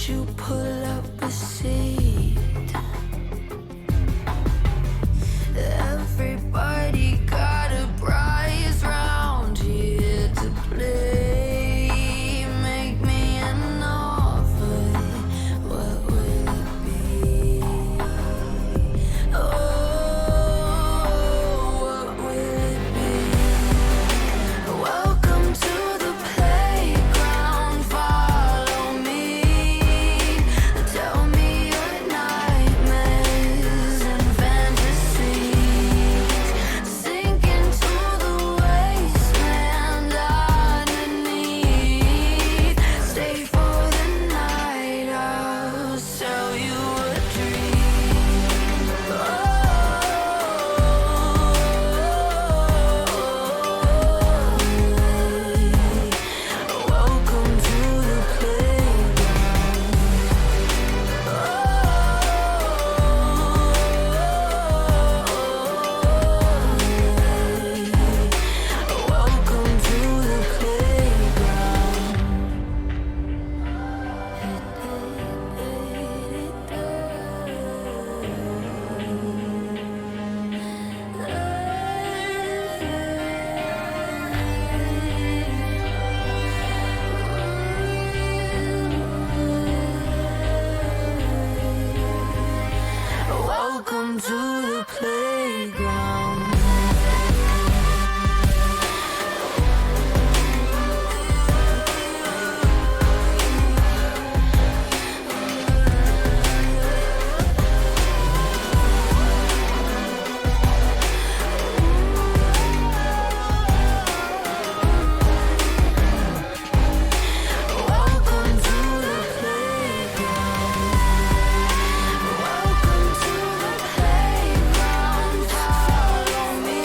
you pull up a seat? Everybody got a prize round here to play. Make me an offer, what will it be? Oh, what will it be? Welcome to the playground, follow me. Tell me your nightmares and fantasies. Sink into the wasteland underneath. Stay for the night, I'll sell you a dream. Welcome to the playground. Welcome to the playground. Welcome to the playground. Welcome to the playground. Welcome to the playground. Follow me.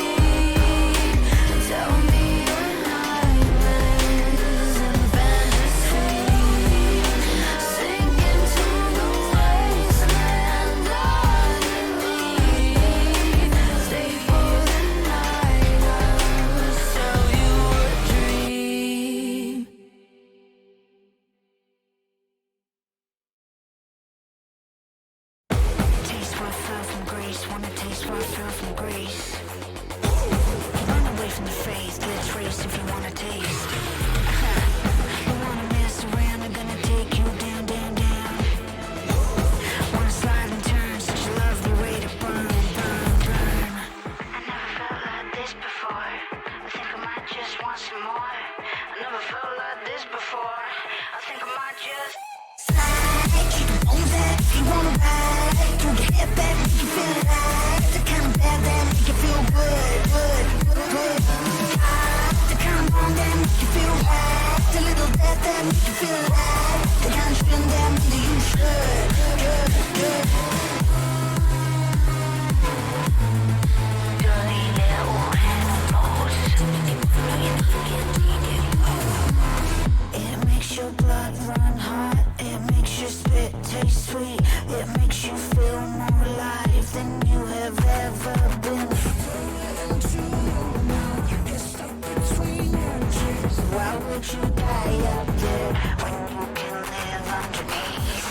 Tell me your nightmares and fantasies. Sink into the wasteland underneath. Stay for the night, I'll sell you a dream. Taste what I felt from grace, wanna taste what I felt from grace. Run away from the face, get a trace if you wanna taste. You wanna mess around, they're gonna take you down, down, down. Wanna slide and turn, such a lovely way to burn, burn, burn. I never felt like this before. I think I might just want some more. I never felt like this before. I think I might just slide, keep the bones that you wanna ride. Throw your head back, make you feel alive. The kind of bad that make you feel good, good, good. The kind of wrong that make you feel right. The little death that make you feel alive. The kind of feeling that means that you should, good, good. Dirty little animals. It makes your blood run hot. It makes your spit taste sweet. It makes you feel more alive than you have ever been. Why would you die up there when you can live underneath?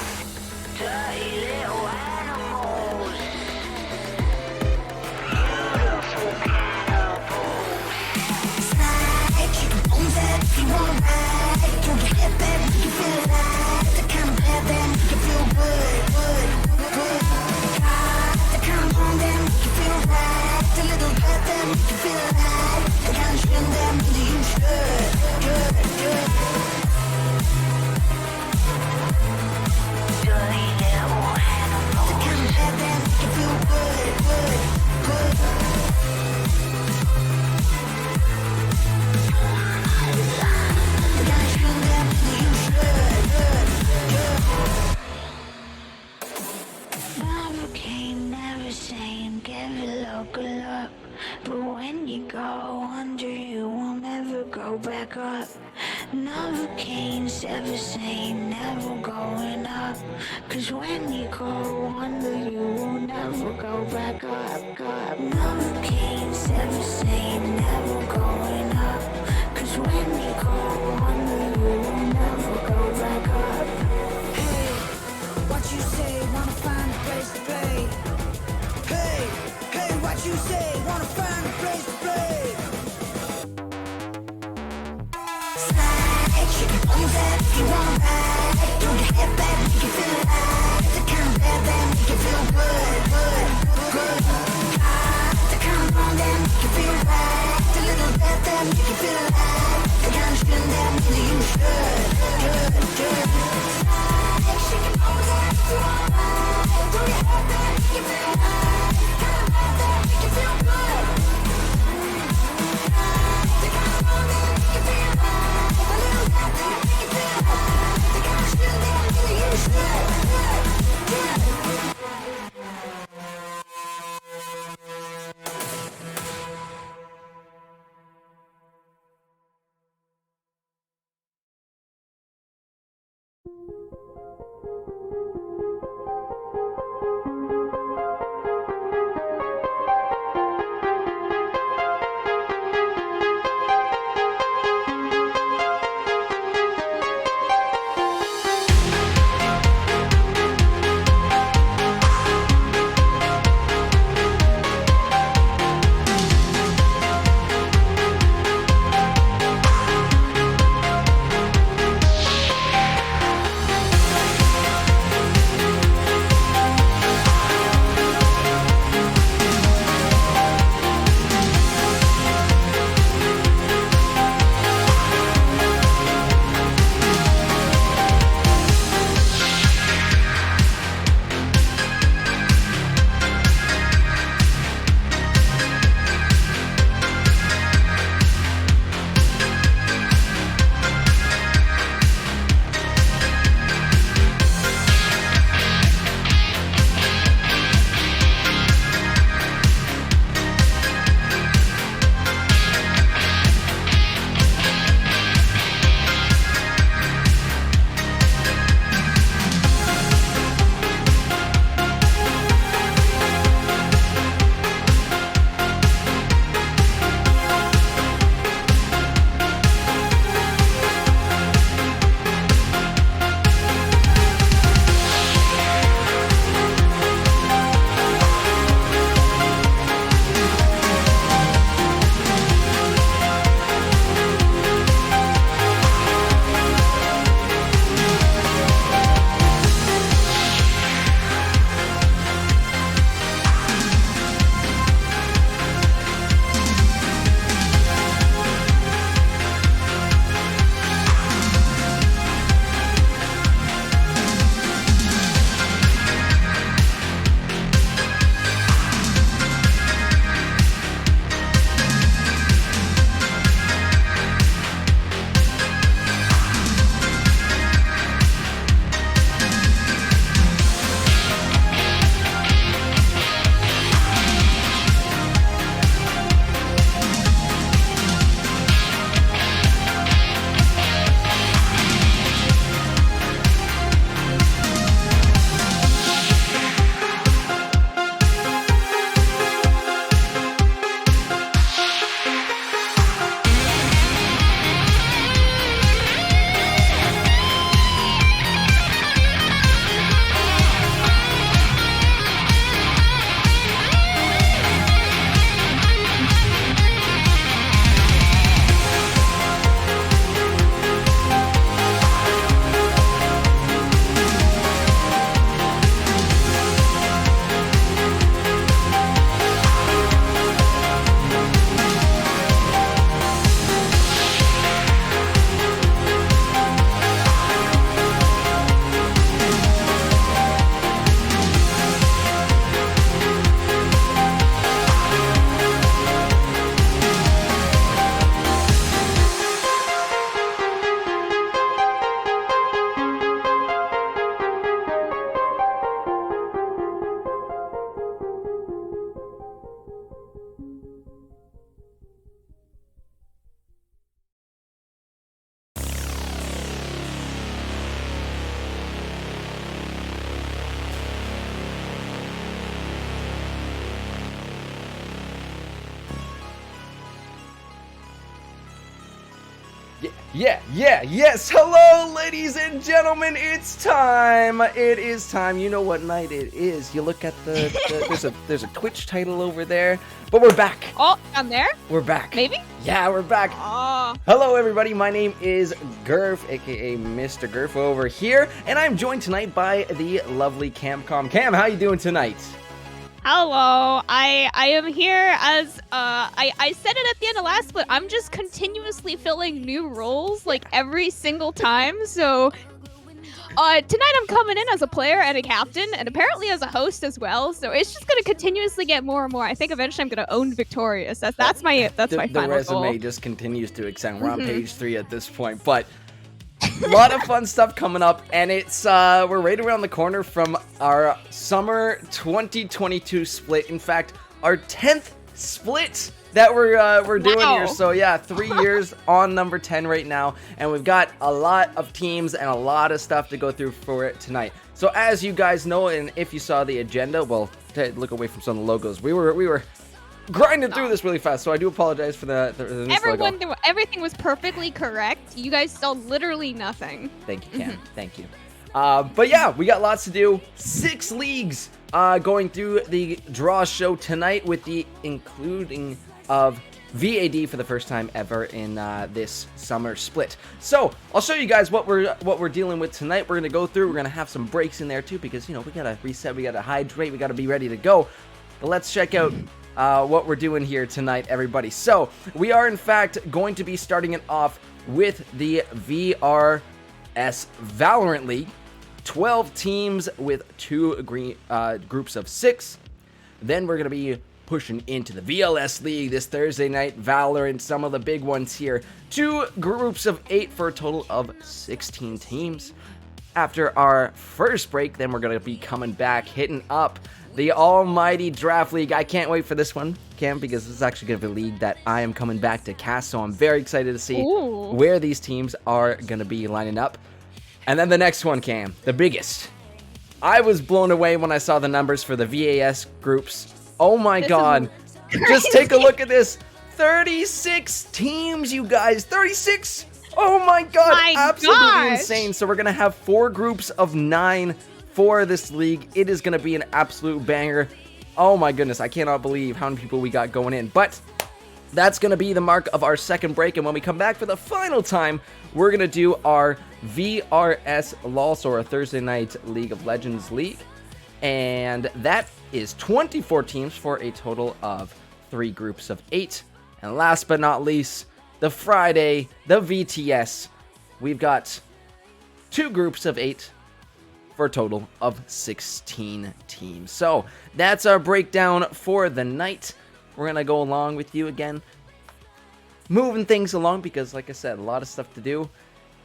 Dirty little animals. Beautiful cannibals. Slide, keep the bones that you wanna ride. Throw your head back, make you feel alive. The kind of bad that make you feel good, good, good. The kind of wrong that make you feel right. The little death that make you feel alive. The kind of feeling that means that you should, good, good. Dirty little animals. The kind of bad that make you feel good, good, good. The kind of feeling that means that you should, good, good. Never came, never same, give it local up. But when you go under, you will never go back up. Never came, never same, never going up. Cause when you go under, you will never go back up, up. Never came, never same, never going up. Cause when you go under, you will never go back up. Hey. slide. Shake your bones up if you want ride. Throw your head back, make you feel alive. The kind of bad that make you feel good, good, good. The kind of wrong that make you feel right. The little bit that make you feel alive. The kind of feeling that really you should, good, good. Slide. Shake your bones up if you want ride. Throw your head back, make you feel alive. The kind of bad that make you feel good. The kind of wrong that make you feel right. The little bit that make you feel alive. The kind of feeling that really you should, good, good. Yes. Hello, ladies and gentlemen. It's time. It is time. You know what night it is. You look at there's a Twitch title over there, but we're back. Oh, down there? We're back. Maybe? Yeah, we're back. Oh. Hello, everybody. My name is Gurf, aka Mr. Gurf over here, and I'm joined tonight by the lovely Camcom. Cam, how you doing tonight? Hello. I am here as I said it at the end of last split. I'm just continuously filling new roles like every single time. So tonight I'm coming in as a player and a captain and apparently as a host as well. So it's just gonna continuously get more and more. I think eventually I'm gonna own Victorious. That's my The final resume goal. just continues to extend. We're on page 3 at this point, but a lot of fun stuff coming up, and it's we're right around the corner from our summer 2022 split. In fact, our 10th split that we're doing Wow. here. So yeah, 3 years on number 10 right now, and we've got a lot of teams and a lot of stuff to go through for it tonight. So as you guys know, and if you saw the agenda, well, look away from some of the logos. We were grinding through this really fast, so I do apologize for the logo. Everything was perfectly correct. You guys saw literally nothing. Thank you, Cam. Thank you. But yeah, we got lots to do. 6 leagues going through the draw show tonight, with the including of VAD for the first time ever in this summer split. So I'll show you guys what we're dealing with tonight. We're gonna go through. We're gonna have some breaks in there too, because we gotta reset, we gotta hydrate, we gotta be ready to go. But let's check out what we're doing here tonight, everybody. So we are in fact going to be starting it off with the VRS Valorant League. 12 teams with 2 groups of 6. Then we're going to be pushing into the VLS League this Thursday night. Valorant, some of the big ones here. 2 groups of 8 for a total of 16 teams. After our first break, then we're going to be coming back, hitting up the almighty Draft League. I can't wait for this one, Cam, because this is actually going to be a league that I am coming back to cast, so I'm very excited to see where these teams are going to be lining up. And then the next one, Cam, the biggest. I was blown away when I saw the numbers for the VAS groups. Oh my god. Just take a look at this. 36 teams, you guys. 36! Oh my god. My Absolutely gosh. insane. So we're going to have 4 groups of 9 for this league. It is going to be an absolute banger. Oh my goodness. I cannot believe how many people we got going in. But that's going to be the mark of our second break, and when we come back for the final time, we're going to do our VRS LOL, or a Thursday night League of Legends League, and that is 24 teams for a total of 3 groups of 8. And last but not least, the Friday, the VTS, we've got 2 groups of 8 for a total of 16 teams. So that's our breakdown for the night. We're going to go along with you again, moving things along, because like I said, a lot of stuff to do.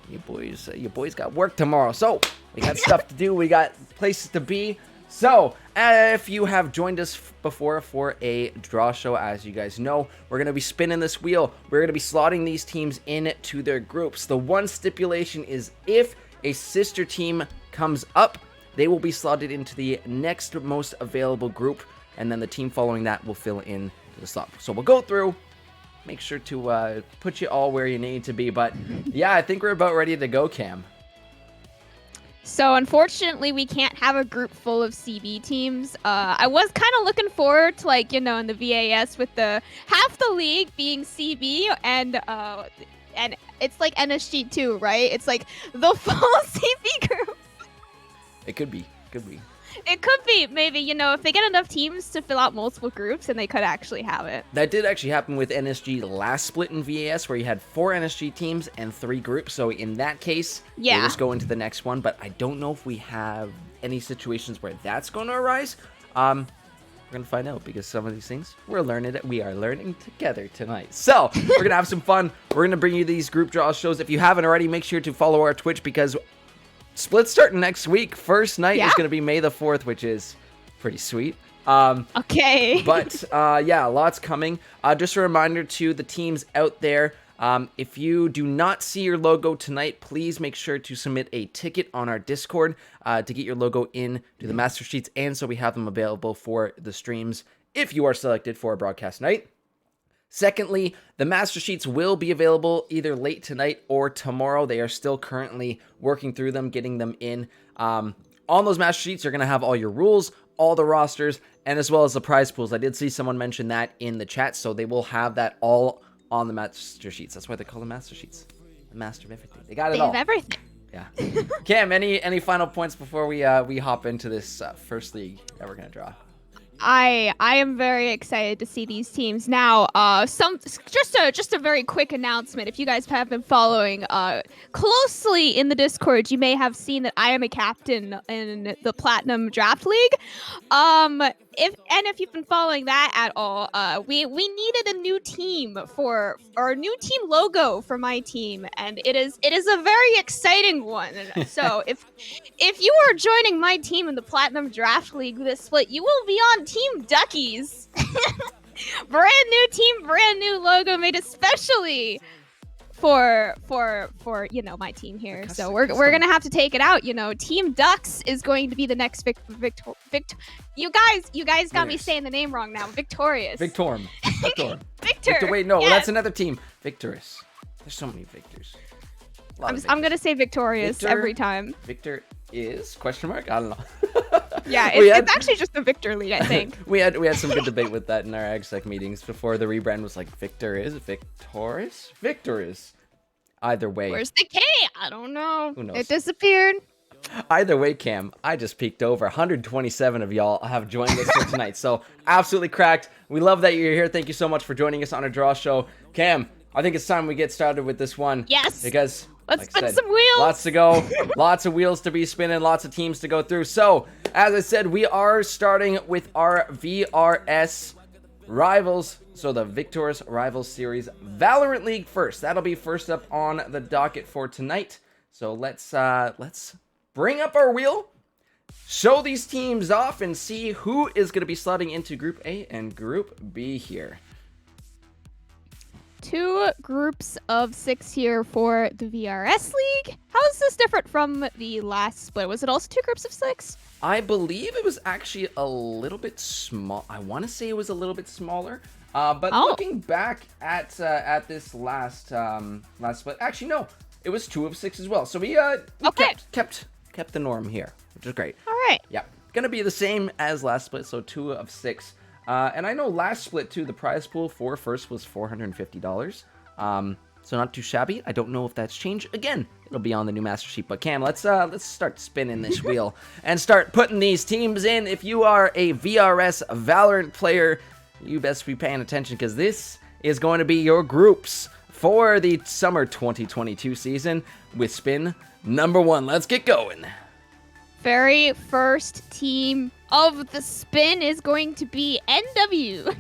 You boys got work tomorrow. So we got stuff to do. We got places to be. So if you have joined us before for a draw show, as you guys know, we're going to be spinning this wheel. We're going to be slotting these teams into their groups. The one stipulation is if a sister team comes up, they will be slotted into the next most available group, and then the team following that will fill in the slot. So we'll go through, make sure to put you all where you need to be. But yeah, I think we're about ready to go, Cam. So unfortunately, we can't have a group full of CB teams. I was kind of looking forward to, in the VAS with the half the league being CB and it's like NSG too, right? It's like the full CB group. It could be. It could be, maybe, if they get enough teams to fill out multiple groups, and they could actually have it. That did actually happen with NSG last split in VAS, where you had 4 NSG teams and 3 groups. So in that case, they just go into the next one. But I don't know if we have any situations where that's going to arise. We're going to find out, because some of these things we are learning together tonight. So we're going to have some fun. We're going to bring you these group draw shows. If you haven't already, make sure to follow our Twitch, because split's starting next week. First night is going to be May the 4th, which is pretty sweet. Okay. But yeah, lots coming. Just a reminder to the teams out there, if you do not see your logo tonight, please make sure to submit a ticket on our Discord to get your logo in to the master sheets, and so we have them available for the streams if you are selected for a broadcast night. Secondly, the master sheets will be available either late tonight or tomorrow. They are still currently working through them, getting them in. On those master sheets, you're going to have all your rules, all the rosters, and as well as the prize pools. I did see someone mention that in the chat, so they will have that all on the master sheets. That's why they call them master sheets. The master of everything. They got it They all. have everything. Yeah. Cam, any final points before we hop into this first league that we're going to draw? I am very excited to see these teams now. Just a very quick announcement. If you guys have been following closely in the Discord, you may have seen that I am a captain in the Platinum Draft League. If you've been following that at all, we needed a new team for or a new team logo for my team, and it is a very exciting one. So if you are joining my team in the Platinum Draft League this split, you will be on Team Duckies. Brand new team, brand new logo made especially for my team here. So we're gonna have to take it out. Team Ducks is going to be the next You guys got me saying the name wrong now. Victorious. Victorm. Victor. Wait, no, yes. that's another team. Victorous. There's so many Victors. I'm gonna say Victorious Victor- every time. Victor is ? I don't know. Yeah, We it's had- actually just the Victor lead, I think. we had some good debate with that in our AgSec meetings before the rebrand was like Victor is Victorious. Either way. Where's the K? I don't know. Who knows? It disappeared. Either way, Cam, I just peeked over. 127 of y'all have joined us here tonight. So absolutely cracked. We love that you're here. Thank you so much for joining us on our draw show. Cam, I think it's time we get started with this one. Yes. Because Let's like I spin said, some wheels. Lots to go. Lots of wheels to be spinning. Lots of teams to go through. So, as I said, we are starting with our VRS Rivals. So the Victor's Rivals Series Valorant League first. That'll be first up on the docket for tonight. So let's bring up our wheel, show these teams off, and see who is going to be slotting into Group A and Group B here. 2 groups of 6 here for the VRS League. How is this different from the last split? Was it also 2 groups of 6? I believe it was actually a little bit small. I want to say it was a little bit smaller. But looking back at this last split, actually no, it was 2 of 6 as well. So we kept the norm here, which is great. All right. Yeah, gonna be the same as last split, so 2 of 6. And I know last split too, the prize pool for first was $450. So not too shabby. I don't know if that's changed. Again, it'll be on the new master sheet. But Cam, let's start spinning this wheel and start putting these teams in. If you are a VRS Valorant player, you best be paying attention because this is going to be your groups for the summer 2022 season with spin number 1. Let's get going. Very first team of the spin is going to be NW.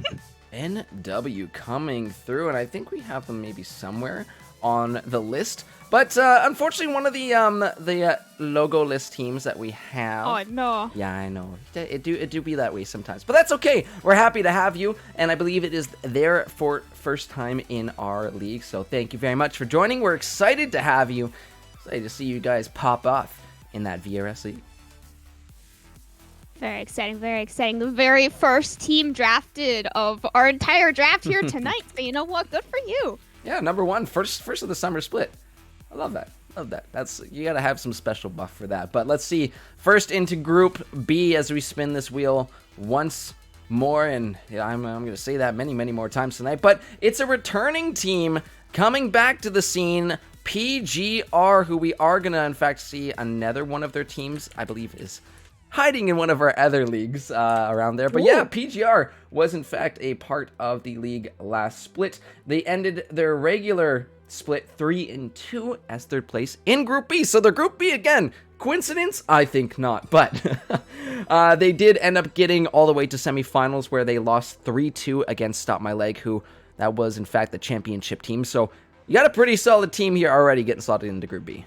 NW coming through, and I think we have them maybe somewhere on the list. But unfortunately, one of the logo list teams that we have. Oh no. Yeah, I know. It do be that way sometimes, but that's okay. We're happy to have you, and I believe it is their first time in our league. So thank you very much for joining. We're excited to have you. Excited to see you guys pop off in that VRS league. Very exciting, very exciting. The very first team drafted of our entire draft here tonight. So you know what? Good for you. Yeah, number 1, first of the summer split. I love that. You gotta have some special buff for that. But let's see. First into Group B as we spin this wheel once more, and I'm gonna say that many more times tonight. But it's a returning team coming back to the scene. PGR, who we are gonna in fact see another one of their teams, I believe is hiding in one of our other leagues around there. But yeah, PGR was in fact a part of the league last split. They ended their regular split 3-2 as third place in Group B. So they're Group B again. Coincidence? I think not. But they did end up getting all the way to semifinals where they lost 3-2 against Stop My Leg, who that was in fact the championship team. So you got a pretty solid team here already getting slotted into Group B.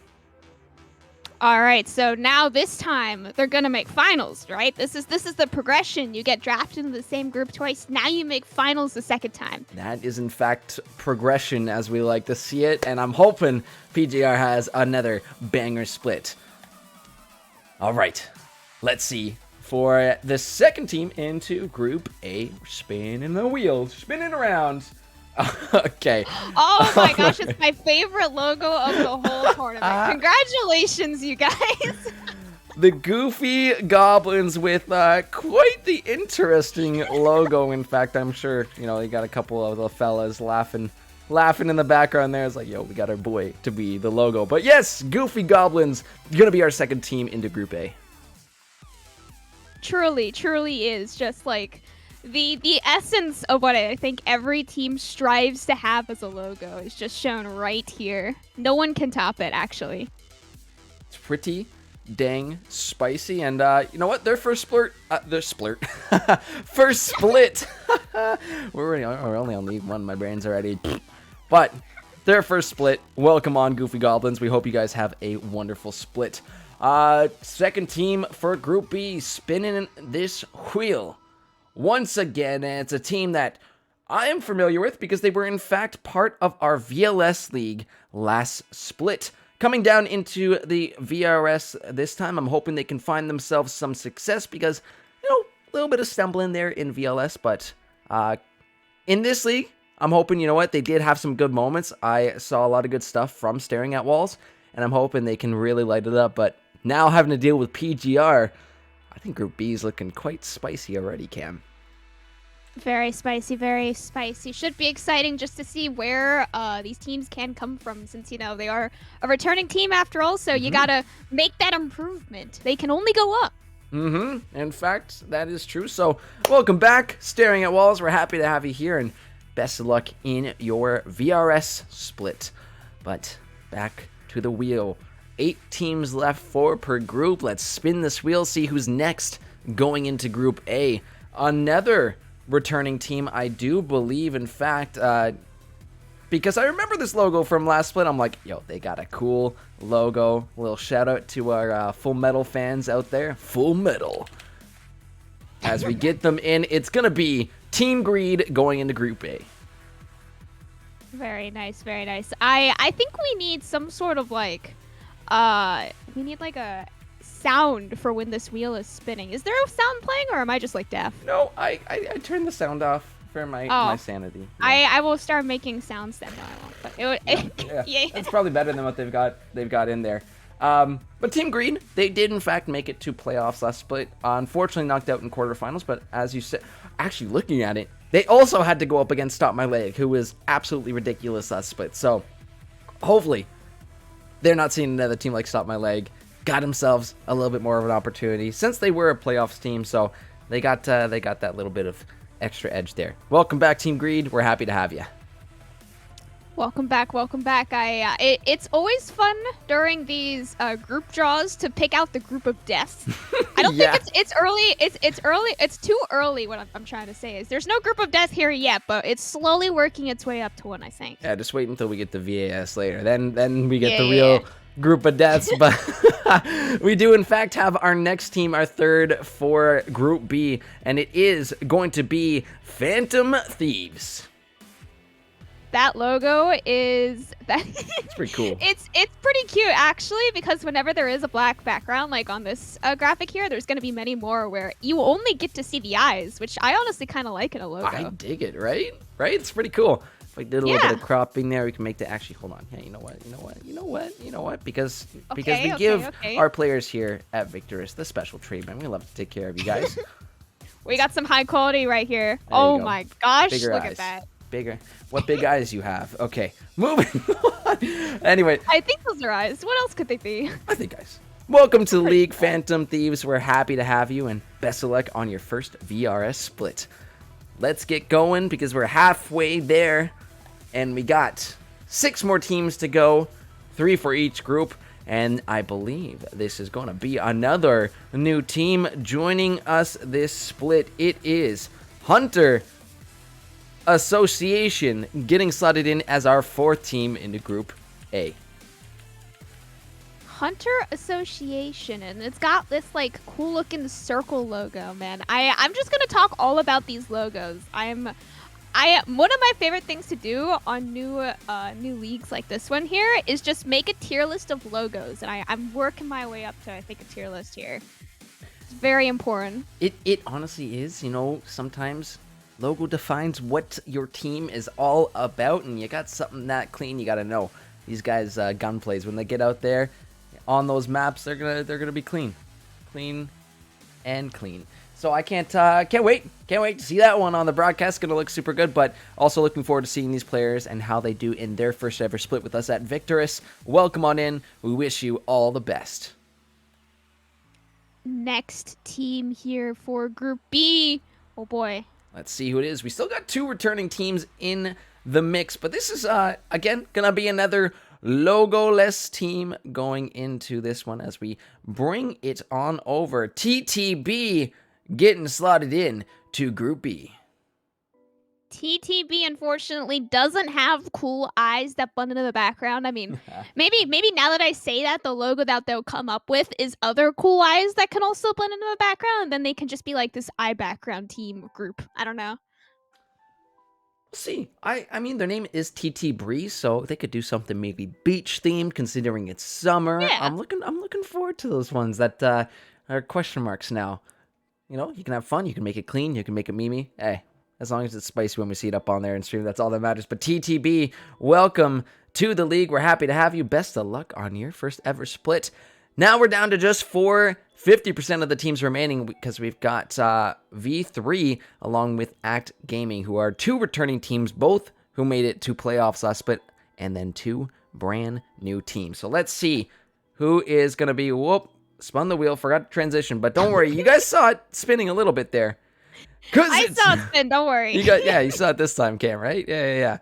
All right, so now this time they're gonna make finals, right? This is the progression. You get drafted into the same group twice. Now you make finals the second time. That is in fact progression as we like to see it, and I'm hoping PGR has another banger split. All right, let's see for the second team into Group A. We're spinning the wheel, spinning around. Okay. Oh my gosh, it's my favorite logo of the whole tournament. Congratulations, you guys. The Goofy Goblins with quite the interesting logo. In fact, I'm sure, you got a couple of the fellas laughing in the background there. It's like, yo, we got our boy to be the logo. But yes, Goofy Goblins gonna be our second team into Group A. Truly is just like the essence of what I think every team strives to have as a logo is just shown right here. No one can top it, actually. It's pretty dang spicy, and you know what? Their first split, first split. we're only on league one. My brain's already, but their first split. Welcome on, Goofy Goblins. We hope you guys have a wonderful split. Second team for Group B, spinning this wheel once again, and it's a team that I am familiar with because they were in fact part of our VLS league last split. Coming down into the VRS this time, I'm hoping they can find themselves some success because, a little bit of stumbling there in VLS, but in this league, I'm hoping, they did have some good moments. I saw a lot of good stuff from Staring at Walls, and I'm hoping they can really light it up, but now having to deal with PGR, I think Group B is looking quite spicy already, Cam. Very spicy, very spicy. Should be exciting just to see where these teams can come from, since they are a returning team after all. So you gotta make that improvement. They can only go up. In fact, that is true. So welcome back, Staring at Walls. We're happy to have you here, and best of luck in your VRS split. But back to the wheel. 8 teams left, 4 per group. Let's spin this wheel, see who's next going into Group A. Another returning team, I do believe, in fact, because I remember this logo from last split. I'm like, yo, they got a cool logo. A little shout out to our Full Metal fans out there. Full Metal. As we get them in, it's gonna be Team Greed going into Group A. Very nice, very nice. I think we need some sort of we need a sound for when this wheel is spinning. Is there a sound playing, or am I just deaf? No, I turned the sound off for my sanity. Yeah. I will start making sounds then. No, I won't. But Yeah. It's probably better than what they've got in there. But Team Green, they did in fact make it to playoffs last split. Unfortunately knocked out in quarterfinals, but as you said, actually looking at it, they also had to go up against Stop My Leg, who was absolutely ridiculous last split. So hopefully they're not seeing another team like Stop My Leg. Got themselves a little bit more of an opportunity since they were a playoffs team, so they got that little bit of extra edge there. Welcome back, Team Greed. We're happy to have you. Welcome back. It's always fun during these group draws to pick out the group of deaths. I don't think it's early. It's early. It's too early. What I'm trying to say is there's no group of death here yet, but it's slowly working its way up to one, I think. Yeah, just wait until we get the VAS later. Then we get the real group of deaths. But we do in fact have our next team, our third for Group B, and it is going to be Phantom Thieves. That logo is It's pretty cool. It's pretty cute actually, because whenever there is a black background like on this graphic here, there's going to be many more where you only get to see the eyes, which I honestly kind of like in a logo. I dig it, right? It's pretty cool. If we did a little bit of cropping there, we can make the actually hold on. Yeah, you know what? Because we give our players here at Victorous the special treatment. We love to take care of you guys. We got some high quality right here. There you go. My gosh, Bigger look eyes. at that. Bigger. What big eyes you have. Okay, moving on. Anyway, I think those are eyes. What else could they be? I think guys. Welcome to the League, Phantom Thieves. We're happy to have you, and best of luck on your first VRS split. Let's get going because we're halfway there, and we got 6 more teams to go, 3 for each group, and I believe this is going to be another new team joining us this split. It is Hunter Association getting slotted in as our 4th team into Group A. Hunter Association, and it's got this cool looking circle logo, man. I'm just gonna talk all about these logos. One of my favorite things to do on new leagues like this one here is just make a tier list of logos, and I'm working my way up to I think a tier list here. It's very important. It honestly is, sometimes Logo defines what your team is all about, and you got something that clean, you got to know. These guys, gunplays, when they get out there on those maps, they're gonna be clean and clean. So I can't wait to see that one on the broadcast. Gonna look super good, but also looking forward to seeing these players and how they do in their first ever split with us at Victorous. Welcome on in. We wish you all the best. Next team here for Group B. Oh boy. Let's see who it is. We still got 2 returning teams in the mix, but this is, again, going to be another logo-less team going into this one as we bring it on over. TTB getting slotted in to Group B. TTB unfortunately doesn't have cool eyes that blend into the background. I mean, maybe now that I say that, the logo that they'll come up with is other cool eyes that can also blend into the background, and then they can just be like this eye background team group. I don't know. We'll see. I mean, their name is TT Breeze, so they could do something maybe beach themed, considering it's summer. Yeah. I'm looking forward to those ones that are question marks now. You know, you can have fun, you can make it clean, you can make it memey. Hey, as long as it's spicy when we see it up on there and stream, that's all that matters. But TTB, welcome to the league. We're happy to have you. Best of luck on your first ever split. Now we're down to just 50% of the teams remaining because we've got V3 along with Act Gaming, who are 2 returning teams, both who made it to playoffs last split, and then 2 brand new teams. So let's see who is going to be, spun the wheel, forgot to transition, but don't worry, you guys saw it spinning a little bit there. I saw it spin, don't worry. You saw it this time, Cam, right? Yeah.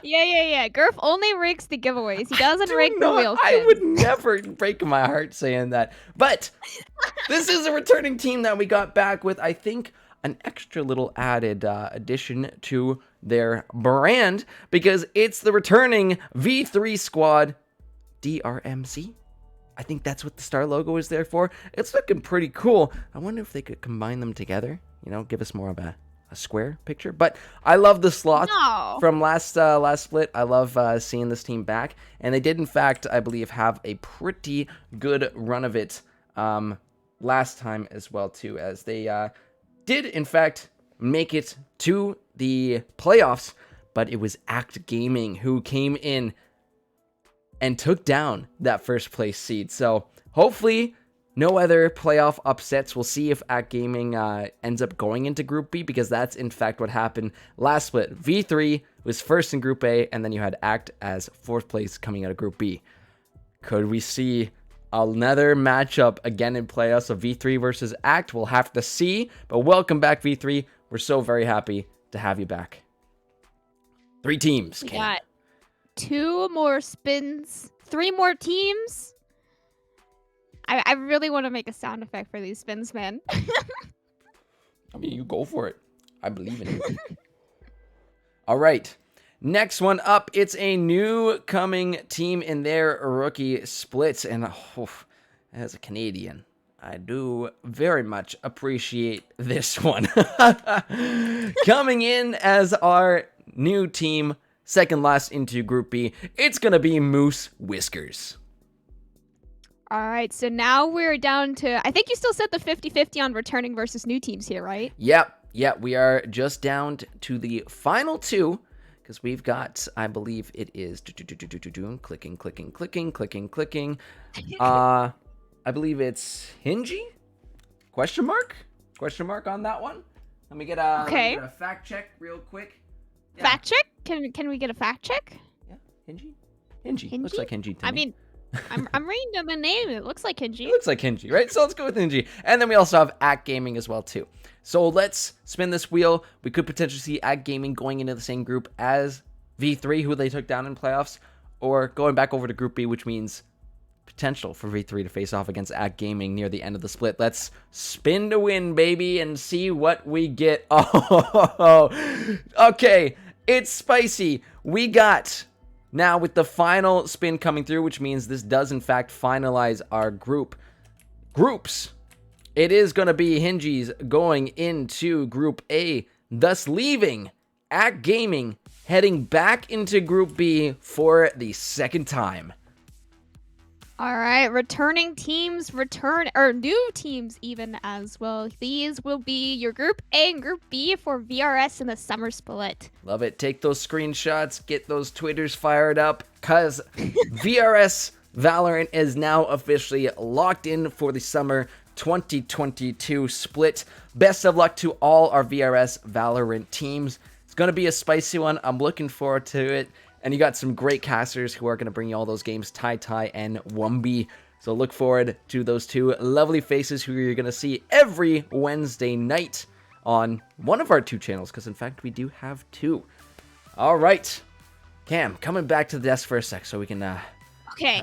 Yeah. Gurf only rigs the giveaways. He doesn't rig the wheel I spin. would never break my heart saying that. But this is a returning team that we got back with, I think, an extra little added addition to their brand, because it's the returning V3 squad, DRMC. I think that's what the star logo is there for. It's looking pretty cool. I wonder if they could combine them together, give us more of a square picture. But I love the sloth from last split. I love seeing this team back, and they did in fact, I believe, have a pretty good run of it last time as well too, as they did in fact make it to the playoffs. But it was Act Gaming who came in and took down that first place seed. So hopefully no other playoff upsets. We'll see if Act Gaming ends up going into Group B, because that's in fact what happened last split. V3 was first in Group A, and then you had Act as 4th place coming out of Group B. Could we see another matchup again in playoffs of V3 versus Act? We'll have to see, but welcome back, V3. We're so very happy to have you back. 3 teams. We got 2 more spins, 3 more teams. I really want to make a sound effect for these spins, man. I mean, you go for it. I believe in you. All right. Next one up, it's a new coming team in their rookie splits. And as a Canadian, I do very much appreciate this one. Coming in as our new team, second last into Group B, it's going to be Moose Whiskers. All right, so now we're down to, I think you still said the 50-50 on returning versus new teams here, right? Yep. We are just down to the final 2, because we've got, I believe it is, clicking. I believe it's Hingy? Question mark on that one? Let me get a fact check real quick. Yeah. Fact check? Can we get a fact check? Yeah, Hingy. Looks like Hingy to me. I mean, I'm reading the name. It looks like Hingy. It looks like Hingy, right? So let's go with Hingy. And then we also have Act Gaming as well, too. So let's spin this wheel. We could potentially see Act Gaming going into the same group as V3, who they took down in playoffs, or going back over to Group B, which means potential for V3 to face off against Act Gaming near the end of the split. Let's spin to win, baby, and see what we get. Oh, okay. It's spicy. We got... Now, with the final spin coming through, which means this does, in fact, finalize our groups, it is going to be Hingies going into Group A, thus leaving Act Gaming, heading back into Group B for the second time. All right, returning teams, or new teams even as well. These will be your Group A and Group B for VRS in the summer split. Love it. Take those screenshots, get those Twitters fired up, because VRS Valorant is now officially locked in for the summer 2022 split. Best of luck to all our VRS Valorant teams. It's going to be a spicy one. I'm looking forward to it. And you got some great casters who are going to bring you all those games, Tai and Wumby. So look forward to those two lovely faces who you're going to see every Wednesday night on one of our two channels, because in fact we do have two. All right, Cam, coming back to the desk for a sec so we can Okay,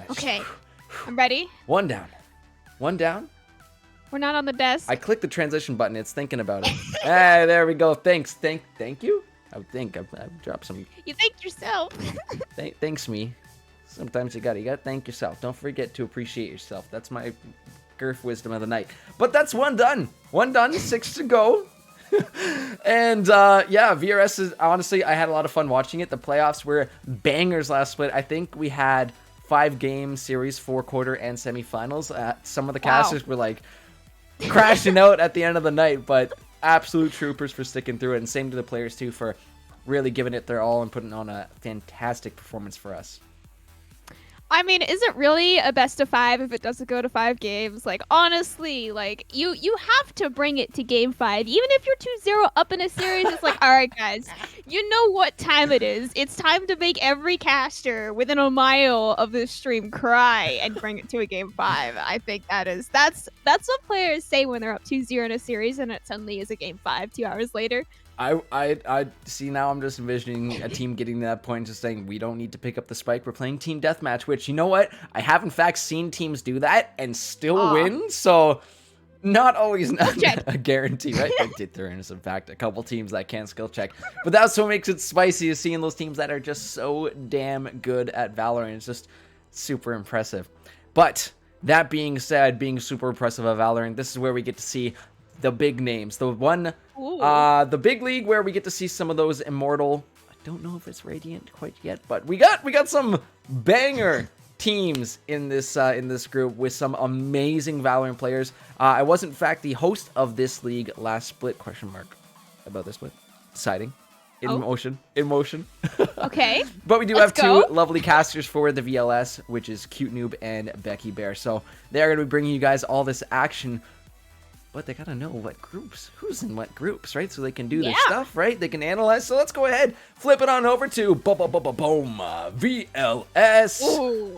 I'm ready. one down. We're not on the desk. I clicked the transition button. It's thinking about it. Hey, there we go. Thanks. Thank you. I would think I've dropped some. You thank yourself. Thanks me. Sometimes you gotta thank yourself. Don't forget to appreciate yourself. That's my girth wisdom of the night. But that's one done. 6 to go. And yeah, VRS is honestly, I had a lot of fun watching it. The playoffs were bangers last split. I think we had 5-game series, 4-quarter and semifinals. Some of the casters were like crashing out at the end of the night, but absolute troopers for sticking through it, and same to the players too for really giving it their all and putting on a fantastic performance for us. I mean, is it really a best of 5 if it doesn't go to 5 games? Like, honestly, like, you have to bring it to game 5. Even if you're 2-0 up in a series, it's like, all right, guys, you know what time it is. It's time to make every caster within a mile of this stream cry and bring it to a game 5. I think that's what players say when they're up 2-0 in a series and it suddenly is a game 5 2 hours later. I see now. I'm just envisioning a team getting to that point, just saying we don't need to pick up the spike. We're playing team deathmatch, which, you know what? I have in fact seen teams do that and still win. So not always a guarantee, right? There is in fact a couple teams that can't skill check, but that's what makes it spicy, is seeing those teams that are just so damn good at Valorant. It's just super impressive. But that being said, being super impressive at Valorant, this is where we get to see the big names, the big league where we get to see some of those immortal. I don't know if it's Radiant quite yet, but we got some banger teams in this group with some amazing Valorant players. I was in fact the host of this league last split. ? About this split, deciding. In motion. Okay. But we do have two lovely casters for the VLS, which is Cute Noob and Becky Bear. So they're going to be bringing you guys all this action. But they gotta know what groups, who's in what groups, right? So they can do their stuff, right? They can analyze. So let's go ahead, flip it on over to boom VLS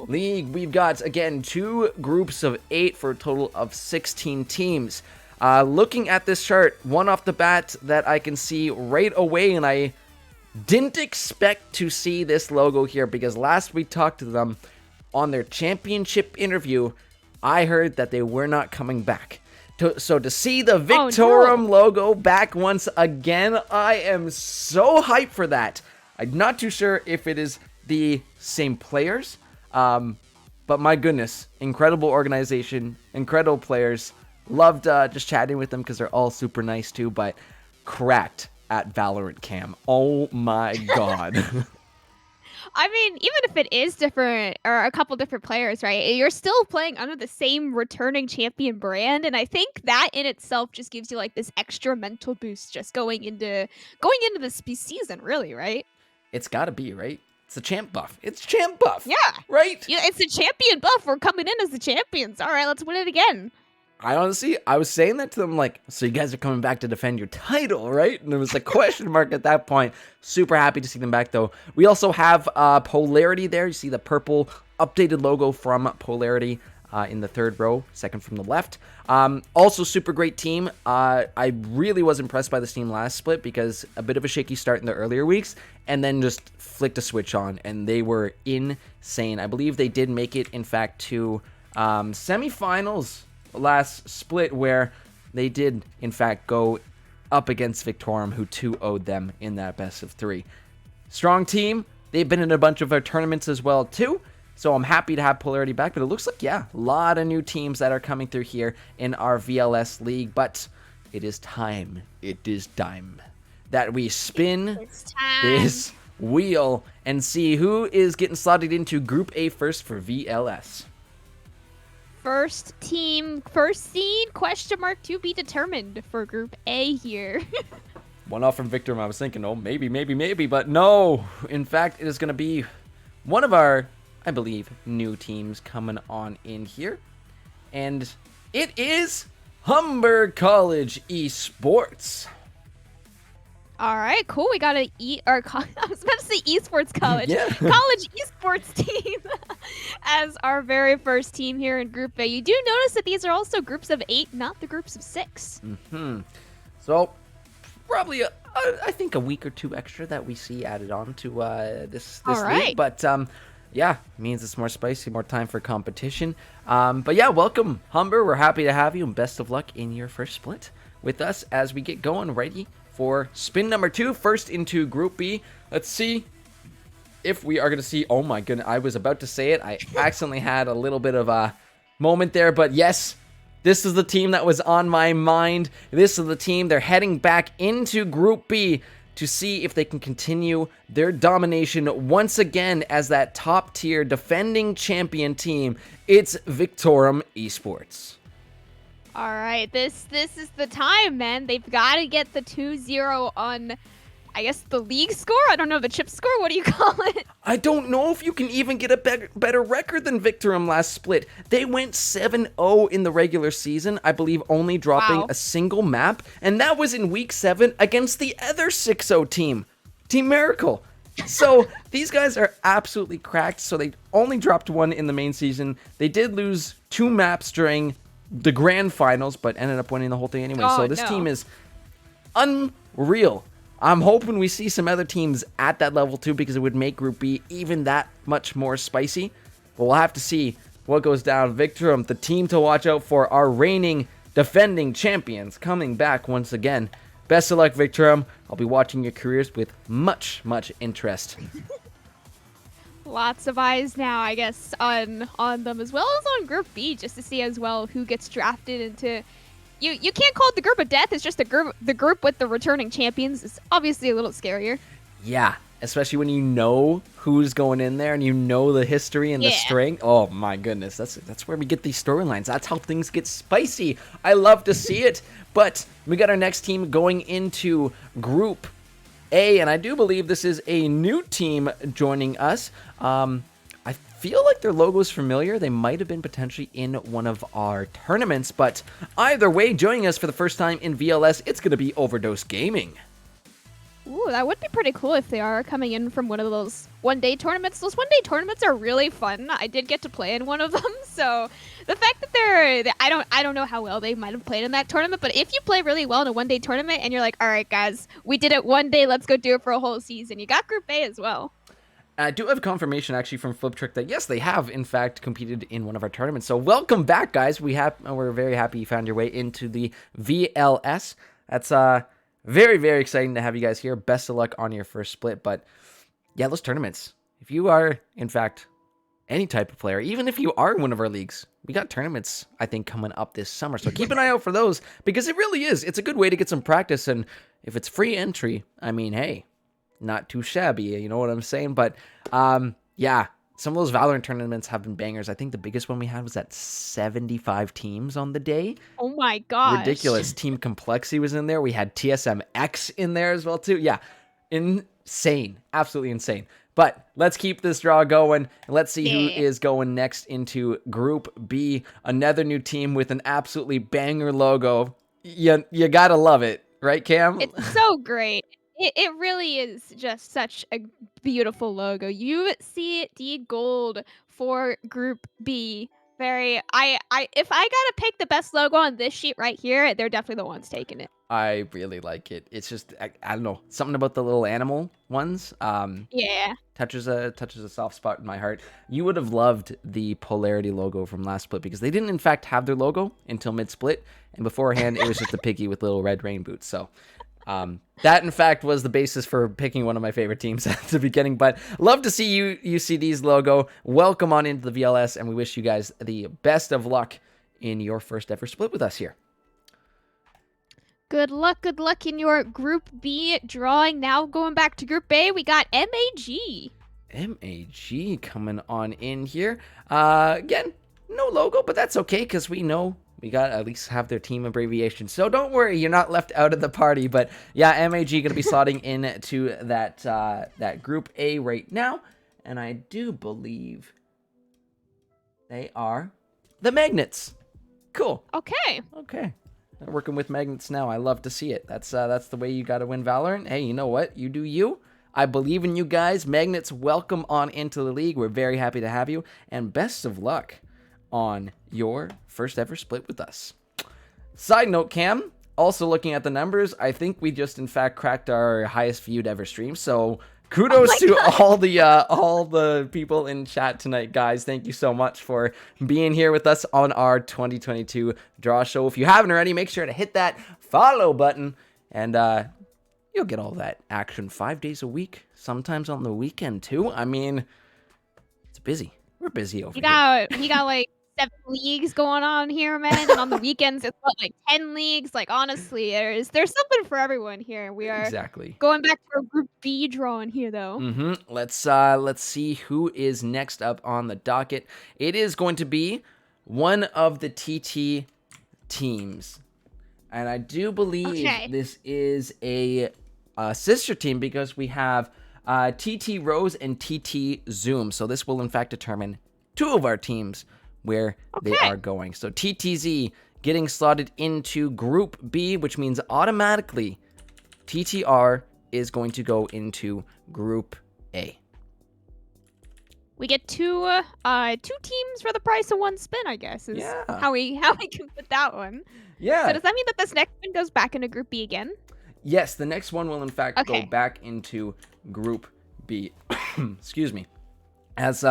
League. We've got, again, 2 groups of 8 for a total of 16 teams. Looking at this chart, one off the bat that I can see right away, and I didn't expect to see this logo here, because last we talked to them on their championship interview, I heard that they were not coming back. So to see the Victorum logo back once again, I am so hyped for that. I'm not too sure if it is the same players, but my goodness, incredible organization, incredible players. Loved just chatting with them because they're all super nice too, but cracked at Valorant, Cam. Oh my god. I mean, even if it is different, or a couple different players, right? You're still playing under the same returning champion brand, and I think that in itself just gives you like this extra mental boost just going into this season, really, right? It's gotta be, right? It's a champ buff. It's champ buff. Yeah. Right? Yeah, it's a champion buff. We're coming in as the champions. All right, let's win it again. I was saying that to them, like, so you guys are coming back to defend your title, right? And there was a question mark at that point. Super happy to see them back, though. We also have Polarity there. You see the purple updated logo from Polarity in the 3rd row, second from the left. Also, super great team. I really was impressed by this team last split, because a bit of a shaky start in the earlier weeks, and then just flicked a switch on, and they were insane. I believe they did make it, in fact, to semifinals last split, where they did in fact go up against Victorum, who 2-0'd them in that best of 3. Strong team. They've been in a bunch of our tournaments as well too, so I'm happy to have Polarity back. But it looks like, yeah, a lot of new teams that are coming through here in our VLS league. But it is time that we spin this wheel and see who is getting slotted into Group A first for VLS. first team, first seed, question mark to be determined for Group A here. One off from Victor. I was thinking, oh, maybe, but no. In fact, it is going to be one of our, I believe, new teams coming on in here. And it is Humber College Esports. All right, cool. We got I was about to say esports college. Yeah. College esports team as our very first team here in Group A. You do notice that these are also groups of 8, not the groups of 6. So, probably, I think a week or two extra that we see added on to this All right. league. But, yeah, means it's more spicy, more time for competition. But yeah, welcome, Humber. We're happy to have you, and best of luck in your first split with us as we get going, ready for spin number 2, first into Group B. Let's see if we are going to see... Oh my goodness, I was about to say it. I accidentally had a little bit of a moment there, but yes, this is the team that was on my mind. This is the team. They're heading back into Group B to see if they can continue their domination once again as that top-tier defending champion team. It's Victorum Esports. All right, this is the time, man. They've got to get the 2-0 on, I guess, the league score? I don't know, the chip score? What do you call it? I don't know if you can even get a better record than Victorum last split. They went 7-0 in the regular season, I believe only dropping Wow. a single map, and that was in Week 7 against the other 6-0 team, Team Miracle. So these guys are absolutely cracked, so they only dropped 1 in the main season. They did lose 2 maps during the grand finals, but ended up winning the whole thing anyway. Oh, So this no. team is unreal. I'm hoping we see some other teams at that level too, because it would make Group B even that much more spicy. But we'll have to see what goes down. Victorum, the team to watch out for, our reigning defending champions, coming back once again. Best of luck, Victorum. I'll be watching your careers with much interest. Lots of eyes now, I guess, on them as well as on Group B, just to see as well who gets drafted into. You can't call it the group of death. It's just the group with the returning champions. It's obviously a little scarier. Yeah, especially when you know who's going in there and you know the history and the Yeah. strength. Oh my goodness, that's where we get these storylines. That's how things get spicy. I love to see it. But we got our next team going into Group A, and I do believe this is a new team joining us. I feel like their logo is familiar. They might have been potentially in one of our tournaments, but either way, joining us for the first time in VLS, it's going to be Overdose Gaming. Ooh, that would be pretty cool if they are coming in from one of those one-day tournaments. Those one-day tournaments are really fun. I did get to play in one of them, so the fact that I don't know how well they might have played in that tournament, but if you play really well in a one-day tournament and you're like, all right, guys, we did it one day, let's go do it for a whole season. You got Group A as well. I do have confirmation actually from Flip Trick that yes, they have in fact competed in one of our tournaments. So welcome back, guys. We're very happy you found your way into the VLS. That's very exciting to have you guys here. Best of luck on your first split. But yeah, those tournaments. If you are in fact any type of player, even if you are in one of our leagues, we got tournaments I think coming up this summer. So keep an eye out for those because it really is. It's a good way to get some practice, and if it's free entry, I mean, hey, not too shabby, you know what I'm saying? But yeah, some of those Valorant tournaments have been bangers. I think the biggest one we had was at 75 teams on the day. Oh my gosh. Ridiculous. Team Complexity was in there. We had TSMX in there as well too. Yeah, insane. Absolutely insane. But let's keep this draw going, and let's see who is going next into Group B. Another new team with an absolutely banger logo. You gotta love it, right, Cam? It's so great. It really is just such a beautiful logo. UCD Gold for Group B. If I gotta pick the best logo on this sheet right here, they're definitely the ones taking it. I really like it. It's just I don't know, something about the little animal ones. Yeah. Touches a soft spot in my heart. You would have loved the Polarity logo from last split because they didn't in fact have their logo until mid split, and beforehand it was just a piggy with little red rain boots. So that in fact was the basis for picking one of my favorite teams at the beginning. But love to see UCD's logo. Welcome on into the VLS, and we wish you guys the best of luck in your first ever split with us here. Good luck in your Group B drawing. Now going back to Group A, we got MAG. MAG coming on in here. Again, no logo, but that's okay because we know we got at least have their team abbreviation. So don't worry, you're not left out of the party. But yeah, MAG going to be slotting into that Group A right now. And I do believe they are the Magnets. Cool. Okay. Okay. I'm working with Magnets now. I love to see it. That's the way you got to win Valorant. Hey, you know what? You do you. I believe in you guys. Magnets, welcome on into the league. We're very happy to have you. And best of luck on your first ever split with us. Side note, Cam, also looking at the numbers, I think we just in fact cracked our highest viewed ever stream. So kudos to all the people in chat tonight, guys. Thank you so much for being here with us on our 2022 draw show. If you haven't already, make sure to hit that follow button, and you'll get all that action 5 days a week, sometimes on the weekend too. I mean, it's busy. We're busy over here. You got like 7 leagues going on here, man. And on the weekends, it's what, like 10 leagues. Like honestly, there's something for everyone here. We are Exactly. going back to our Group B drawing here, though. Let's see who is next up on the docket. It is going to be one of the TT teams, and I do believe this is a sister team because we have TT Rose and TT Zoom. So this will in fact determine 2 of our teams where they are going. So TTZ getting slotted into Group B, which means automatically TTR is going to go into Group A. We get two teams for the price of 1 spin, I guess. Is how we can put that one. Yeah. So does that mean that this next one goes back into Group B again? Yes, the next one will in fact go back into Group B. Excuse me. As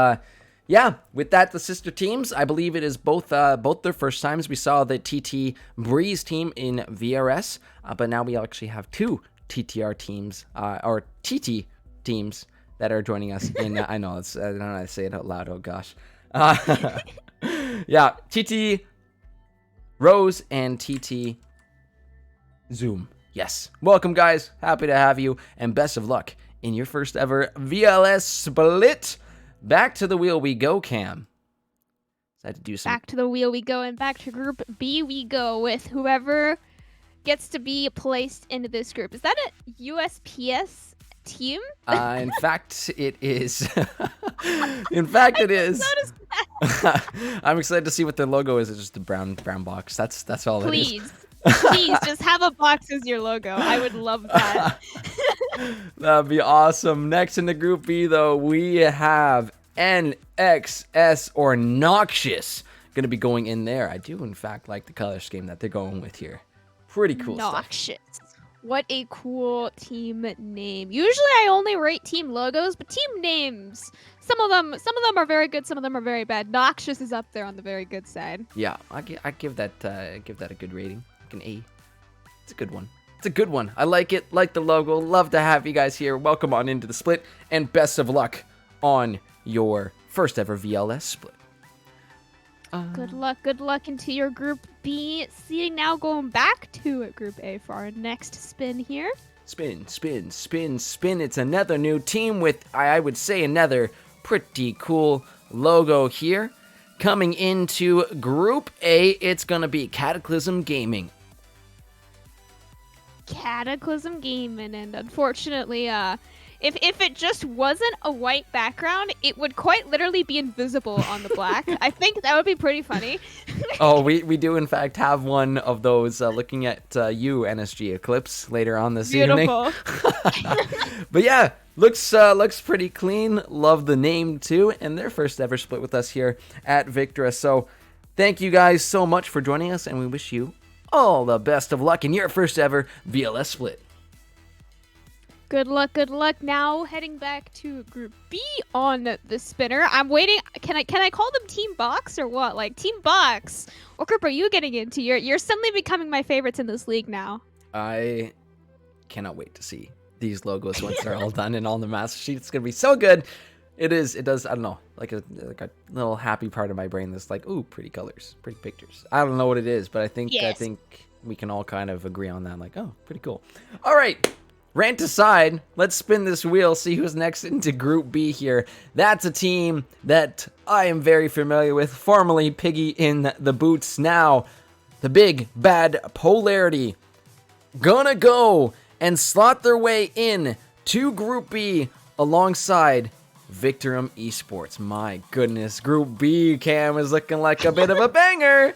yeah, with that, the sister teams, I believe it is both their first times. We saw the TT Breeze team in VRS, but now we actually have 2 TTR teams, or TT teams that are joining us in, I know, I don't know how to say it out loud, oh gosh. Yeah, TT Rose and TT Zoom. Yes. Welcome, guys. Happy to have you, and best of luck in your first ever VLS split. Back to the wheel we go, Cam. I had to do some. Back to the wheel we go, and back to Group B we go with whoever gets to be placed into this group. Is that a USPS team? In fact, it is. In fact, it is. I'm excited to see what their logo is. It's just the brown box. That's all it is. Please, just have a box as your logo. I would love that. That'd be awesome. Next in the Group B, though, we have NXS or Noxious going to be going in there. I do, in fact, like the color scheme that they're going with here. Pretty cool Noxious. What a cool team name. Usually I only rate team logos, but team names, some of them are very good, some of them are very bad. Noxious is up there on the very good side. Yeah, I give that a good rating. Like an A. It's a good one. It's a good one. I like it. Like the logo. Love to have you guys here. Welcome on into the split, and best of luck on your first ever VLS split. Good luck into your Group B seating. Now going back to Group A for our next spin here. Spin, spin, spin, spin. It's another new team with, I would say, another pretty cool logo here. Coming into Group A, it's going to be Cataclysm Gaming. Cataclysm Gaming, and unfortunately, if it just wasn't a white background, it would quite literally be invisible on the black. I think that would be pretty funny. Oh, we do in fact have one of those looking at you, NSG Eclipse, later on this evening. But yeah, looks pretty clean. Love the name too, and their first ever split with us here at Victra. So thank you guys so much for joining us, and we wish you all the best of luck in your first ever VLS split. Good luck. Now heading back to Group B on the spinner. I'm waiting. Can I call them Team Box or what? Like Team Box. What group are you getting into? You're suddenly becoming my favorites in this league now. I cannot wait to see these logos once they're all done and on the master sheet. It's gonna be so good. It does. I don't know, like a little happy part of my brain that's like, ooh, pretty colors, pretty pictures. I don't know what it is, but I think we can all kind of agree on that. Like, oh, pretty cool. All right. rant aside, let's spin this wheel, see who's next into Group B here. That's a team that I am very familiar with, formerly Piggy in the Boots, now the big bad Polarity. Gonna go and slot their way in to Group B alongside Victorum Esports. My goodness, Group B, Cam, is looking like a bit of a banger.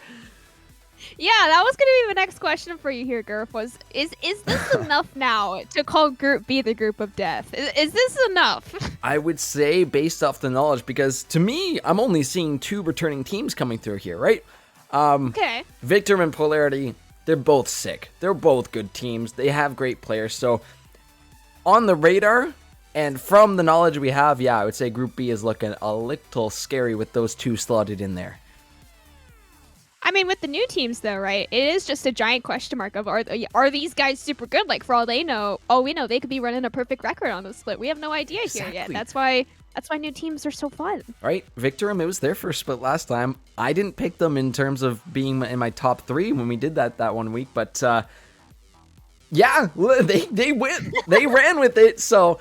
Yeah, that was gonna be the next question for you here, Gurf. Is this enough now to call Group B the group of death? Is this enough? I would say based off the knowledge, because to me, I'm only seeing 2 returning teams coming through here, right? Okay. Victor and Polarity, they're both sick. They're both good teams. They have great players. So on the radar and from the knowledge we have, yeah, I would say Group B is looking a little scary with those 2 slotted in there. I mean, with the new teams, though, right? It is just a giant question mark of are these guys super good? Like, for all we know, they could be running a perfect record on the split. We have no idea here yet. Exactly. That's why new teams are so fun. Right? Victorum, it was their first split last time. I didn't pick them in terms of being in my top 3 when we did that one week, but yeah, they win. They ran with it. So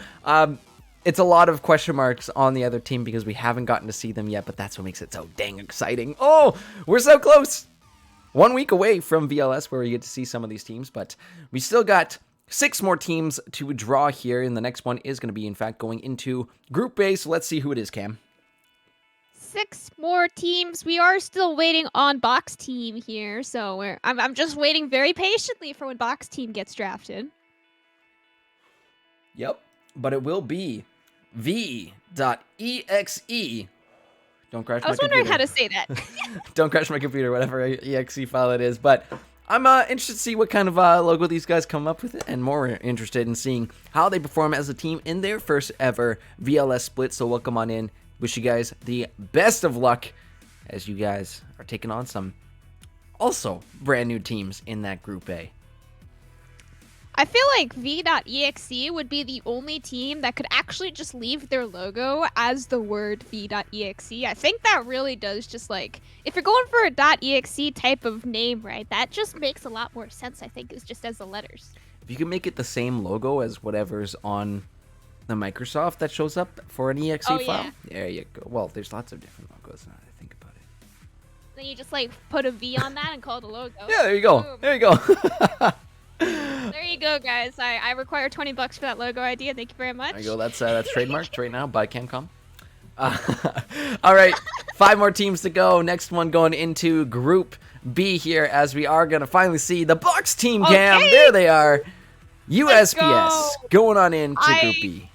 it's a lot of question marks on the other team because we haven't gotten to see them yet, but that's what makes it so dang exciting. Oh, we're so close. 1 week away from VLS where we get to see some of these teams, but we still got 6 more teams to draw here, and the next one is going to be, in fact, going into Group A, so let's see who it is, Cam. 6 more teams. We are still waiting on Box Team here, so I'm just waiting very patiently for when Box Team gets drafted. Yep, but it will be v.exe. Don't crash my computer. I was wondering how to say that. Don't crash my computer, whatever exe file it is. But I'm interested to see what kind of logo these guys come up with, and more interested in seeing how they perform as a team in their first ever VLS split. So welcome on in. Wish you guys the best of luck as you guys are taking on some also brand new teams in that Group A. I feel like v.exe would be the only team that could actually just leave their logo as the word v.exe. I think that really does just like, if you're going for a .exe type of name, right, that just makes a lot more sense, I think, is just as the letters. If you can make it the same logo as whatever's on the Microsoft that shows up for an exe file. Yeah. There you go. Well, there's lots of different logos now that I think about it. Then you just like put a V on that and call it a logo. Yeah, there you go. Boom. There you go. There you go, guys. I require $20 for that logo idea. Thank you very much. There you go. That's trademarked right now by Camcom. All right, 5 more teams to go. Next one going into Group B here, as we are going to finally see the Box Team, Cam. Okay. There they are. Let's USPS go. going on into Group B.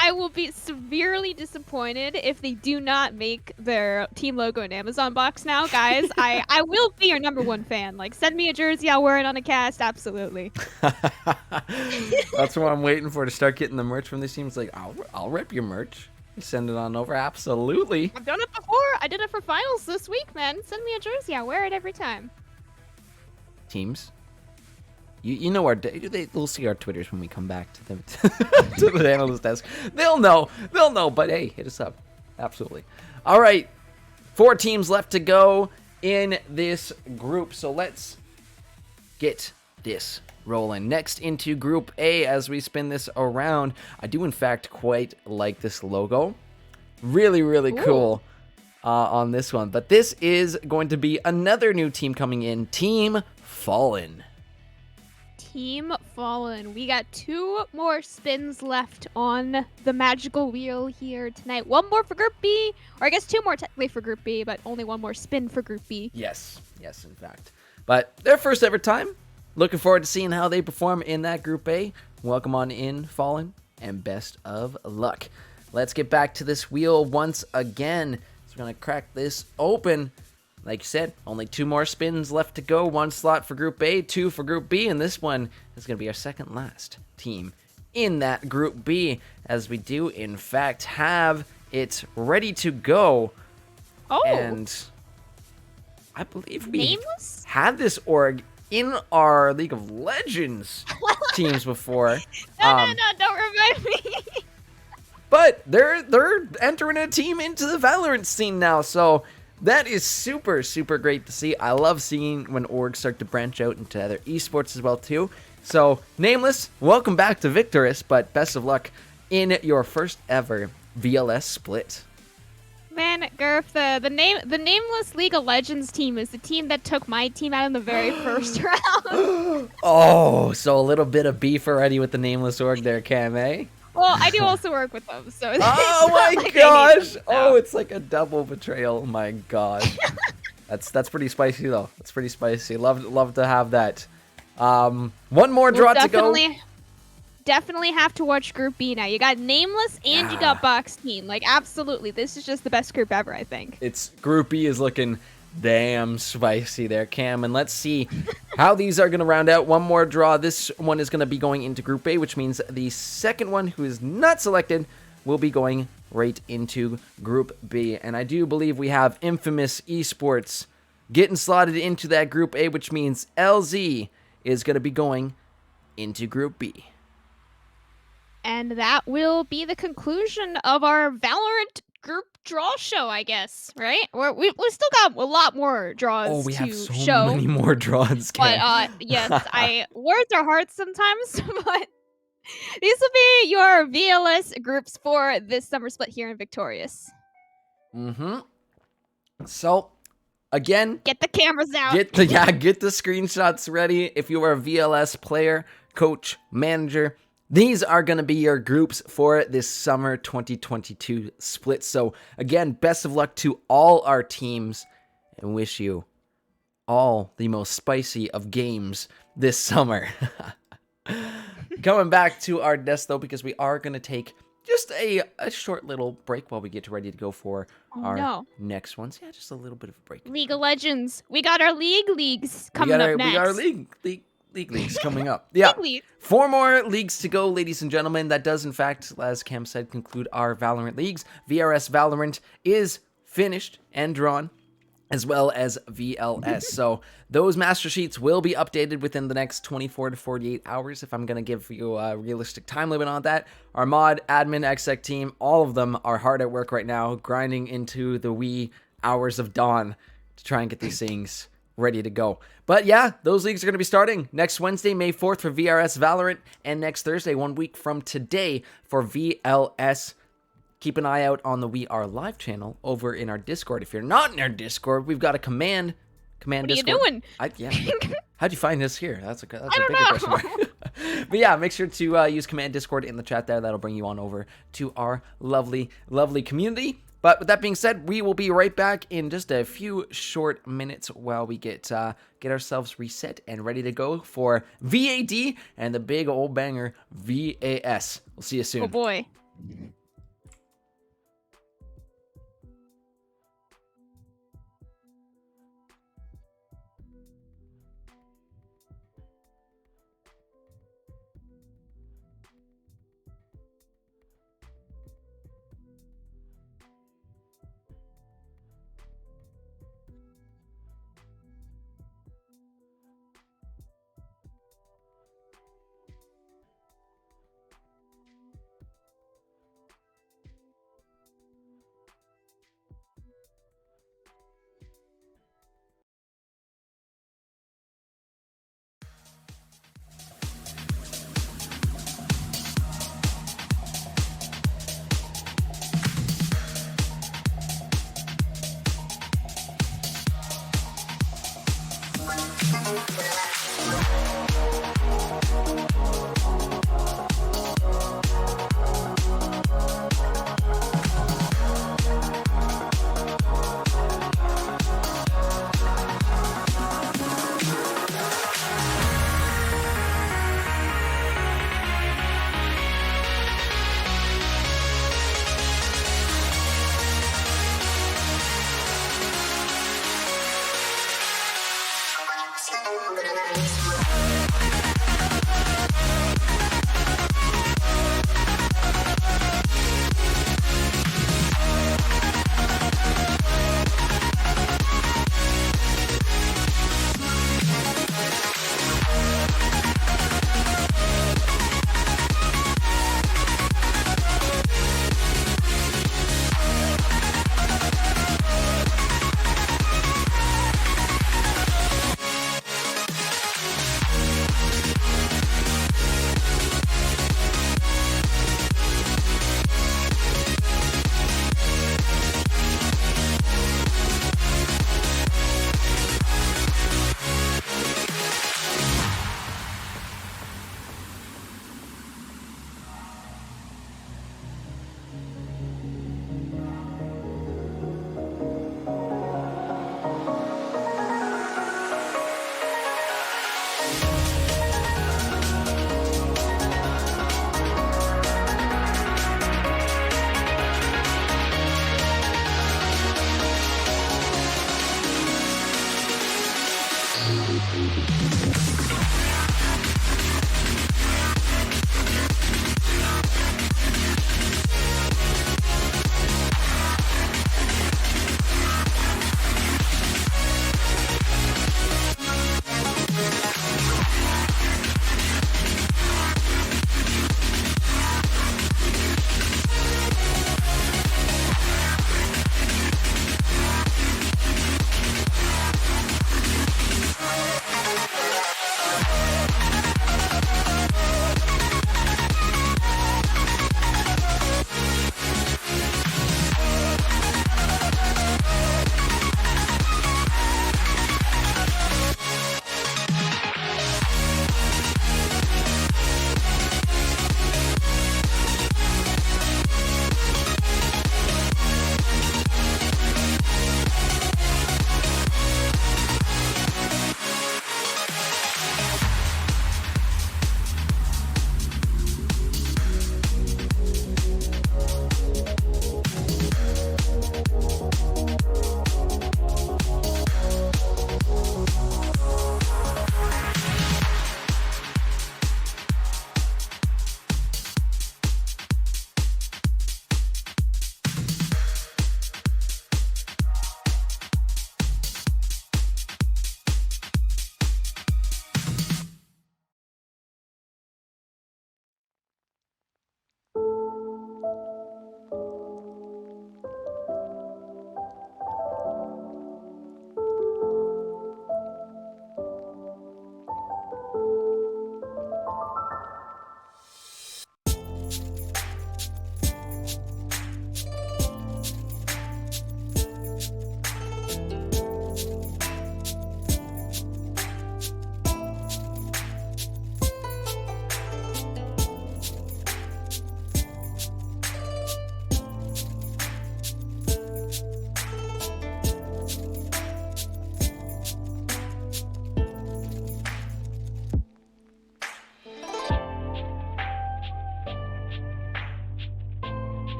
I will be severely disappointed if they do not make their team logo an Amazon box now, guys. I will be your #1 fan. Like, send me a jersey, I'll wear it on a cast, absolutely. That's what I'm waiting for, to start getting the merch from these teams. Like, I'll rep your merch. Send it on over, absolutely. I've done it before. I did it for finals this week, man. Send me a jersey, I'll wear it every time. Teams, you know they'll see our Twitters when we come back to them to the analyst desk. They'll know, but hey, hit us up. Absolutely. All right, 4 teams left to go in this group, so let's get this rolling. Next into Group A, as we spin this around, I do in fact quite like this logo. Really, really cool on this one. But this is going to be another new team coming in, Team Fallen. Team Fallen. We got 2 more spins left on the magical wheel here tonight. 1 more for Group B, or I guess 2 more technically for Group B, but only 1 more spin for Group B. Yes, in fact. But their first ever time. Looking forward to seeing how they perform in that Group A. Welcome on in, Fallen, and best of luck. Let's get back to this wheel once again. So we're going to crack this open. Like you said, only 2 more spins left to go. 1 slot for Group A, 2 for Group B, and this one is going to be our second last team in that Group B, as we do, in fact, have it ready to go. Oh, And I believe we nameless? had this org in our League of Legends teams before. No, don't remind me. But they're entering a team into the Valorant scene now, so that is super, super great to see. I love seeing when orgs start to branch out into other esports as well too. So, Nameless, welcome back to Victorious, but best of luck in your first ever VLS split. Man, Garf, the nameless League of Legends team is the team that took my team out in the very first round. Oh, so a little bit of beef already with the Nameless org there, Cam, eh? Well, I do also work with them, so. it's Oh not my like I need gosh! them, Oh, so. it's like a double betrayal. My gosh. That's pretty spicy though. That's pretty spicy. Love to have that. One more draw to go. Definitely have to watch Group B now. You got Nameless and you got Box Team. Like, absolutely. This is just the best group ever, I think. It's Group B is looking damn spicy there, Cam. And let's see how these are going to round out. One more draw. This one is going to be going into Group A, which means the second one who is not selected will be going right into Group B. And I do believe we have Infamous Esports getting slotted into that Group A, which means LZ is going to be going into Group B. And that will be the conclusion of our Valorant group draw show, I guess, right? We still got a lot more draws Oh, we to have so show. many more draws, Cam. But yes, words are hard sometimes, but these will be your VLS groups for this summer split here in Victorious. Mm-hmm. So, again, Get the cameras out. get the screenshots ready. If you are a VLS player, coach, manager, these are going to be your groups for this summer 2022 split. So, again, best of luck to all our teams and wish you all the most spicy of games this summer. Coming back to our desk, though, because we are going to take just a short little break while we get ready to go for our next ones. Yeah, just a little bit of a break. League of Legends. We got our leagues coming up next. We got our leagues coming up. Yeah. League. 4 more leagues to go, ladies and gentlemen. That does, in fact, as Cam said, conclude our Valorant leagues. VRS Valorant is finished and drawn, as well as VLS. So those master sheets will be updated within the next 24 to 48 hours, if I'm going to give you a realistic time limit on that. Our mod, admin, exec team, all of them are hard at work right now, grinding into the wee hours of dawn to try and get these things ready to go. But yeah, those leagues are going to be starting next Wednesday, May 4th for VRS Valorant, and next Thursday, 1 week from today, for VLS. Keep an eye out on the We Are Live channel over in our Discord. If you're not in our Discord, we've got a command What Discord. are you doing? How'd you find us here? That's a bigger don't know. question mark. But yeah, make sure to use command Discord in the chat there. That'll bring you on over to our lovely, lovely community. But with that being said, we will be right back in just a few short minutes while we get ourselves reset and ready to go for VAD and the big old banger VAS. We'll see you soon. Oh boy.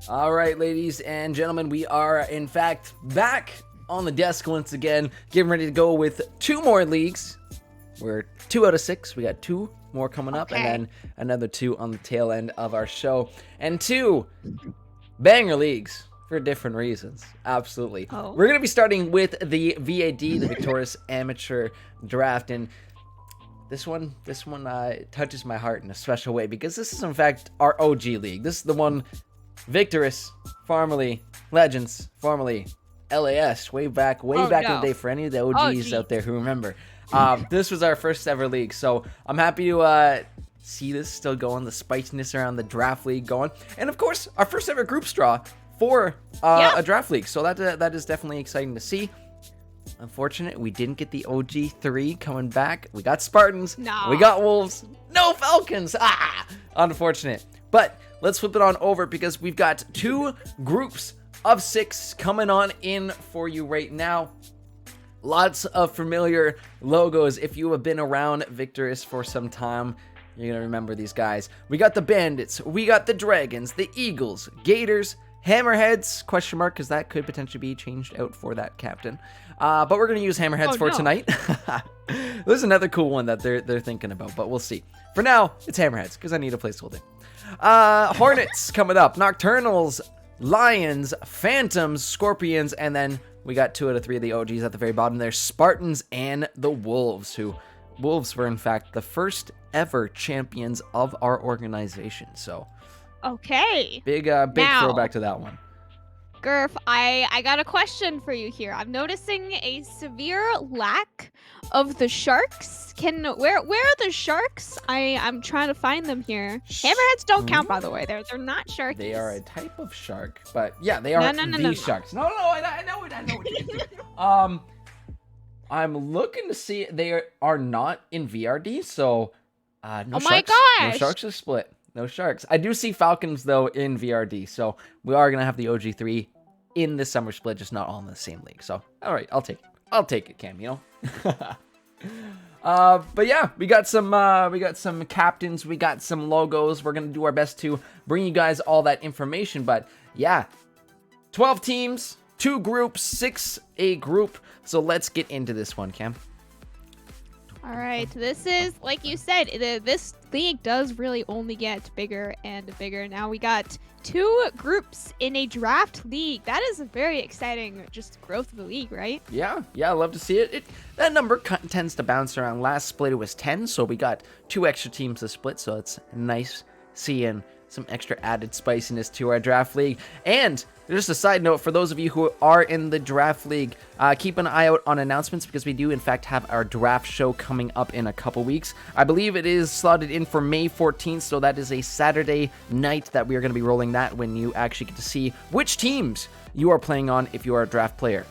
All right, ladies and gentlemen, we are in fact back on the desk once again, getting ready to go with 2 more leagues. We're 2 out of 6. We got 2 more coming up, and then another 2 on the tail end of our show, and 2 banger leagues for different reasons. Absolutely. We're gonna be starting with the VAD, the Victorious Amateur Draft, and this one touches my heart in a special way because this is in fact our OG league. This is the one Victorious, formerly Legends, formerly LAS, way back in the day for any of the OGs out there who remember. This was our first ever league, so I'm happy to see this still going, the spiciness around the draft league going, and of course our first ever group straw for a draft league. So that is definitely exciting to see. Unfortunate, we didn't get the OG3 coming back. We got Spartans. No. We got Wolves. No Falcons. Unfortunate. But let's flip it on over because we've got 2 groups of 6 coming on in for you right now. Lots of familiar logos. If you have been around Victorious for some time, you're going to remember these guys. We got the Bandits. We got the Dragons, the Eagles, Gators, Hammerheads, question mark, because that could potentially be changed out for that captain. But we're going to use Hammerheads for tonight. There's another cool one that they're thinking about, but we'll see. For now, it's Hammerheads, because I need a placeholder. Hornets coming up. Nocturnals, Lions, Phantoms, Scorpions, and then we got 2 out of 3 of the OGs at the very bottom there. Spartans and the Wolves, Wolves were in fact the first ever champions of our organization. So big throwback to that one. Gurf, I got a question for you here. I'm noticing a severe lack of the sharks. Where are the sharks? I'm trying to find them here. Hammerheads don't count, by the way. They're not sharks. They are a type of shark, but yeah, they are the sharks. No, I know what you're doing. I'm looking to see they are not in VRD, so no sharks. My gosh! No sharks are split. No sharks. I do see Falcons though in VRD, so we are gonna have the OG3 in the summer split, just not all in the same league. So all right, I'll take it, Cam. You know. But yeah, we got some captains, we got some logos. We're gonna do our best to bring you guys all that information. But yeah, 12 teams, 2 groups, 6 a group. So let's get into this one, Cam. All right, this is, like you said, this league does really only get bigger and bigger. Now we got 2 groups in a draft league. That is a very exciting just growth of the league, right? Yeah, I love to see it. That number tends to bounce around. Last split it was 10, so we got 2 extra teams to split, so it's nice seeing some extra added spiciness to our draft league. And just a side note, for those of you who are in the draft league, keep an eye out on announcements, because we do in fact have our draft show coming up in a couple weeks. I believe it is slotted in for May 14th, so that is a Saturday night that we are going to be rolling that, when you actually get to see which teams you are playing on if you are a draft player.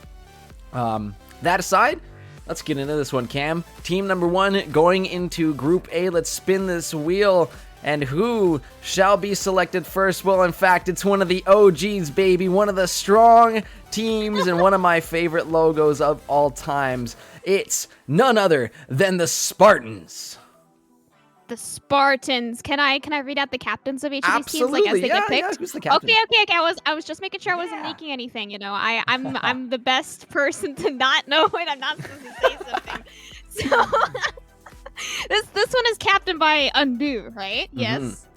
That aside, let's get into this one, Cam. Team number 1 going into Group A. Let's spin this wheel. And who shall be selected first? Well, in fact, it's one of the OGs, baby. One of the strong teams and one of my favorite logos of all times. It's none other than the Spartans. The Spartans. Can I read out the captains of each of these teams, Absolutely, like as they get yeah, picked? who's the captain? Okay. I was just making sure I wasn't leaking anything. You know, I'm the best person to not know when I'm not supposed to say something. So this one is captained by Undo, right? Yes.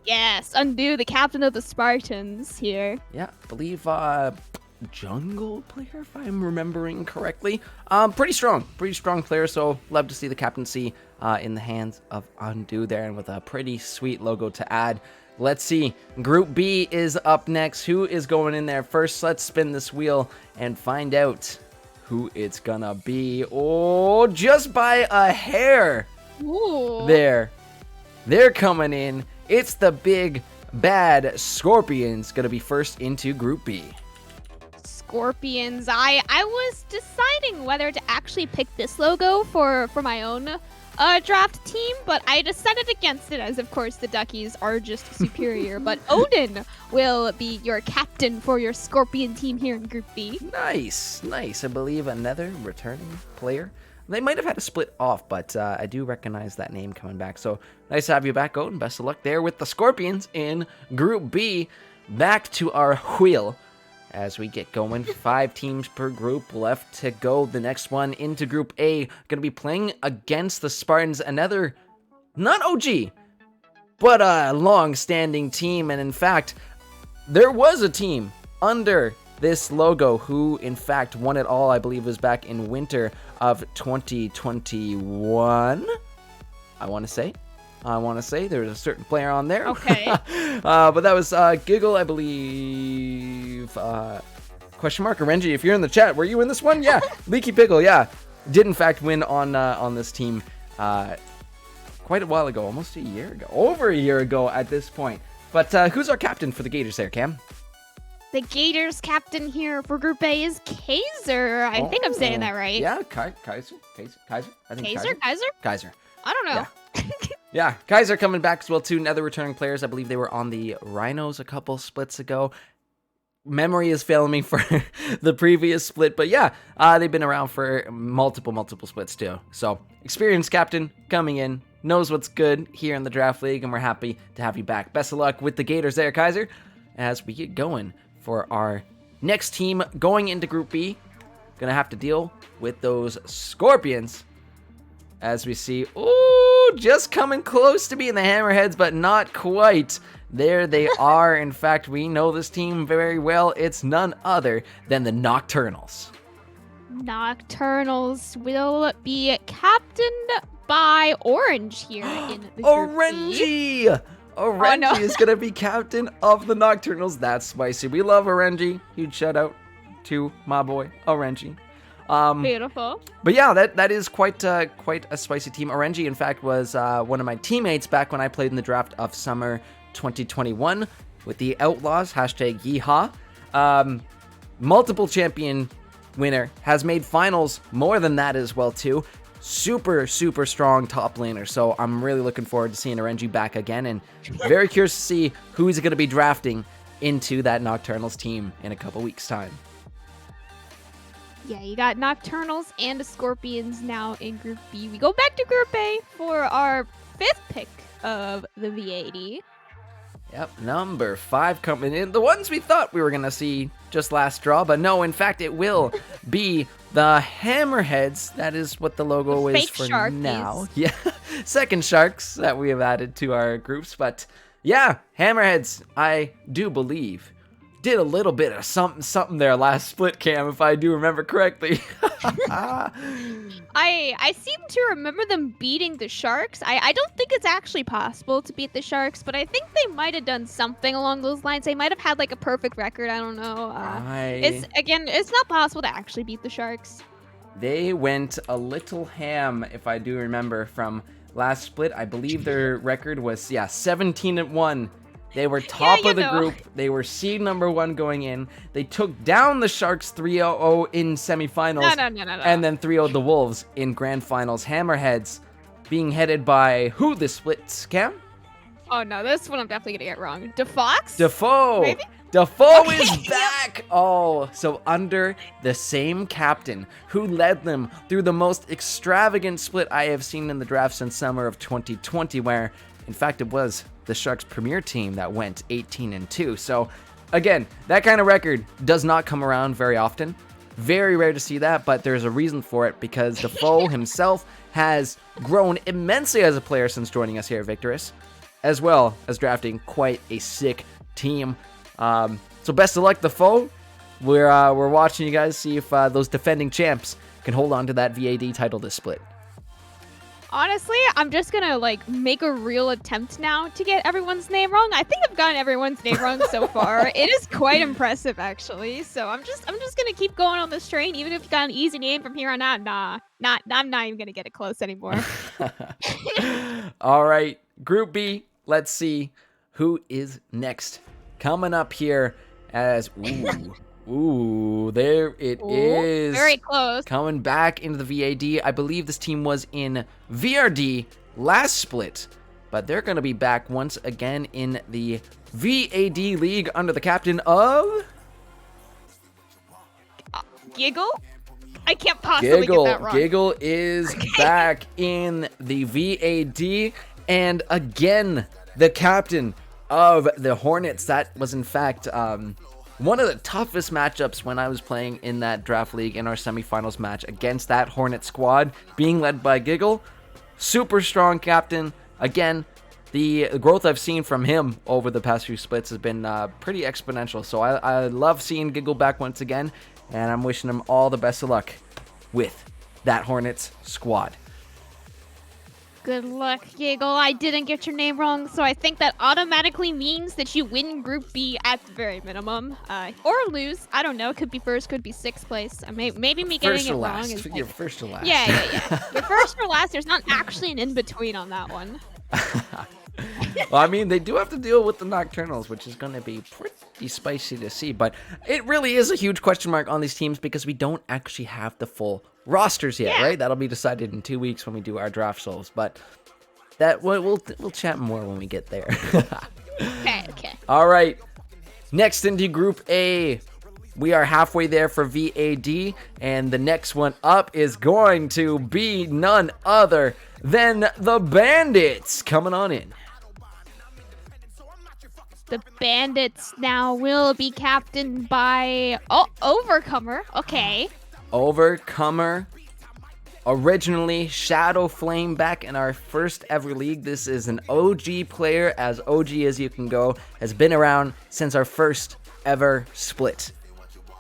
Yes, Undo, the captain of the Spartans here. Yeah, I believe jungle player, if I'm remembering correctly. Pretty strong player, so love to see the captaincy in the hands of Undo there, and with a pretty sweet logo to add. Let's see, Group B is up next. Who is going in there first? Let's spin this wheel and find out who it's gonna be. Oh, just by a hair. Ooh. They're coming in. It's the big bad Scorpions gonna be first into Group B. Scorpions. I was deciding whether to actually pick this logo for my own draft team, but I decided against it, as of course the Duckies are just superior. But Odin will be your captain for your Scorpion team here in Group B. Nice. I believe another returning player. They might have had to split off, but I do recognize that name coming back. So nice to have you back, Odin. Best of luck there with the Scorpions in Group B. Back to our wheel as we get going. 5 teams per group left to go. The next one into Group A, going to be playing against the Spartans. Another, not OG, but a long-standing team. And in fact, there was a team under this logo who in fact won it all. I believe it was back in winter of 2021. I want to say there was a certain player on there. Okay. But that was Giggle, I believe. Question mark, Renji, if you're in the chat, were you in this one? Yeah. Leaky Pickle, yeah, did in fact win on this team quite a while ago, almost a year ago, over a year ago at this point. But who's our captain for the Gators there, Cam? The Gators captain here for Group A is Kaiser. I think I'm saying that right. Yeah, Kaiser. I think Kaiser. I don't know. Yeah, Kaiser coming back as well too. Another returning players. I believe they were on the Rhinos a couple splits ago. Memory is failing me for the previous split, but yeah, they've been around for multiple splits too. So experienced captain coming in, knows what's good here in the draft league, and we're happy to have you back. Best of luck with the Gators there, Kaiser, as we get going for our next team going into Group B. Gonna have to deal with those Scorpions, as we see, ooh, just coming close to being the Hammerheads, but not quite. There they are. In fact, we know this team very well. It's none other than the Nocturnals. Nocturnals will be captained by Orange here in the Group B. Orangy! Orangy is going to be captain of the Nocturnals. That's spicy. We love Orangy. Huge shout out to my boy, Orangy. Beautiful. But yeah, that is quite a spicy team. Orangy, in fact, was one of my teammates back when I played in the draft of summer 2021 with the Outlaws, #Yeehaw. Multiple champion winner, has made finals more than that as well too. Super strong top laner, so I'm really looking forward to seeing Orangy back again, and very curious to see who he's going to be drafting into that Nocturnals team in a couple weeks time. Yeah, you got Nocturnals and the Scorpions now in Group B. We go back to Group A for our 5th pick of the VAD. Yep, number 5 coming in. The ones we thought we were going to see just last draw, but no, in fact, it will be the Hammerheads. That is what the logo The is fake for Sharkies. now. Yeah, second Sharks that we have added to our groups. But yeah, Hammerheads, I do believe, did a little bit of something there last split, Cam, if I do remember correctly. I seem to remember them beating the Sharks. I don't think it's actually possible to beat the Sharks, but I think they might have done something along those lines. They might have had like a perfect record. I don't know. It's not possible to actually beat the Sharks. They went a little ham, if I do remember, from last split. I believe their record was 17-1. They were top of the group. They were seed number 1 going in. They took down the Sharks 3-0 in semifinals. No. And then 3-0'd the Wolves in grand finals. Hammerheads being headed by who this split, Cam? Oh no, this one I'm definitely gonna get wrong. DeFox? Defoe. Maybe? Defoe Okay, is back. Oh, so under the same captain who led them through the most extravagant split I have seen in the draft since summer of 2020, where in fact it was the Sharks premier team that went 18-2. So again, that kind of record does not come around very often. Very rare to see that, but there's a reason for it because Defoe himself has grown immensely as a player since joining us here at Victorous, as well as drafting quite a sick team. So best of luck, Defoe. We're watching you guys see if those defending champs can hold on to that VAD title this split. Honestly, I'm just gonna like make a real attempt now to get everyone's name wrong. I think I've gotten everyone's name wrong so far. It is quite impressive, actually. So I'm just gonna keep going on this train, even if you got an easy name from here on out. I'm not even gonna get it close anymore. All right, Group B. Let's see who is next. Coming up here as there it is. Very close. Coming back into the VAD. I believe this team was in VRD last split, but they're going to be back once again in the VAD League under the captain of Giggle? I can't possibly get that wrong. Giggle is back in the VAD, and again, the captain of the Hornets. That was in fact one of the toughest matchups when I was playing in that draft league in our semifinals match against that Hornet squad, being led by Giggle. Super strong captain. Again, the growth I've seen from him over the past few splits has been pretty exponential. So I love seeing Giggle back once again, and I'm wishing him all the best of luck with that Hornets squad. Good luck, Giggle. I didn't get your name wrong, so I think that automatically means that you win Group B at the very minimum. Or lose. I don't know. Could be first, could be sixth place. Maybe me getting it wrong is like, You're first to last. Yeah. You're first or last. There's not actually an in-between on that one. Well, I mean, they do have to deal with the Nocturnals, which is going to be pretty spicy to see. But it really is a huge question mark on these teams because we don't actually have the full rosters yet, right? That'll be decided in 2 weeks when we do our draft souls. But that we'll chat more when we get there. Okay. All right. Next into Group A. We are halfway there for VAD, and the next one up is going to be none other than the Bandits coming on in. The Bandits now will be captained by Overcomer. Okay. Overcomer. Originally Shadow Flame back in our first ever league. This is an OG player, as OG as you can go. Has been around since our first ever split.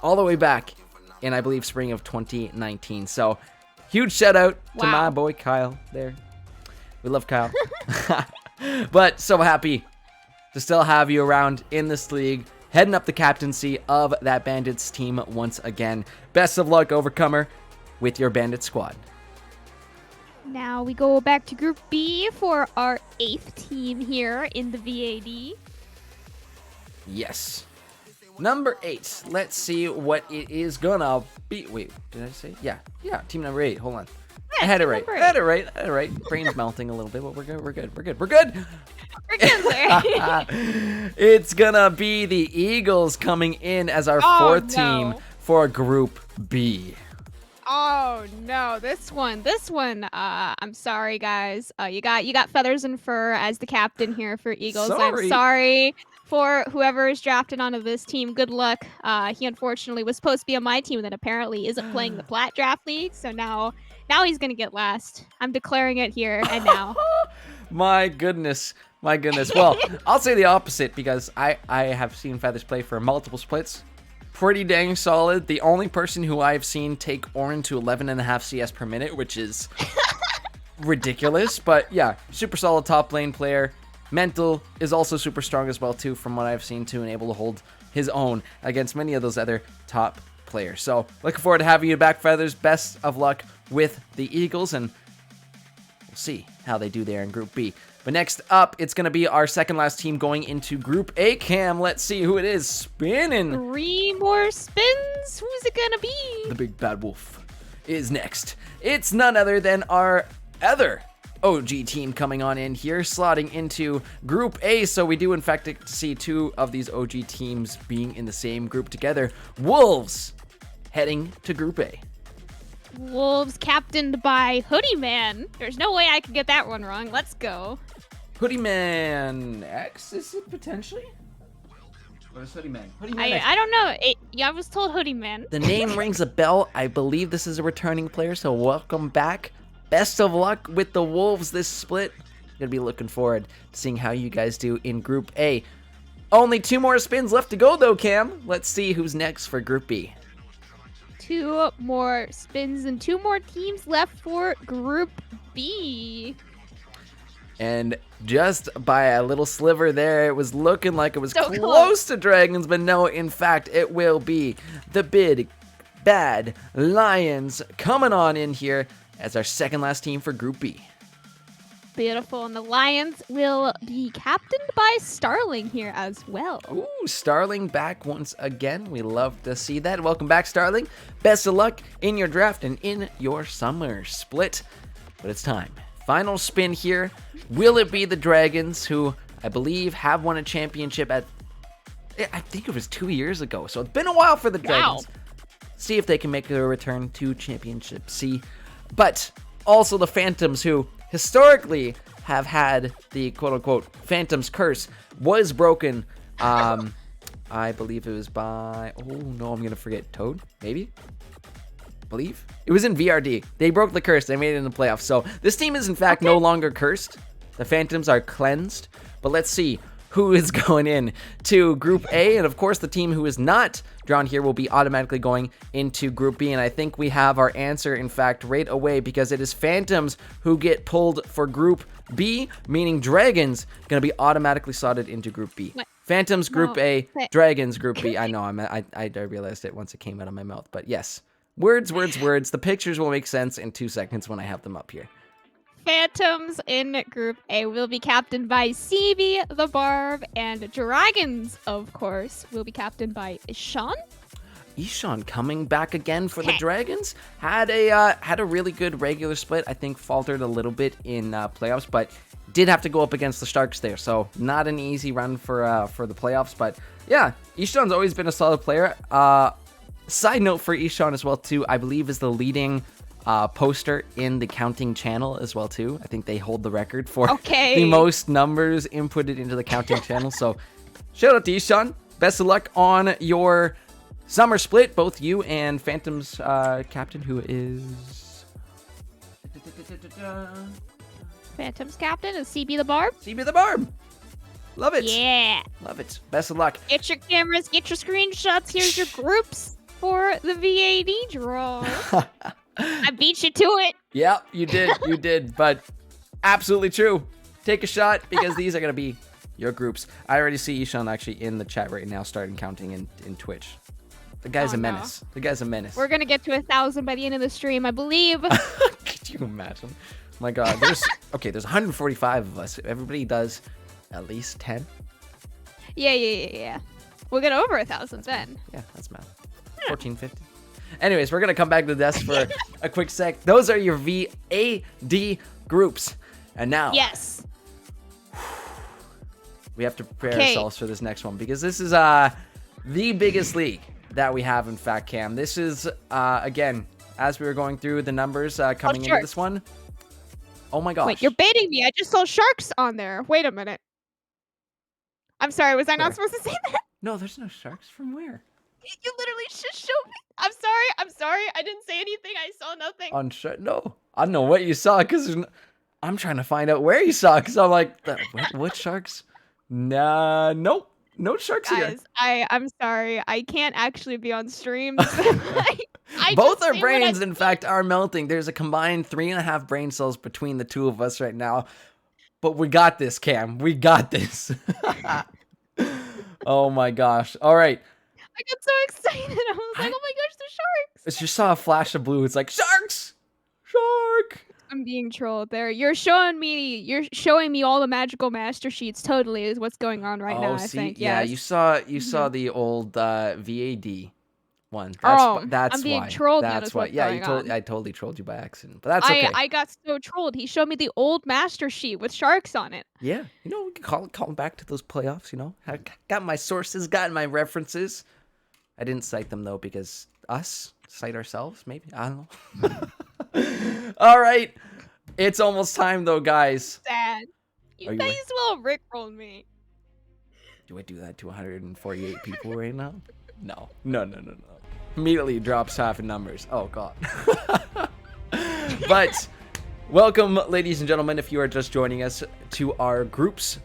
All the way back in, I believe, spring of 2019. So, huge shout out to my boy Kyle there. We love Kyle. But so happy to still have you around in this league, heading up the captaincy of that Bandits team once again. Best of luck, Overcomer, with your Bandit squad. Now we go back to Group B for our 8th team here in the VAD. Yes. Number 8. Let's see what it is gonna be. Wait, did I say? Yeah, team number 8. Hold on. I had it right. I had it right. Brain's melting a little bit, but we're good. We're good there. It's gonna be the Eagles coming in as our fourth team for Group B. Oh no, this one. I'm sorry, guys. You got feathers and fur as the captain here for Eagles. Sorry. I'm sorry for whoever is drafted onto this team. Good luck. He unfortunately was supposed to be on my team, that apparently isn't playing the Plat Draft League. So now he's gonna get last. I'm declaring it here and now. My goodness. My goodness. Well, I'll say the opposite because I have seen Feathers play for multiple splits. Pretty dang solid. The only person who I've seen take Orin to 11.5 CS per minute, which is ridiculous. But yeah, super solid top lane player. Mental is also super strong as well too, from what I've seen too, and able to hold his own against many of those other top players. So looking forward to having you back, Feathers. Best of luck with the Eagles, and we'll see how they do there in Group B. But next up, it's going to be our second last team going into Group A. Cam, let's see who it is spinning. 3 more spins. Who's it gonna be? The big bad wolf is next. It's none other than our other OG team coming on in here, slotting into Group A. So we do in fact get to see 2 of these OG teams being in the same group together. Wolves heading to Group A. Wolves captained by Hoodie Man. There's no way I could get that one wrong. Let's go. Hoodie Man X, is it potentially? What is Hoodie Man? Hoodie Man X. I don't know. I was told Hoodie Man. The name rings a bell. I believe this is a returning player, so welcome back. Best of luck with the Wolves this split. Gonna be looking forward to seeing how you guys do in Group A. Only 2 more spins left to go though, Cam. Let's see who's next for Group B. 2 more spins and 2 more teams left for Group B. And just by a little sliver there, it was looking like it was So close close. to Dragons, but no, in fact, it will be the big bad Lions coming on in here as our second last team for Group B. Beautiful. And the Lions will be captained by Starling here as well. Ooh, Starling back once again. We love to see that. Welcome back, Starling. Best of luck in your draft and in your summer split. But it's time. Final spin here. Will it be the Dragons, who I believe have won a championship at, I think it was 2 years ago. So it's been a while for the Dragons. See if they can make their return to Championship C. But also the Phantoms, who historically have had the quote-unquote Phantoms curse, was broken. I believe it was by, oh no, I'm gonna forget, Toad, maybe? Believe it was in VRD. They broke the curse. They made it in the playoffs. So this team is in fact no longer cursed. The Phantoms are cleansed. But let's see who is going in to Group A. And of course, the team who is not drawn here will be automatically going into Group B. And I think we have our answer, in fact, right away, because it is Phantoms who get pulled for Group B, meaning Dragons going to be automatically slotted into Group B. What? Phantoms Group No. A, Dragons Group B. I know, I realized it once it came out of my mouth, but yes. Words. The pictures will make sense in 2 seconds when I have them up here. Phantoms in Group A will be captained by CB the Barb, and Dragons, of course, will be captained by Ishan. Ishan coming back again for the Dragons. Had a really good regular split. I think faltered a little bit in playoffs, but did have to go up against the Sharks there. So not an easy run for the playoffs. But yeah, Ishan's always been a solid player. Side note for Ishan as well too, I believe is the leading poster in the counting channel as well too. I think they hold the record for the most numbers inputted into the counting channel. So shout out to Ishan. Best of luck on your summer split, both you and Phantom's captain, who is Phantoms captain is CB the Barb. CB the Barb. Love it. Yeah. Love it. Best of luck. Get your cameras, get your screenshots. Here's your groups for the VAD draw. I beat you to it. Yeah, you did. You did. But absolutely true. Take a shot because these are going to be your groups. I already see Ishan actually in the chat right now starting counting in Twitch. The guy's a menace. The guy's a menace. We're going to get to 1,000 by the end of the stream, I believe. Could you imagine? My God. There's 145 of us. Everybody does at least 10. Yeah. We'll get over 1,000 then. Yeah, that's math. 1450. Anyways, we're going to come back to the desk for a quick sec. Those are your VAD groups. And now, Yes. we have to prepare ourselves for this next one because this is the biggest league that we have, in fact, Cam. This is, again, as we were going through the numbers coming into this sharks. one. Oh my gosh. Wait, you're baiting me. I just saw sharks on there. Wait a minute. I'm sorry. Was I Where? not supposed to say that? No, there's no sharks. From where? You literally just showed me. I'm sorry. I'm sorry. I didn't say anything. I saw nothing. On shark? No. I don't know what you saw because I'm trying to find out where you saw because I'm like, what sharks? Nah, nope. No sharks here. Guys, I'm sorry. I can't actually be on stream. I Both just our say what I brains, in fact, are melting. There's a combined 3.5 brain cells between the two of us right now. But we got this, Cam. We got this. Oh my gosh. All right. I got so excited. I was like, oh my gosh, the sharks. It's just saw a flash of blue. It's like, sharks! Shark! I'm being trolled there. You're showing me all the magical master sheets. Totally is what's going on right now, I think. Yeah, Yes. you saw the old VAD one. That's I'm being why. trolled now, That's is why. what's Yeah, going on. I totally trolled you by accident. But that's okay. I got so trolled. He showed me the old master sheet with sharks on it. Yeah, we can call back to those playoffs, I got my sources, got my references. I didn't cite them though because us cite ourselves, maybe. I don't know. All right. It's almost time though, guys. Sad. Are You you guys will rickroll me. Do I do that to 148 people right now? No. Immediately drops half in numbers. Oh god. But welcome, ladies and gentlemen, if you are just joining us to our groups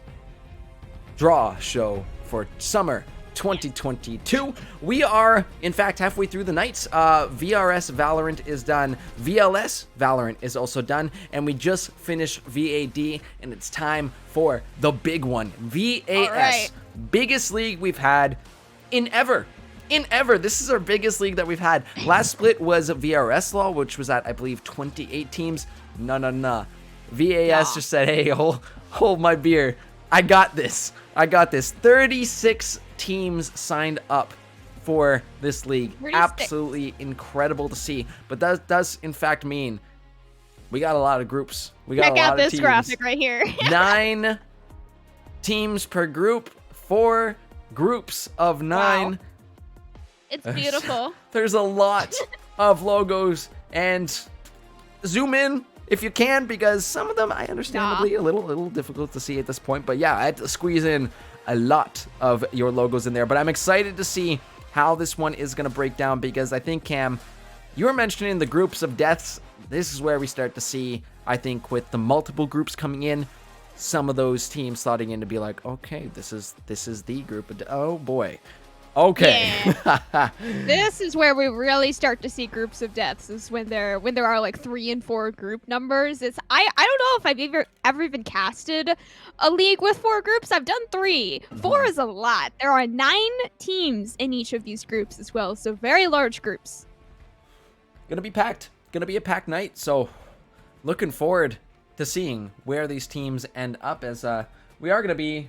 draw show for summer 2022. We are, in fact, halfway through the nights. VRS Valorant is done. VLS Valorant is also done. And we just finished VAD, and it's time for the big one. VAS. right. Biggest league we've had in ever. This is our biggest league that we've had. Last split was VRS Law, which was at, I believe, 28 teams. No. VAS just said, hey, hold my beer. I got this. 36 teams signed up for this league. 36. Absolutely incredible to see. But that does, in fact, mean we got a lot of groups. We got Check a lot out of this teams. graphic right here. 9 teams per group. 4 groups of 9. Wow. It's beautiful. There's a lot of logos, and zoom in if you can, because some of them I understandably a little difficult to see at this point. But yeah, I had to squeeze in a lot of your logos in there. But I'm excited to see how this one is going to break down, because I think, Cam, you were mentioning the groups of deaths. This is where we start to see, I think, with the multiple groups coming in, some of those teams slotting in to be like, okay, this is the group of oh boy. Okay. Yeah. This is where we really start to see groups of deaths, is when there are like 3 and 4 group numbers. It's I don't know if I've ever even casted a league with 4 groups. I've done 3. 4 is a lot. There are 9 teams in each of these groups as well, so very large groups. Gonna be packed. Gonna be a packed night. So looking forward to seeing where these teams end up, as we are gonna be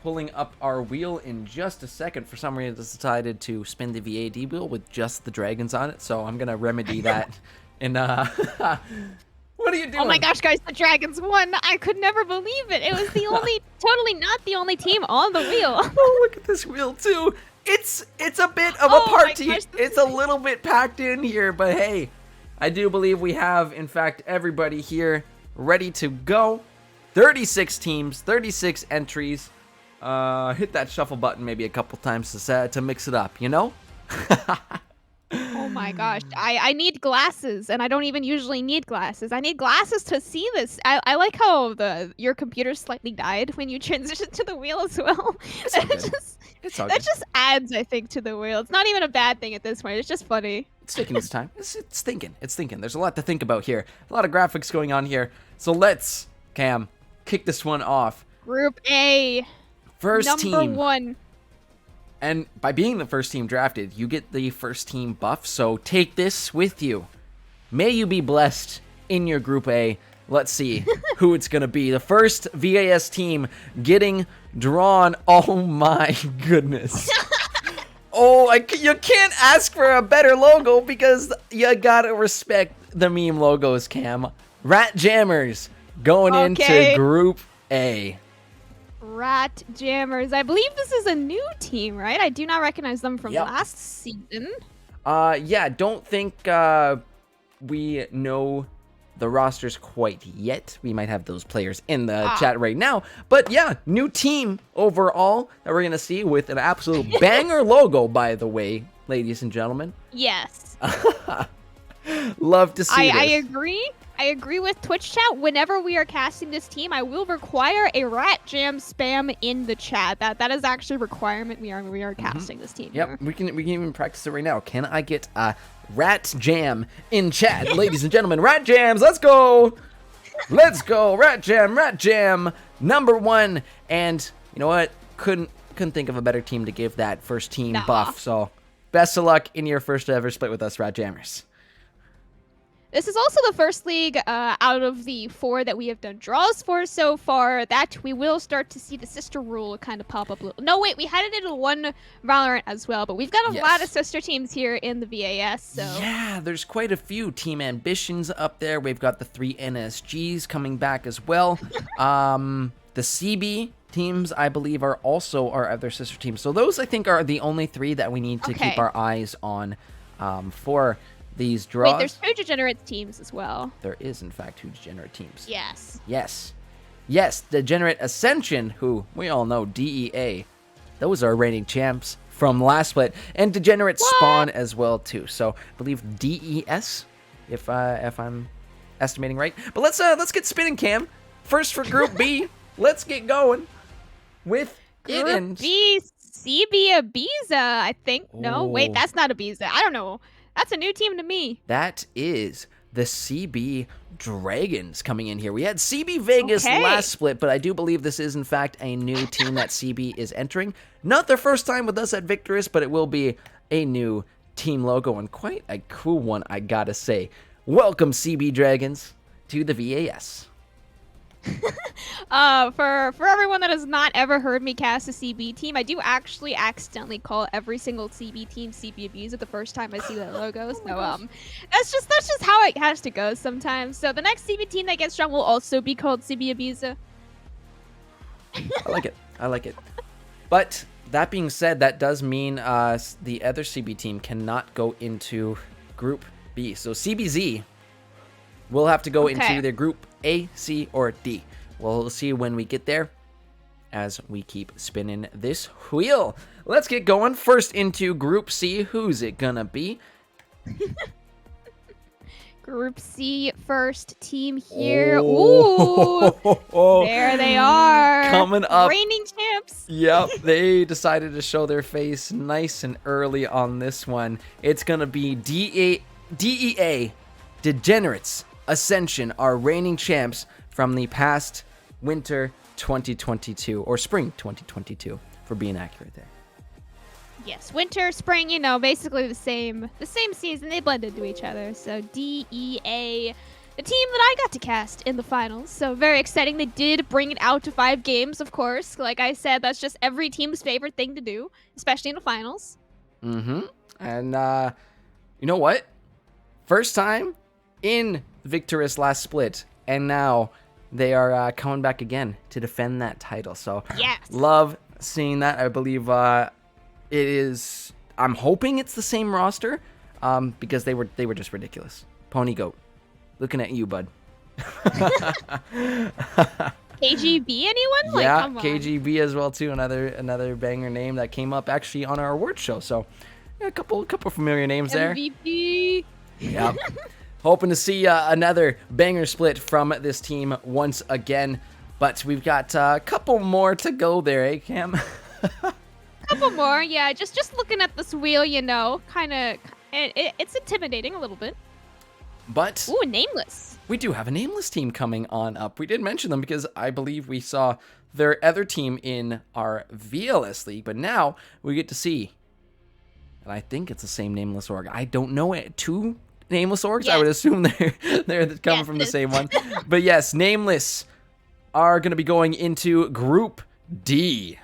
pulling up our wheel in just a second. For some reason, I decided to spin the VAD wheel with just the dragons on it, so I'm gonna remedy that. And what are you doing? Oh my gosh, guys, the dragons won. I could never believe it. It was the only, totally not the only team on the wheel. Oh, look at this wheel too. It's a bit of a Oh my party. gosh, this It's a little bit packed in here, but hey, I do believe we have, in fact, everybody here ready to go. 36 teams, 36 entries. Hit that shuffle button maybe a couple times to mix it up, Oh my gosh, I need glasses, and I don't even usually need glasses. I need glasses to see this. I like how your computer slightly died when you transitioned to the wheel as well. It's all good. It's all That good. just adds, I think, to the wheel. It's not even a bad thing at this point. It's just funny. It's taking its time. It's thinking. It's thinking. There's a lot to think about here. A lot of graphics going on here. So let's, Cam, kick this one off. Group A, First number team. 1. And by being the first team drafted, you get the first team buff. So take this with you. May you be blessed in your Group A. Let's see who it's going to be. The first VAS team getting drawn. Oh my goodness. You can't ask for a better logo, because you gotta respect the meme logos, Cam. Rat Jammers going Okay. into Group A. Rat Jammers. I believe this is a new team, right? I do not recognize them from Yep. last season. Yeah, don't think we know the rosters quite yet. We might have those players in the chat right now. But yeah, new team overall that we're going to see with an absolute banger logo, by the way, ladies and gentlemen. Yes. Love to see I this. agree. I agree with Twitch chat. Whenever we are casting this team, I will require a Rat Jam spam in the chat. That is actually a requirement. We are casting this team. Yep, here. we can even practice it right now. Can I get a Rat Jam in chat, ladies and gentlemen? Rat Jams, let's go! Let's go, Rat Jam, number 1. And you know what? Couldn't think of a better team to give that first team Nah. buff. So best of luck in your first ever split with us, Rat Jammers. This is also the first league out of the 4 that we have done draws for so far that we will start to see the sister rule kind of pop up a little. No, wait, we had it in one Valorant as well, but we've got a Yes. lot of sister teams here in the VAS, so... Yeah, there's quite a few Team Ambitions up there. We've got the 3 NSGs coming back as well. The CB teams, I believe, are also our other sister teams. So those, I think, are the only 3 that we need to keep Okay. our eyes on for these draws. Wait, there's 2 Degenerate teams as well. There is, in fact, 2 Degenerate teams. Yes. Yes, Degenerate Ascension, who we all know, DEA. Those are reigning champs from last split. And Degenerate Spawn as well, too. So, I believe DES, if I'm estimating right. But let's get spinning, Cam. First for Group B. Let's get going with it. Group B, CB Ibiza, I think. No, wait, Oh. that's not Ibiza. I don't know. That's a new team to me. That is the CB Dragons coming in here. We had CB Vegas Okay. last split, but I do believe this is, in fact, a new team that CB is entering. Not their first time with us at Victorous, but it will be a new team logo and quite a cool one, I gotta say. Welcome, CB Dragons, to the VAS. For everyone that has not ever heard me cast a CB team, I do actually accidentally call every single CB team CB Ibiza the first time I see that logo. So that's just how it has to go sometimes. So the next CB team that gets strong will also be called CB Ibiza. I like it. But that being said, that does mean the other CB team cannot go into Group B. So CBZ will have to go into Okay. either Group A, C, or D. We'll see when we get there as we keep spinning this wheel. Let's get going. First into Group C. Who's it gonna be? Group C first team here. Ooh, there they are. Coming up. Reigning champs. Yep, they decided to show their face nice and early on this one. It's gonna be DEA, Degenerates Ascension, our reigning champs from the past winter 2022, or spring 2022, for being accurate there. Yes, winter, spring, basically the same season. They blend into each other. So DEA, the team that I got to cast in the finals. So very exciting. They did bring it out to 5 games, of course. Like I said, that's just every team's favorite thing to do, especially in the finals. Mm-hmm. And you know what? First time in Victorous last split, and now they are coming back again to defend that title. So Yes. love seeing that. I believe it is. I'm hoping it's the same roster, because they were just ridiculous. Pony Goat, looking at you, bud. KGB, anyone? Like, Yeah, come on. KGB as well too. Another banger name that came up actually on our award show. So yeah, a couple familiar names there. MVP. Yep. Hoping to see another banger split from this team once again. But we've got a couple more to go there, eh, Cam? Couple more, yeah. Just looking at this wheel, kind of, it's intimidating a little bit. But Ooh, nameless. we do have a nameless team coming on up. We did mention them because I believe we saw their other team in our VLS league. But now we get to see, and I think it's the same nameless org. I don't know it. 2 nameless orgs? I would Yes. assume they're coming Yes, from it the is. same one. But yes, nameless are going to be going into Group D.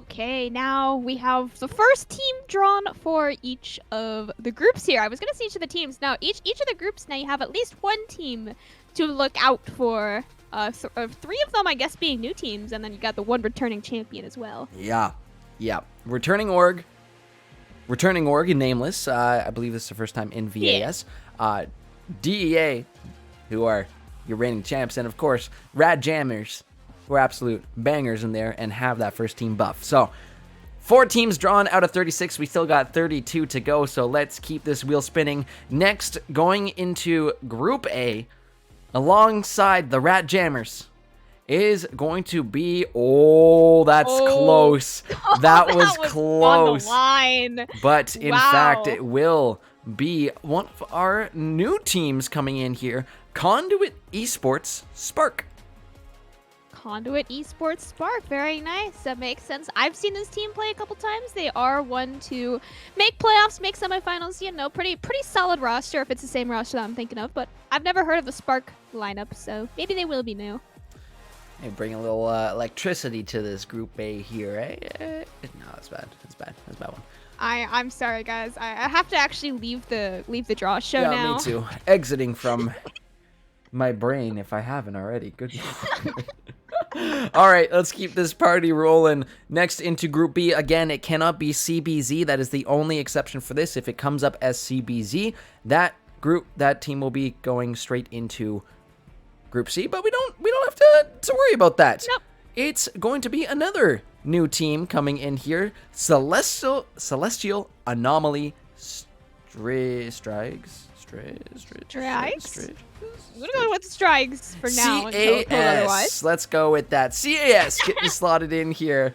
Okay, now we have the first team drawn for each of the groups here. I was gonna say each of the teams. Now each of the groups, now you have at least one team to look out for. 3 of them, I guess, being new teams, and then you got the one returning champion as well. Yeah. Returning org, returning org, Nameless. I believe this is the first time in VAS. DEA, who are your reigning champs, and of course, Rad Jammers, who are absolute bangers in there and have that first team buff. So, 4 teams drawn out of 36. We still got 32 to go, so let's keep this wheel spinning. Next, going into Group A, alongside the Rat Jammers, is going to be... Oh, that's close. That was close. On the line. But in Wow. fact, it will be one of our new teams coming in here, Conduit Esports Spark. Conduit Esports Spark, very nice. That makes sense. I've seen this team play a couple times. They are one to make playoffs, make semifinals. You know, pretty solid roster if it's the same roster that I'm thinking of. But I've never heard of the Spark lineup, so maybe they will be new. Hey, bring a little electricity to this Group A here, eh? No, that's bad. That's bad. That's a bad one. I'm sorry, guys. I have to actually leave the draw show Yeah, now. me too. Exiting from my brain if I haven't already. Good. All right, let's keep this party rolling. Next into Group B. Again, it cannot be CBZ. That is the only exception for this. If it comes up as CBZ, that team will be going straight into Group C. But we don't have to worry about that. Nope. It's going to be another new team coming in here. Celestial Anomaly Strikes. Strikes? I'm gonna go with strikes for now. until told otherwise. CAS. Let's go with that. CAS getting slotted in here.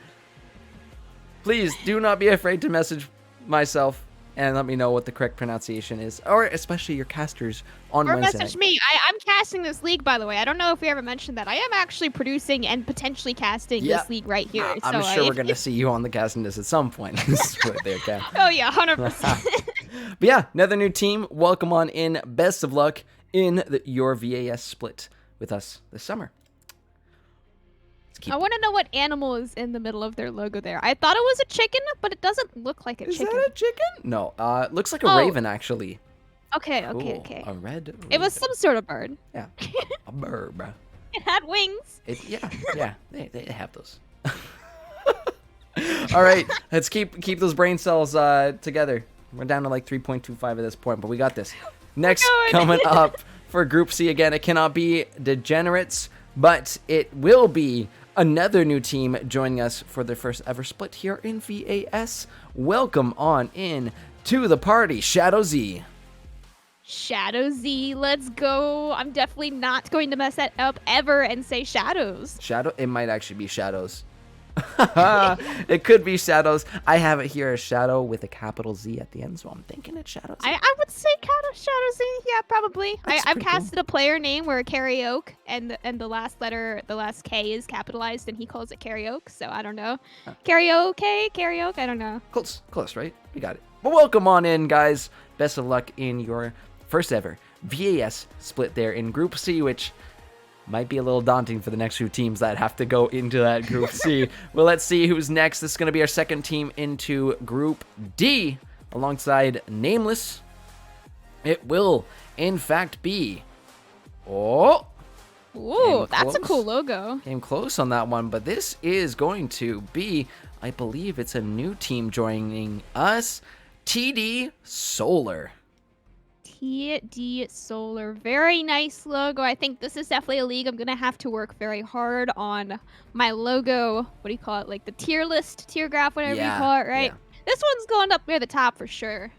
Please do not be afraid to message myself and let me know what the correct pronunciation is, or especially your casters on Or Wednesday. message me. I'm casting this league, by the way. I don't know if we ever mentioned that. I am actually producing and potentially casting Yeah. this league right here. I'm so, sure we're if- going to see you on the casting list at some point. This is right there, Cam. Oh yeah, 100%. But yeah, another new team. Welcome on in. Best of luck in your VAS split with us this summer. Let's keep... I want to know what animal is in the middle of their logo there. I thought it was a chicken, but it doesn't look like a Is chicken. that a chicken? No, looks like a Oh. raven, actually. Okay. Cool. Okay. A red It was some sort of bird. Yeah. A bird, bro. It had wings. Yeah, they have those. All right, let's keep those brain cells together. We're down to like 3.25 at this point, but we got this. Next, going. coming up for Group C again, it cannot be Degenerates, but it will be another new team joining us for their first ever split here in VAS. Welcome on in to the party, Shadow Z. Shadow Z, let's go. I'm definitely not going to mess that up ever and say shadows. Shadow? It might actually be Shadows. It could be Shadows. I have it here as Shadow with a capital Z at the end, so I'm thinking it's Shadows. I would say Shadow Z. Yeah, probably. That's I've pretty cool. casted a player name where karaoke and the last letter, the last K is capitalized, and he calls it karaoke. So I don't know. Karaoke. I don't know. Close, right? We got it. But welcome on in, guys. Best of luck in your first ever VAS split there in Group C, which might be a little daunting for the next few teams that have to go into that Group C. Well, let's see who's next. This is going to be our second team into Group D alongside Nameless. It will, in fact, be... Oh! Ooh, Came that's a close. cool logo. Came close on that one, but this is going to be, I believe it's a new team joining us, TD Solar. TD Solar, very nice logo. I think this is definitely a league I'm gonna have to work very hard on my logo. What do you call it? Like the tier list, tier graph, whatever you call it, right? yeah. This one's going up near the top for sure.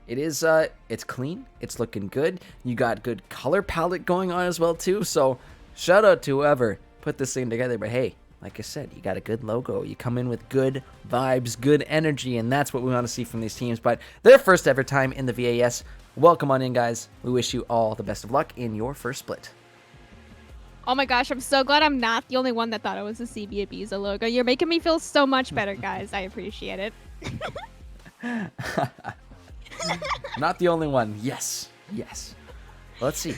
It is, it's clean, it's looking good. You got good color palette going on as well, too. So, shout out to whoever put this thing together. But hey, like I said, you got a good logo. You come in with good vibes, good energy, and that's what we want to see from these teams. But their first ever time in the VAS. Welcome on in, guys. We wish you all the best of luck in your first split. Oh my gosh, I'm so glad I'm not the only one that thought it was a CB Ibiza logo. You're making me feel so much better, guys. I appreciate it. Not the only one. Yes. Let's see.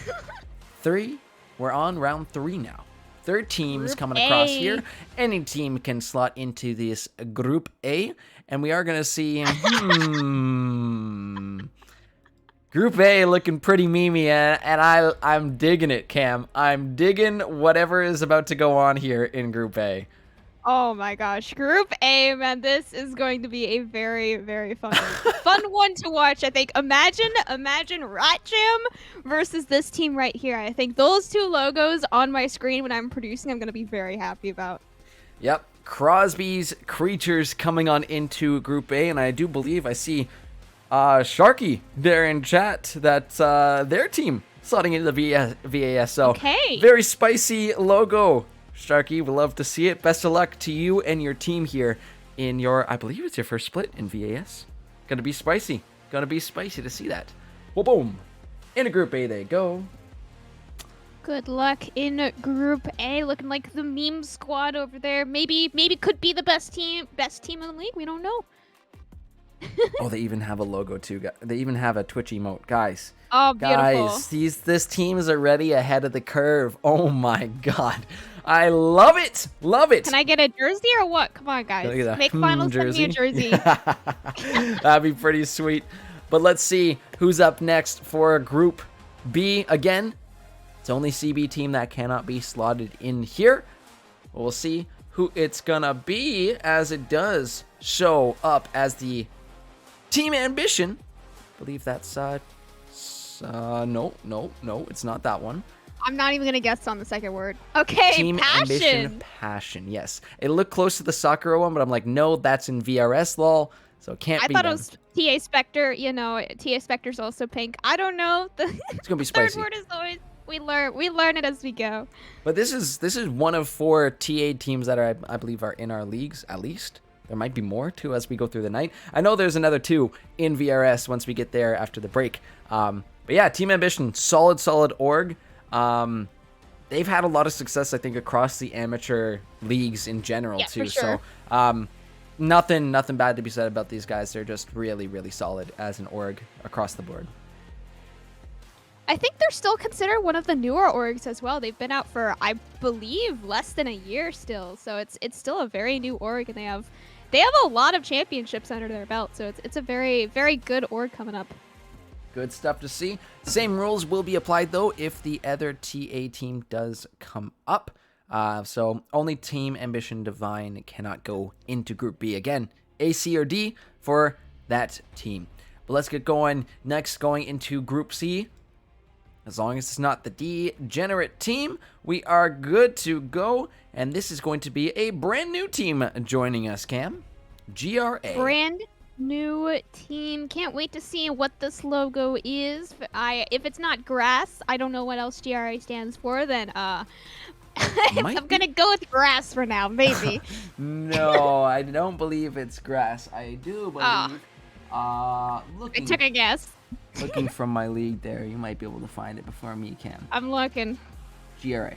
We're on round 3 now. Third teams Group coming across A. here. Any team can slot into this Group A. And we are going to see... Group A looking pretty memey, and I'm digging it, Cam. I'm digging whatever is about to go on here in Group A. Oh my gosh, Group A, man, this is going to be a very, very fun one to watch. I think. Imagine Rat Jam versus this team right here. I think those two logos on my screen when I'm producing, I'm gonna be very happy about. Yep, Crosby's Creatures coming on into Group A, and I do believe I see Sharky there in chat that their team slotting into the VAS. So Okay. very spicy logo. Sharky, we love to see it. Best of luck to you and your team here in your, I believe it's your first split in VAS. Gonna be spicy. Gonna be spicy to see that. Well, boom. Into Group A they go. Good luck in Group A. Looking like the meme squad over there. Maybe could be the best team in the league. We don't know. Oh, they even have a logo too. They even have a Twitch emote, guys. Oh, beautiful. Guys, this team is already ahead of the curve. Oh my god, I love it, love it. Can I get a jersey or what? Come on, guys. Look at that. Make finals send me a jersey. That'd be pretty sweet. But let's see who's up next for Group B. Again, it's only CB team that cannot be slotted in here. We'll see who it's gonna be as it does show up as the Team Ambition. I believe that's no, it's not that one. I'm not even gonna guess on the second word. Okay, Team Ambition Passion. Yes, it looked close to the Sakura one, but I'm like, no, that's in VRS lol, so it can't I be. thought them. it was TA Spectre. You know, TA Spectre's also pink. I don't know. The It's gonna be third spicy. word is always we learn it as we go. But this is one of 4 TA teams that are, I believe, are in our leagues at least. There might be more too as we go through the night. I know there's another 2 in VRS once we get there after the break. But yeah, Team Ambition, solid org. They've had a lot of success, I think, across the amateur leagues in general Yeah, too. for sure. So nothing bad to be said about these guys. They're just really solid as an org across the board. I think they're still considered one of the newer orgs as well. They've been out for, I believe, less than a year still. So it's still a very new org, and they have a lot of championships under their belt. So it's a very good org coming up. Good stuff to see. Same rules will be applied, though, if the other TA team does come up. So only Team Ambition Divine cannot go into Group B. Again, A, C, or D for that team. But let's get going. Next, going into Group C. As long as it's not the Degenerate team, we are good to go. And this is going to be a brand new team joining us, Cam. GRA. Brand new team. Can't wait to see what this logo is. If it's not grass, I don't know what else GRA stands for. Then I'm gonna go with grass for now, maybe. No, I don't believe it's grass. I do believe. I Looking took a guess. looking from my league there, you might be able to find it before me can. I'm looking. GRA.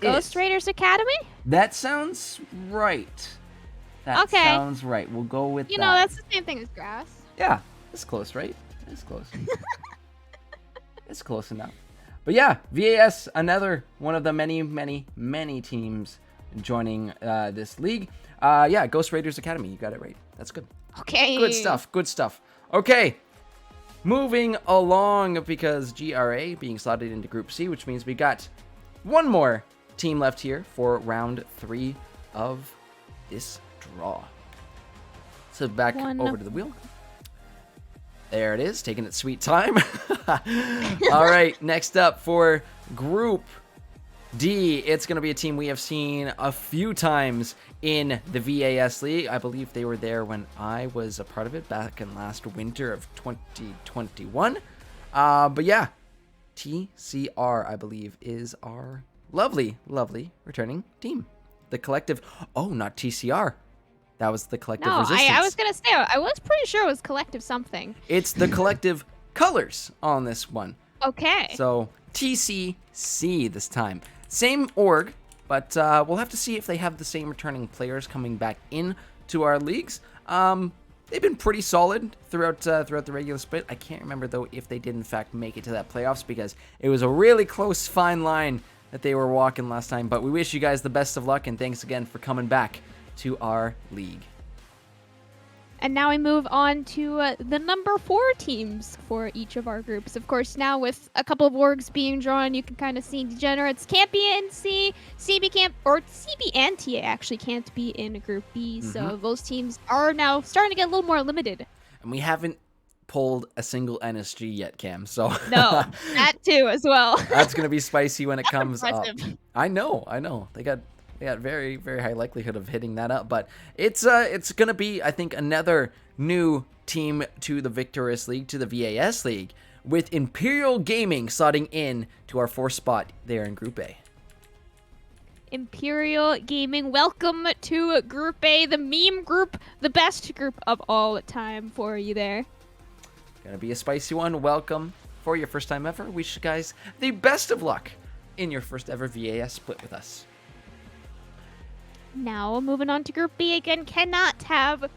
Ghost is- Raiders Academy? That sounds right. That Okay. sounds right. We'll go with You that. know, that's the same thing as grass. Yeah, it's close, right? It's close. It's close enough. But yeah, VAS, another one of the many teams joining this league. Yeah, Ghost Raiders Academy. You got it right. That's good. Okay. Good stuff. Okay, moving along because GRA being slotted into Group C, which means we got one more team left here for round 3 of this draw. So back over to the wheel. There it is, taking its sweet time. All right, next up for Group D, it's going to be a team we have seen a few times in the VAS League. I believe they were there when I was a part of it back in last winter of 2021. But yeah, TCR, I believe, is our lovely returning team. The collective, oh, not TCR. That was the collective No, resistance. I was gonna say I was pretty sure it was collective something. It's the collective colors on this one. Okay. So TCC this time. Same org, but we'll have to see if they have the same returning players coming back in to our leagues. They've been pretty solid throughout the regular split. I can't remember though if they did in fact make it to that playoffs because it was a really close fine line that they were walking last time. But we wish you guys the best of luck and thanks again for coming back to our league. And now we move on to the number 4 teams for each of our groups. Of course, now with a couple of orgs being drawn, you can kind of see Degenerates can't be in C, CB can't, or CB and TA actually can't be in Group B. So those teams are now starting to get a little more limited. And we haven't pulled a single NSG yet, Cam. So No, that too as well. that's gonna be spicy when it comes up. Impressive. I know. They got very, very high likelihood of hitting that up, but it's gonna be, I think, another new team to the Victorious League, to the VAS League, with Imperial Gaming slotting in to our 4th spot there in Group A. Imperial Gaming, welcome to Group A, the meme group, the best group of all time for you there. Gonna be a spicy one. Welcome for your first time ever. Wish you guys the best of luck in your first ever VAS split with us. Now, moving on to Group B again, cannot have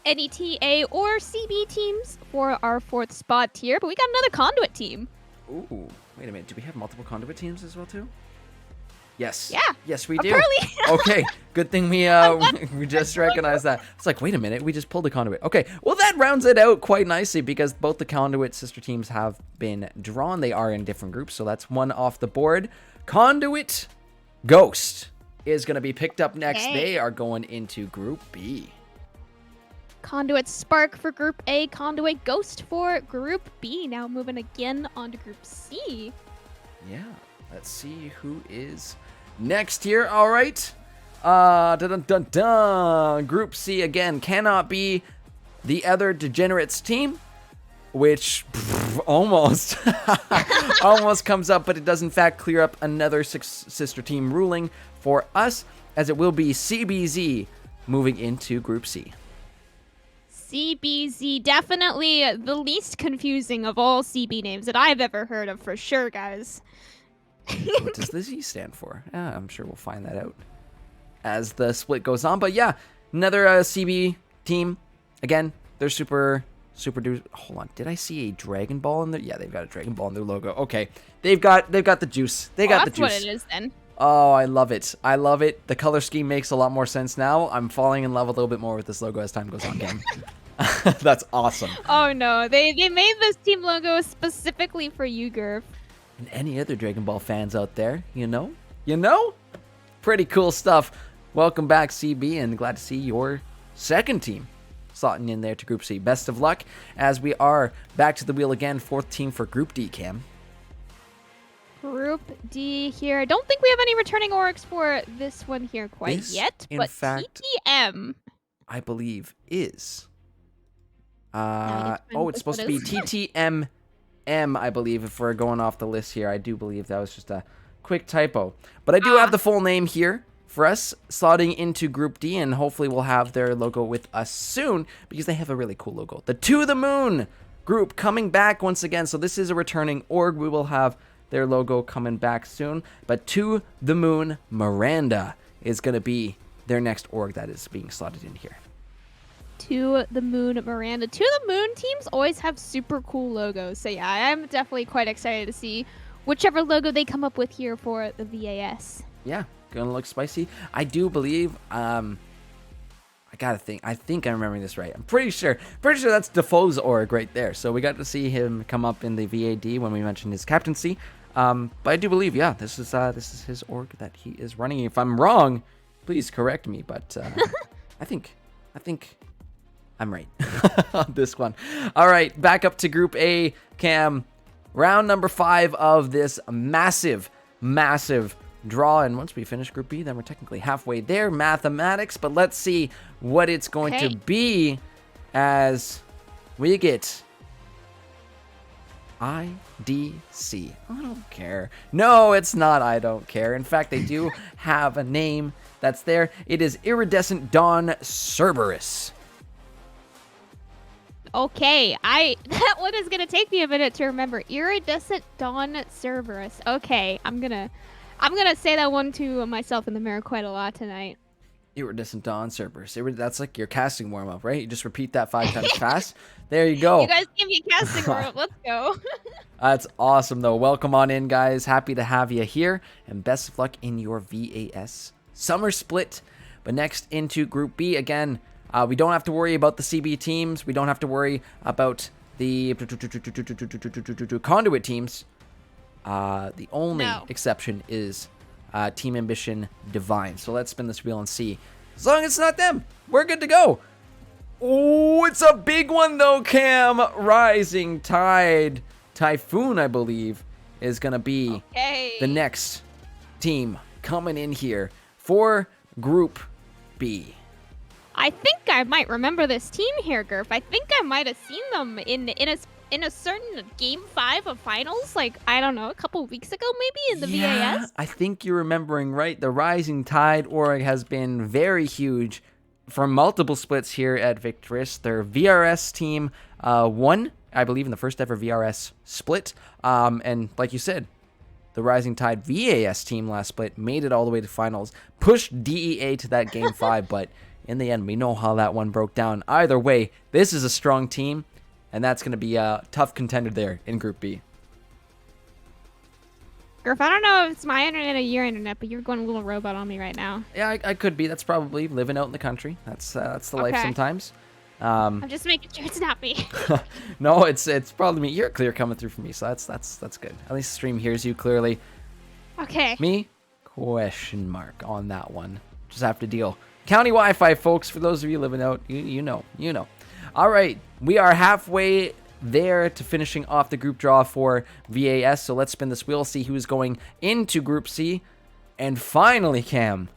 any TA or CB teams for our 4th spot here, but we got another Conduit team. Ooh, wait a minute. Do we have multiple Conduit teams as well too? Yes. Yeah. Yes, we do. Apparently. Okay. Good thing we we just recognized that. It's like, wait a minute, we just pulled a Conduit. Okay. Well, that rounds it out quite nicely because both the Conduit sister teams have been drawn. They are in different groups, so that's one off the board. Conduit Ghost is going to be picked up next. Okay. They are going into Group B. Conduit Spark for Group A, Conduit Ghost for Group B. Now moving again on to Group C. Yeah. Let's see who is next here. All right. Dun, dun, dun, dun. Group C again cannot be the other Degenerates team, which almost almost comes up, but it does in fact clear up another sister team ruling for us, as it will be CBZ moving into Group C. CBZ, definitely the least confusing of all CB names that I've ever heard of for sure, guys. What does the Z stand for? I'm sure we'll find that out as the split goes on. But yeah, another CB team. Again, they're super duper. Hold on, did I see a Dragon Ball in there? Yeah, they've got a Dragon Ball in their logo. Okay, they've got the juice. They got the That's juice. what it is then. Oh, I love it. I love it. The color scheme makes a lot more sense now. I'm falling in love a little bit more with this logo as time goes on, game. That's awesome. Oh no, they made this team logo specifically for you, Gurf. And any other Dragon Ball fans out there, you know? Pretty cool stuff. Welcome back, CB, and glad to see your second team slotting in there to Group C. Best of luck as we are back to the wheel again. 4th team for Group D, Cam. Group D here. I don't think we have any returning orgs for this one here quite This, yet, in but fact, TTM. I believe is. Now you Oh, it's supposed to be TTMM, I believe, if we're going off the list here. I do believe that was just a quick typo. But I do have the full name here for us, slotting into Group D, and hopefully we'll have their logo with us soon because they have a really cool logo. The To the Moon group coming back once again. So this is a returning org. We will have their logo coming back soon. But To the Moon Miranda is going to be their next org that is being slotted in here. To the Moon Miranda. To the Moon teams always have super cool logos. So yeah, I'm definitely quite excited to see whichever logo they come up with here for the VAS. Yeah, gonna look spicy. I do believe, I think I'm remembering this right. I'm pretty sure that's Defoe's org right there. So we got to see him come up in the VAD when we mentioned his captaincy. But I do believe, yeah, this is his org that he is running. If I'm wrong, please correct me. But I think I'm right on this one. All right, back up to Group A, Cam. Round number 5 of this massive draw. And once we finish Group B, then we're technically halfway there. Mathematics, but let's see what it's going to be as we get IDC. I don't care. No, it's not I don't care. In fact, they do have a name that's there. It is Iridescent Dawn Cerberus. Okay, that one is gonna take me a minute to remember. Iridescent Dawn Cerberus. Okay, I'm gonna say that one to myself in the mirror quite a lot tonight. Iridescent Dawn Cerberus. That's like your casting warm up, right? You just repeat that 5 times fast. There you go. You guys give me a casting warm up. Let's go. That's awesome, though. Welcome on in, guys. Happy to have you here, and best of luck in your VAS summer split. But next into Group B again. We don't have to worry about the CB teams. We don't have to worry about the Conduit teams. The only No. exception is Team Ambition Divine. So let's spin this wheel and see. As long as it's not them, we're good to go. Oh, it's a big one though, Cam. Rising Tide Typhoon, I believe, is going to be Hey. the next team coming in here for Group B. I think I might remember this team here, Gurf. I think I might have seen them in a certain game 5 of finals, like I don't know, a couple weeks ago maybe in the VAS. I think you're remembering right. The Rising Tide org has been very huge for multiple splits here at Victorious. Their VRS team won, I believe, in the first ever VRS split. And like you said, the Rising Tide VAS team last split made it all the way to finals, pushed DEA to that game 5, but in the end, we know how that one broke down. Either way, this is a strong team, and that's going to be a tough contender there in Group B. Gurf, I don't know if it's my internet or your internet, but you're going a little robot on me right now. Yeah, I could be. That's probably living out in the country. That's the life Okay. sometimes. I'm just making sure it's not me. No, it's probably me. You're clear coming through for me, so that's good. At least the stream hears you clearly. Okay. Me? Question mark on that one. Just have to deal. County Wi-Fi, folks. For those of you living out, you know. All right, we are halfway there to finishing off the group draw for VAS. So let's spin this wheel, see who's going into Group C. And finally, Cam,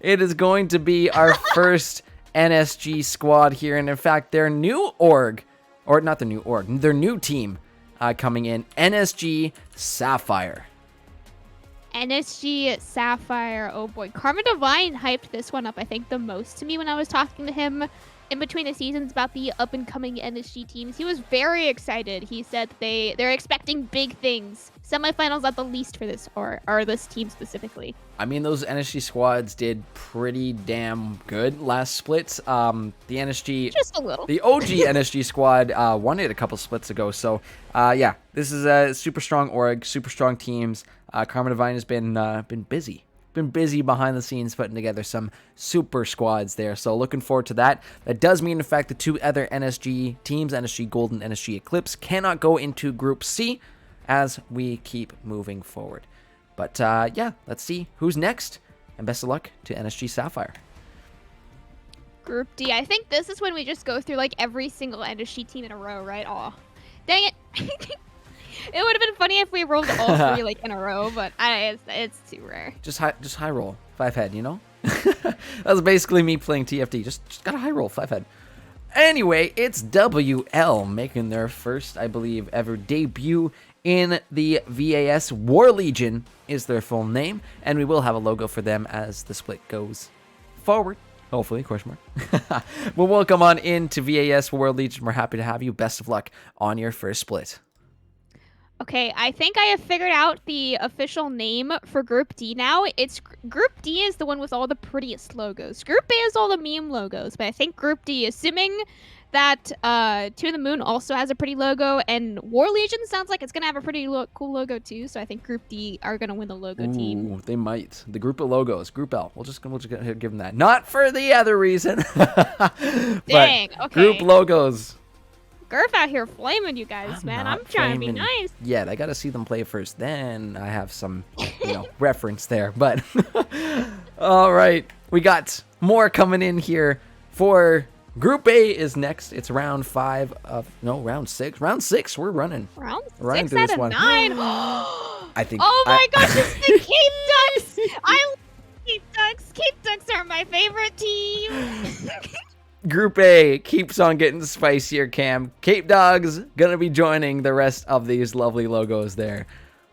it is going to be our first NSG squad here. And in fact, their new org, or not their new org, their new team coming in, NSG Sapphire. NSG Sapphire, oh boy. Karma Divine hyped this one up, I think, the most to me when I was talking to him in between the seasons about the up-and-coming NSG teams. He was very excited. He said they're expecting big things. Semifinals at the least for this, or this team specifically. I mean, those NSG squads did pretty damn good last split. The NSG... Just a little. The OG NSG squad won it a couple splits ago. So, yeah, this is a super strong org, super strong teams. Karma Divine has been busy. Been busy behind the scenes putting together some super squads there. So looking forward to that. That does mean, in fact, the two other NSG teams, NSG Gold and NSG Eclipse, cannot go into Group C as we keep moving forward. But, yeah, let's see who's next. And best of luck to NSG Sapphire. Group D. I think this is when we just go through like every single NSG team in a row, right? Aw. Dang it. It would have been funny if we rolled all three like in a row, but it's too rare. Just high roll 5 head, you know? That's basically me playing TFT. Just got a high roll 5 head. Anyway, it's WL making their first, I believe, ever debut in the VAS. War Legion is their full name, and we will have a logo for them as the split goes forward. Hopefully, question mark. Well, welcome on into VAS War Legion. We're happy to have you. Best of luck on your first split. Okay, I think I have figured out the official name for Group D now. Group D is the one with all the prettiest logos. Group A is all the meme logos, but I think Group D, assuming that To the Moon also has a pretty logo, and War Legion sounds like it's gonna have a pretty cool logo too. So I think Group D are gonna win the logo team. Ooh, they might. The group of logos, Group L. We'll just give them that. Not for the other reason. Dang. But Okay. group logos. Gurf out here flaming you guys, man. I'm not trying to be flaming nice. yet. I gotta see them play first. Then I have some, reference there. But all right, we got more coming in here for Group A. Is next. It's round 5 of round 6. Round 6. We're running. Round Running 6 through out this of one. 9. I think. Oh my gosh, it's the Cape Ducks! I love Cape Ducks. Cape Ducks are my favorite team. Group A keeps on getting spicier, Cam. Cape Dogs gonna be joining the rest of these lovely logos there.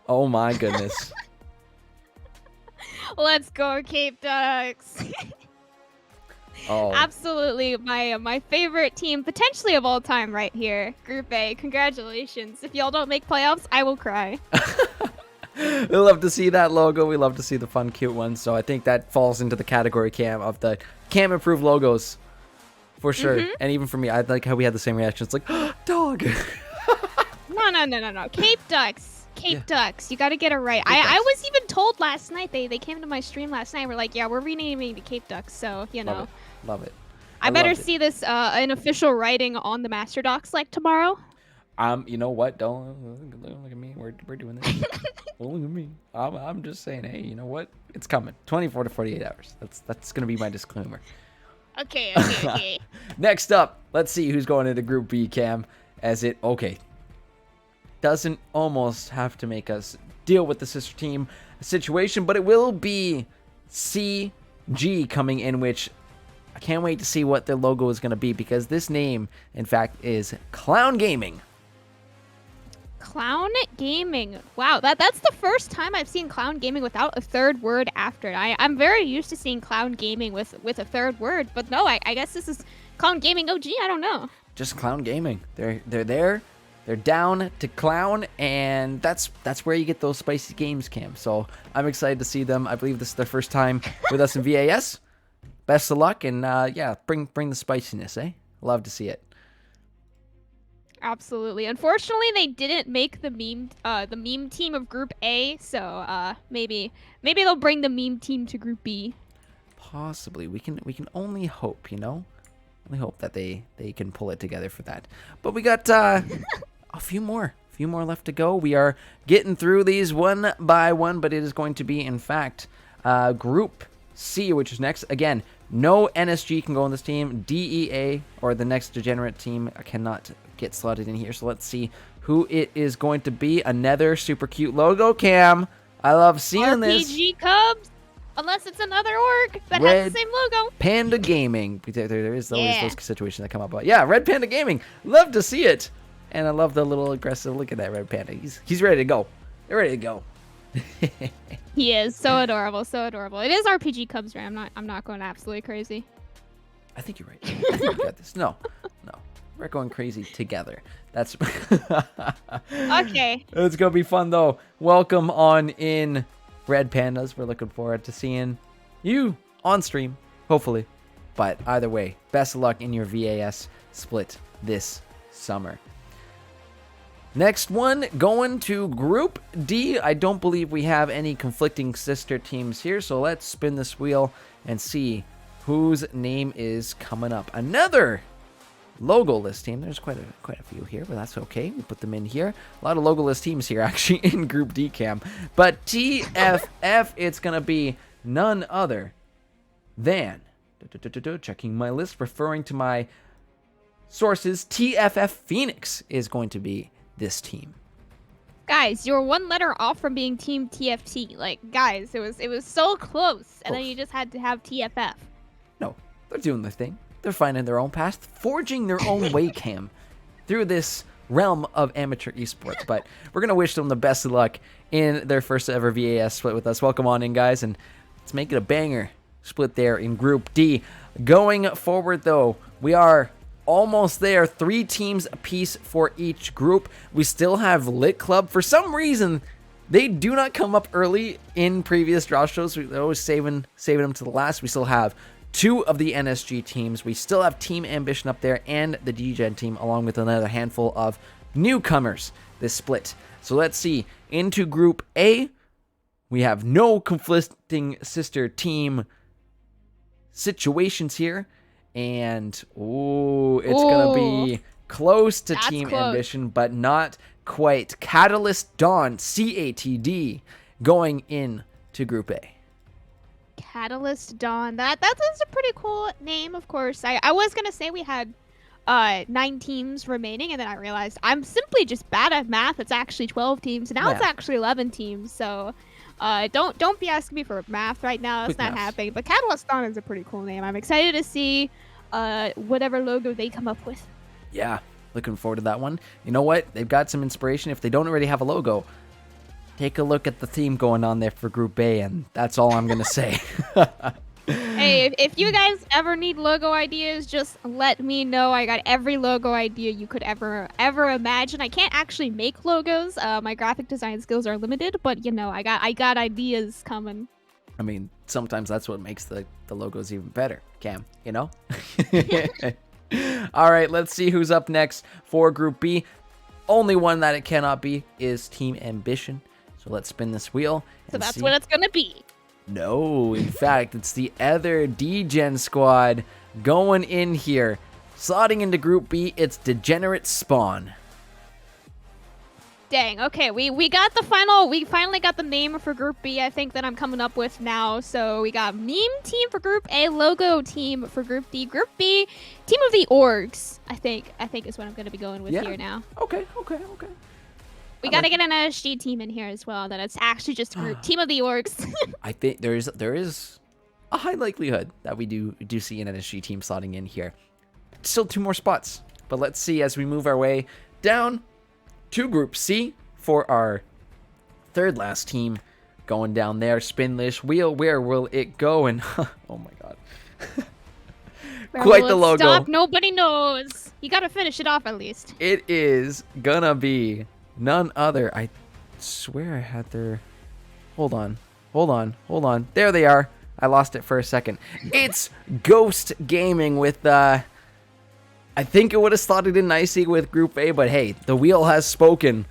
Oh my goodness. Let's go, Cape Ducks. Oh, Absolutely my favorite team, potentially of all time, right here. Group A, congratulations. If y'all don't make playoffs, I will cry. we love to see that logo. We love to see the fun, cute ones. So I think that falls into the category, Cam, of the Cam improved logos. For sure. And even for me, I like how we had the same reaction. It's like, dog. No. Cape Ducks. Cape Yeah. Ducks. You got to get it right. Cape I Ducks. was even told last night. They came to my stream last night. We're like, yeah, we're renaming to Cape Ducks. So you know, Love it. Love it. I better loved it. see this an official writing on the Master Docs like tomorrow. You know what? Don't look at me. We're doing this. Don't look at me. I'm just saying. Hey, you know what? It's coming. 24 to 48 hours. That's gonna be my disclaimer. Okay, okay, okay. Next up, let's see who's going into Group B, Cam. As it doesn't almost have to make us deal with the sister team situation, but it will be CG coming in, which I can't wait to see what their logo is going to be, because this name, in fact, is Clown Gaming. Clown Gaming. Wow, that's the first time I've seen Clown Gaming without a third word after it. I'm very used to seeing Clown Gaming with a third word, but no, I guess this is Clown Gaming OG. I don't know. Just Clown Gaming. They're there. They're down to clown, and that's where you get those spicy games, Cam. So I'm excited to see them. I believe this is their first time with us in VAS. Best of luck, and yeah, bring the spiciness, eh? Love to see it. Absolutely. Unfortunately, they didn't make the meme team of Group A, so maybe they'll bring the meme team to Group B. Possibly. We can only hope, you know? Only hope that they can pull it together for that. But we got a few more left to go. We are getting through these one by one, but it is going to be, in fact, Group C, which is next. Again, no NSG can go on this team. DEA, or the next degenerate team, cannot get slotted in here. So let's see who it is going to be. Another super cute logo, Cam. I love seeing this. RPG Cubs. Unless it's another org that has Red the same logo. Panda Gaming. There is always Yeah. those situations that come up. But yeah, Red Panda Gaming. Love to see it. And I love the little aggressive look at that Red Panda. He's ready to go. They're ready to go. He is so adorable, so adorable. It is RPG Cubs, right? I'm not going absolutely crazy. I think you're right. I think you got this. No. We're going crazy together. That's Okay. It's gonna be fun though. Welcome on in, Red Pandas. We're looking forward to seeing you on stream, hopefully. But either way, best of luck in your VAS split this summer. Next one, going to Group D. I don't believe we have any conflicting sister teams here, so let's spin this wheel and see whose name is coming up. Another logo-less team. There's quite a few here, but that's okay. We put them in here. A lot of logo-less teams here, actually, in Group D, Cam. But TFF, it's going to be none other than, checking my list, referring to my sources, TFF Phoenix is going to be this team. Guys, you're one letter off from being Team TFT. Like, guys, it was so close, and then Close. you just had to have TFF. No, they're doing their thing. They're finding their own path, forging their own way, Cam, through this realm of amateur esports. But we're going to wish them the best of luck in their first ever VAS split with us. Welcome on in, guys, and let's make it a banger split there in Group D. Going forward, though, we are almost there. 3 teams apiece for each group. We still have Lit Club. For some reason, they do not come up early in previous draw shows. We're always saving them to the last. We still have 2 of the NSG teams. We still have Team Ambition up there and the DGen team, along with another handful of newcomers this split. So let's see. Into Group A, we have no conflicting sister team situations here. And, it's going to be close to That's Team close. Ambition, but not quite. Catalyst Dawn, CATD, going in to Group A. Catalyst Dawn. That's a pretty cool name, of course. I was gonna say we had 9 teams remaining, and then I realized I'm simply just bad at math. It's actually 12 teams. Now it's Yeah. actually 11 teams. So don't be asking me for math right now. That's Quick not maths. happening. But Catalyst Dawn is a pretty cool name. I'm excited to see whatever logo they come up with. Yeah, looking forward to that one. You know what? They've got some inspiration. If they don't already have a logo, take a look at the theme going on there for Group A, and that's all I'm going to say. Hey, if you guys ever need logo ideas, just let me know. I got every logo idea you could ever imagine. I can't actually make logos. My graphic design skills are limited, but you know, I got ideas coming. I mean, sometimes that's what makes the logos even better, Cam, you know? All right, let's see who's up next for Group B. only one that it cannot be is Team Ambition. So let's spin this wheel. So and that's see. what it's gonna be. No, in fact, it's the other D-Gen squad going in here. Slotting into Group B, it's Degenerate Spawn. Dang. Okay, we finally got the name for Group B. I think that I'm coming up with now. So we got meme team for Group A, logo team for Group D, Group B, team of the orgs. I think is what I'm gonna be going with Yeah. here now. Okay. We I gotta like get an NSG team in here as well. That it's actually just a group team of the orgs. I think there is a high likelihood that we do see an NSG team slotting in here. Still 2 more spots, but let's see as we move our way down to Group C for our third last team going down there. Spin this wheel. Where will it go? And oh my god. Where Quite will the it logo. Stop. Nobody knows. You gotta finish it off at least. It is gonna be none other. I swear I had their... Hold on. There they are. I lost it for a second. It's Ghost Gaming with I think it would have slotted in nicely with Group A, but hey, the wheel has spoken,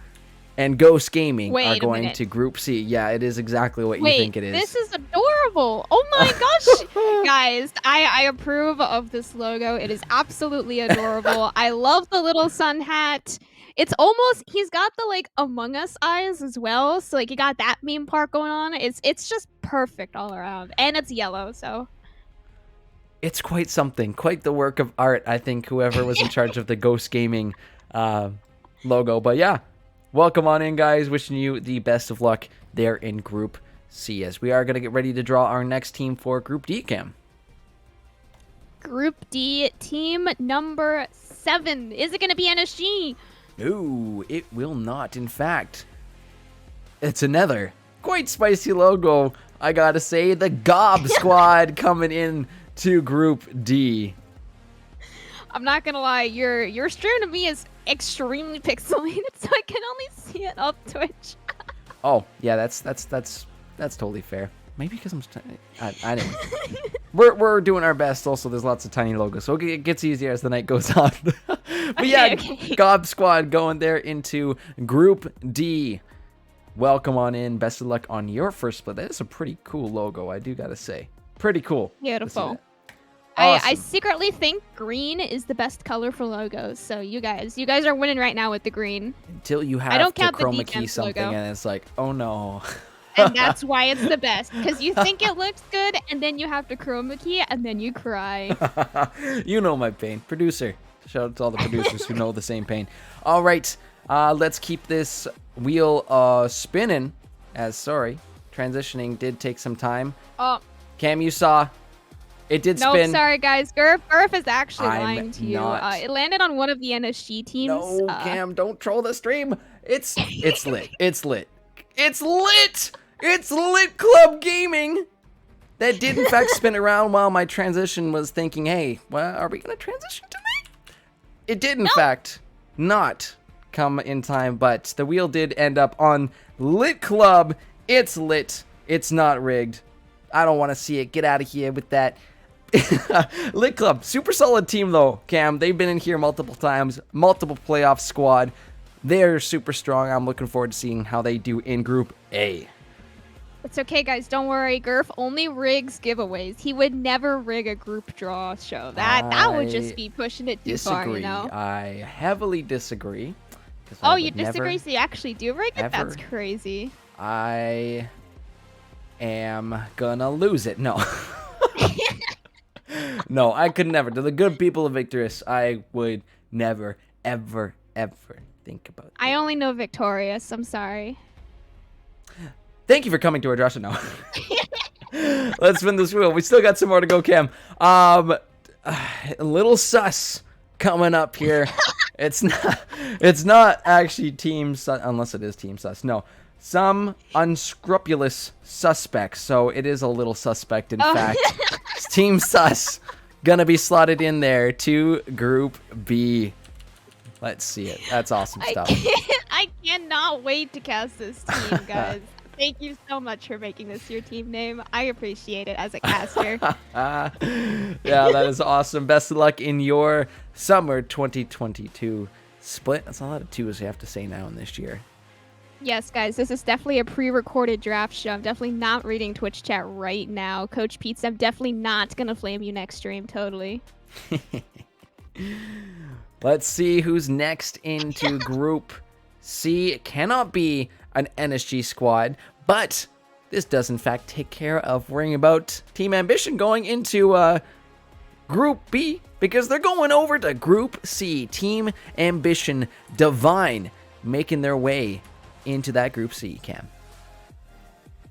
and Ghost Gaming Wait are a going minute. to Group C. Yeah, it is exactly what you Wait, think it is. this is adorable. Oh my gosh. Guys, I approve of this logo. It is absolutely adorable. I love the little sun hat. It's almost, he's got the like Among Us eyes as well. So like you got that meme part going on. It's just perfect all around. And it's yellow, so. It's quite something, quite the work of art, I think, whoever was in charge of the Ghost Gaming logo. But yeah, welcome on in, guys. Wishing you the best of luck there in Group C, as we are going to get ready to draw our next team for Group D, Cam. Group D, team number 7. Is it going to be NSG? No, it will not. In fact, it's another quite spicy logo, I gotta say. The Gob Squad coming in to Group D. I'm not gonna lie, your stream to me is extremely pixelated, so I can only see it up Twitch. Oh, yeah, that's totally fair. Maybe because I didn't. We're doing our best. Also, there's lots of tiny logos, so it gets easier as the night goes on. But yeah, Okay. Gob Squad going there into Group D. Welcome on in. Best of luck on your first split. That is a pretty cool logo, I do gotta say. Pretty cool. to see Beautiful. that. I Awesome. secretly think green is the best color for logos. So you guys are winning right now with the green, Until you have don't to count the chroma key defense something, logo. and it's like, oh no. and that's why it's the best. Because you think it looks good, and then you have to chroma key, and then you cry. You know my pain. Producer. Shout out to all the producers who know the same pain. All right. Let's keep this wheel spinning. Transitioning did take some time. Oh Cam, you saw. It did no, spin. sorry guys. Gurf is actually I'm lying to you. not. It landed on one of the NSG teams. No, Cam, don't troll the stream. It's lit. It's lit. It's lit. It's Lit Club Gaming. That did in fact spin around while my transition was thinking, hey, well, are we gonna transition tonight? It did in fact not come in time, but the wheel did end up on Lit Club. It's lit. It's not rigged. I don't want to see it. Get out of here with that. Lit Club, super solid team though, Cam. They've been in here multiple times, multiple playoff squad. They're super strong. I'm looking forward to seeing how they do in Group A. It's okay, guys. Don't worry. Gurf only rigs giveaways. He would never rig a group draw show. That would I just be pushing it too far, Disagree. you know? I heavily disagree. 'Cause I Oh, would you disagree? never- So you actually do rig it? That's ever- crazy. I am gonna lose it. No. No, I could never. To the good people of Victorious, I would never, ever, ever think about I only know Victorious. I'm sorry. Thank you for coming to our Josh. No. Let's spin this wheel. We still got some more to go, Cam. A little sus coming up here. It's not actually Team Sus, unless it is Team Sus. No. Some unscrupulous suspects. So it is a little suspect, in fact. It's Team Sus gonna be slotted in there to Group B. Let's see it. That's awesome stuff. I cannot wait to cast this team, guys. Thank you so much for making this your team name. I appreciate it as a caster. Yeah, that is awesome. Best of luck in your summer 2022 split. That's a lot of twos you have to say now in this year. Yes, guys, this is definitely a pre-recorded draft show. I'm definitely not reading Twitch chat right now. Coach Pete, I'm definitely not gonna flame you next stream. Totally. Let's see who's next into Group C. It cannot be an NSG squad, but this does in fact take care of worrying about Team Ambition going into Group B, because they're going over to Group C. Team Ambition Divine making their way into that Group C, Cam.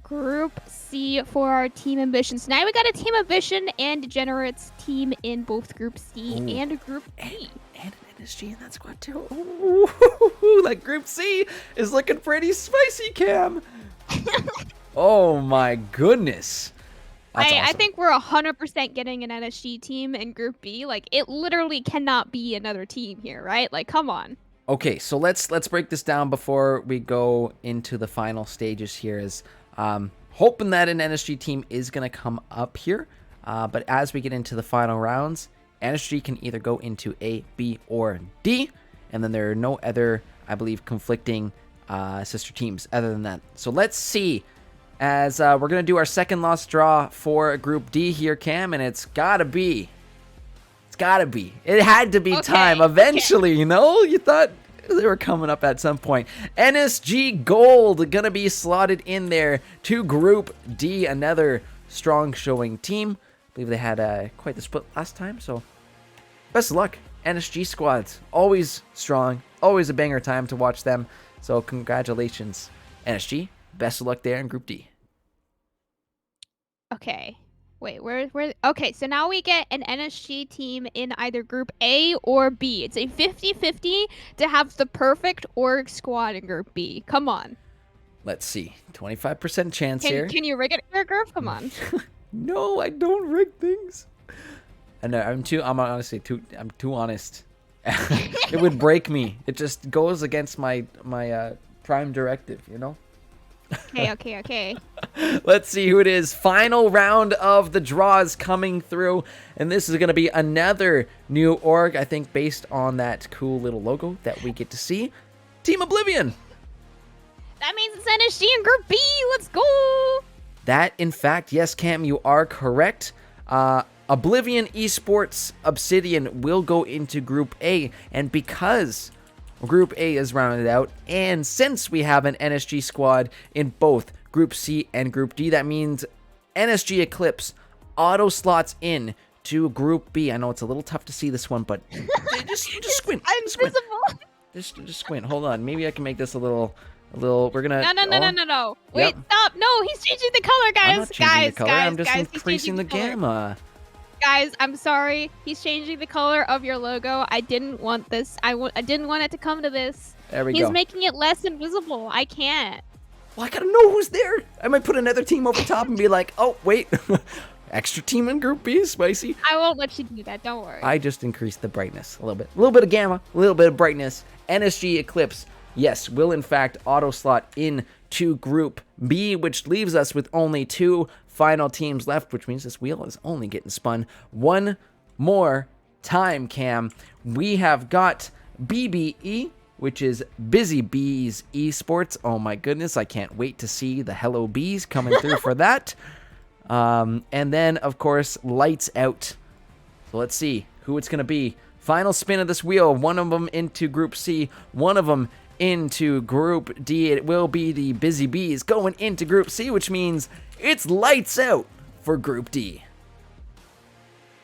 Group C for our Team Ambition. So now we got a Team Ambition and Degenerates team in both Group C Ooh. and Group B. And an NSG in that squad too. Ooh, that Group C is looking pretty spicy, Cam. Oh my goodness. That's I awesome. think we're 100% getting an NSG team in Group B. Like, it literally cannot be another team here, right? Like, come on. Okay, so let's break this down before we go into the final stages here. Is hoping that an NSG team is going to come up here, but as we get into the final rounds, NSG can either go into A, B, or D, and then there are no other, I believe, conflicting sister teams other than that. So let's see, as we're going to do our second lost draw for Group D here, Cam, and it's got to be. It had to be Okay, time eventually, you know? You thought they were coming up at some point. NSG Gold gonna be slotted in there to Group D, another strong showing team. I believe they had quite the split last time, so best of luck. NSG squads, always strong, always a banger time to watch them. So congratulations, NSG. Best of luck there in Group D. Okay. Wait, where? Okay, so now we get an NSG team in either Group A or B. It's a 50-50 to have the perfect org squad in Group B. Come on. Let's see, 25% chance here. Can you rig it here, Griff? Come on. No, I don't rig things. I know, I'm too honest. It would break me. It just goes against my prime directive, you know? Okay. Let's see who it is. Final round of the draws coming through. And this is going to be another new org, I think, based on that cool little logo that we get to see. Team Oblivion. That means it's NSG in Group B. Let's go. That, in fact, yes, Cam, you are correct. Oblivion Esports Obsidian will go into Group A. And because Group A is rounded out, and since we have an NSG squad in both Group C and Group D, that means NSG Eclipse auto slots in to Group B. I know it's a little tough to see this one, but just squint. Invisible. Just squint. Hold on. Maybe I can make this a little. We're gonna. No. Wait, Yep. stop. No, he's changing the color, guys. I'm not changing the color. I'm just he's increasing the changing color. gamma. Guys, I'm sorry. He's changing the color of your logo. I didn't want this. I didn't want it to come to this. There we He's go. making it less invisible. I can't. Well, I gotta know who's there. I might put another team over top and be like, oh wait, extra team in Group B, spicy. I won't let you do that. Don't worry. I just increased the brightness a little bit. A little bit of gamma, a little bit of brightness. NSG Eclipse, yes, will in fact auto slot in to Group B, which leaves us with only two final teams left, which means this wheel is only getting spun one more time, Cam. We have got BBE, which is Busy Bees Esports. Oh my goodness, I can't wait to see the Hello Bees coming through for that. And then, of course, Lights Out. So let's see who it's going to be. Final spin of this wheel. One of them into Group C, one of them into Group D. It will be the Busy Bees going into Group C, which means it's Lights Out for Group D.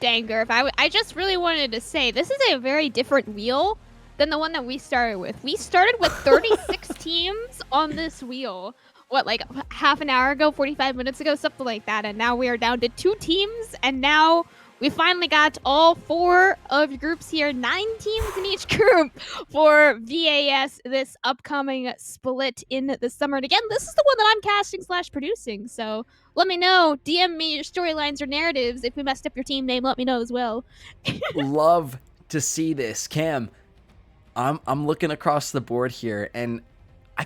Dang, Garf. I just really wanted to say, this is a very different wheel than the one that we started with. We started with 36 teams on this wheel. What, like half an hour ago, 45 minutes ago, something like that. And now we are down to 2 teams. And now we finally got all 4 of your groups here. 9 teams in each group for VAS, this upcoming split in the summer. And again, this is the one that I'm casting / producing. So let me know. DM me your storylines or narratives. If we messed up your team name, let me know as well. Love to see this, Cam. I'm looking across the board here, and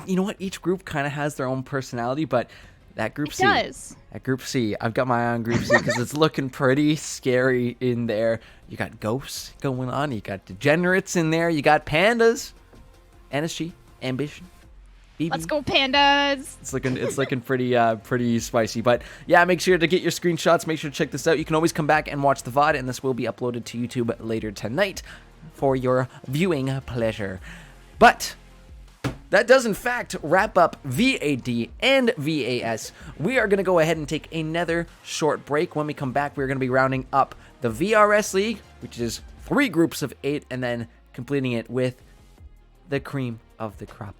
you know what? Each group kind of has their own personality, but that Group C, that Group C, I've got my eye on Group C because it's looking pretty scary in there. You got ghosts going on, you got degenerates in there, you got pandas. NSG, Ambition, BB. Let's go, pandas. It's looking pretty spicy. But yeah, make sure to get your screenshots. Make sure to check this out. You can always come back and watch the VOD, and this will be uploaded to YouTube later tonight for your viewing pleasure. But that does in fact wrap up VAD and VAS. We are going to go ahead and take another short break. When we come back, we're going to be rounding up the VRS League, which is 3 groups of 8, and then completing it with the cream of the crop.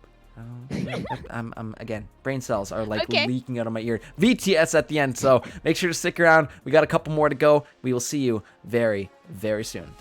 I'm again, brain cells are like leaking out of my ear. VTS at the end, so make sure to stick around. We got a couple more to go. We will see you very, very soon.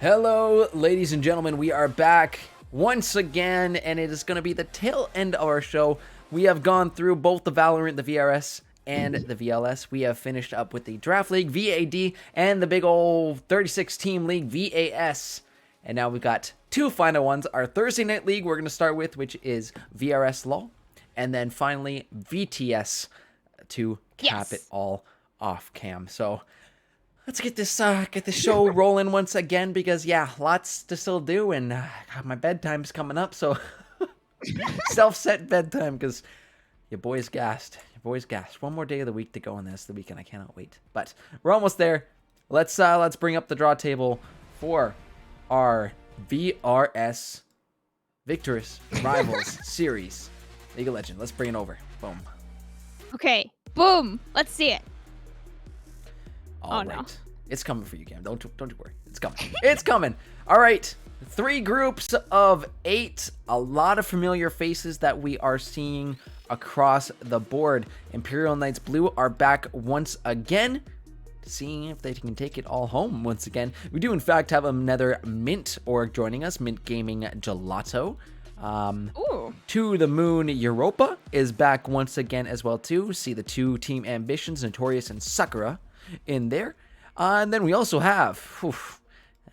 Hello, ladies and gentlemen. We are back once again, and it is going to be the tail end of our show. We have gone through both the Valorant, the VRS, and the VLS. We have finished up with the Draft League, VAD, and the big old 36-team league, VAS. And now we've got two final ones. Our Thursday night league we're going to start with, which is VRS LOL, and then finally VTS to cap it all off, Cam. So let's get this show rolling once again, because yeah, lots to still do, and God, my bedtime's coming up, so self-set bedtime, because your boy's gassed. One more day of the week to go, on this the weekend. I cannot wait. But we're almost there. Let's bring up the draw table for our VRS Victorious Rivals Series League of Legends. Let's bring it over. Boom. Okay. Boom. Let's see it. All no. right. It's coming for you, Cam. Don't you worry. It's coming. It's coming. All right. 3 groups of 8. A lot of familiar faces that we are seeing across the board. Imperial Knights Blue are back once again, seeing if they can take it all home once again. We do, in fact, have another Mint org joining us, Mint Gaming Gelato. Ooh. To the Moon Europa is back once again as well, too. See the 2 Team Ambitions, Notorious and Sakura, in there. And then we also have,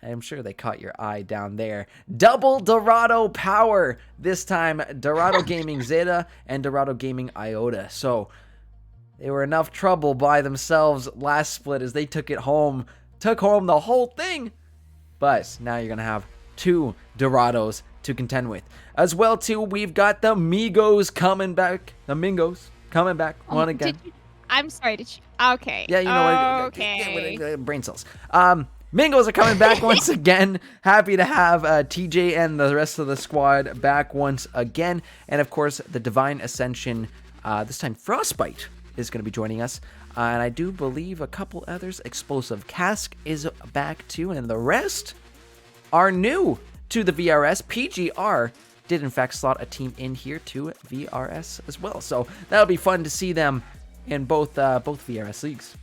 I'm sure they caught your eye down there, Double Dorado Power. This time, Dorado Gaming Zeta and Dorado Gaming Iota. So they were enough trouble by themselves last split as they took home the whole thing. But now you're going to have 2 Dorados to contend with. As well, too, we've got the Migos coming back. The Mingos coming back one again. I'm sorry, did you? Okay. Yeah, you know what? Okay. Brain cells. Mingos are coming back once again. Happy to have TJ and the rest of the squad back once again. And of course, the Divine Ascension, this time Frostbite, is going to be joining us. And I do believe a couple others. Explosive Cask is back too. And the rest are new to the VRS. PGR did in fact slot a team in here to VRS as well. So that'll be fun to see them in both VRS leagues.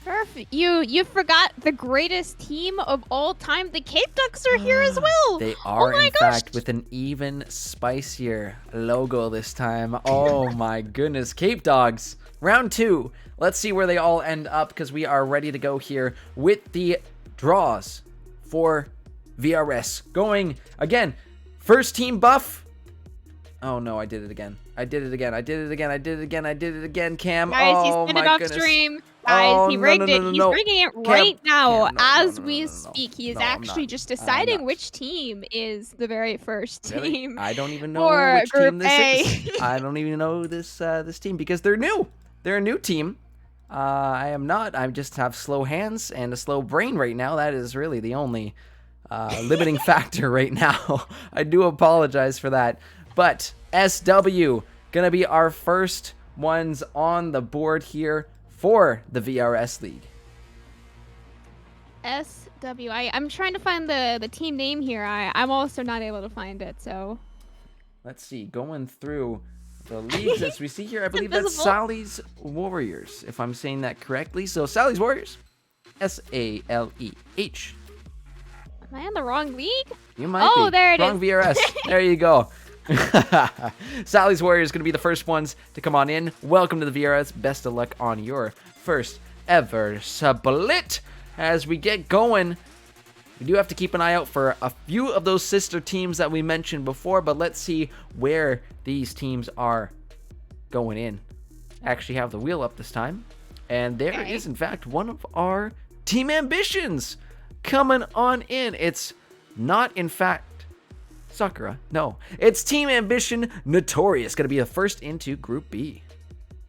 Perfect. You forgot the greatest team of all time. The Cape Ducks are here as well. They are, oh my in gosh. fact, with an even spicier logo this time. Oh my goodness. Cape Dogs. Round 2. Let's see where they all end up, because we are ready to go here with the draws for VRS. Going again. First team buff. Oh no, I did it again. I did it again, Cam. Guys, oh, he's sending it my off goodness. stream. Guys, Oh, he no, rigged no, it. no, He's no. rigging it Cam, right now Cam, no, as no, we no. speak. He is No, I'm actually not. just I'm deciding not. which team is the very first Really? team. I don't even know for which team Group this A. is. I don't even know this team, because they're new. They're a new team. I am not. I just have slow hands and a slow brain right now. That is really the only limiting factor right now. I do apologize for that. But SW gonna be our first ones on the board here for the VRS League. SW. I'm trying to find the team name here. I'm also not able to find it, so. Let's see, going through the leagues as we see here, I believe that's Invisible. Sally's Warriors, if I'm saying that correctly. So Sally's Warriors, SALEH. Am I in the wrong league? You might Oh, be. there it Wrong is. VRS. There you go. Sally's Warriors going to be the first ones to come on in. Welcome to the VRS. Best of luck on your first ever split. As we get going, we do have to keep an eye out for a few of those sister teams that we mentioned before, but let's see where these teams are going in. Actually have the wheel up this time. And there Okay. is, in fact, one of our Team Ambitions coming on in. It's not, in fact, Sakura. No, it's Team Ambition Notorious. Going to be the first into Group B.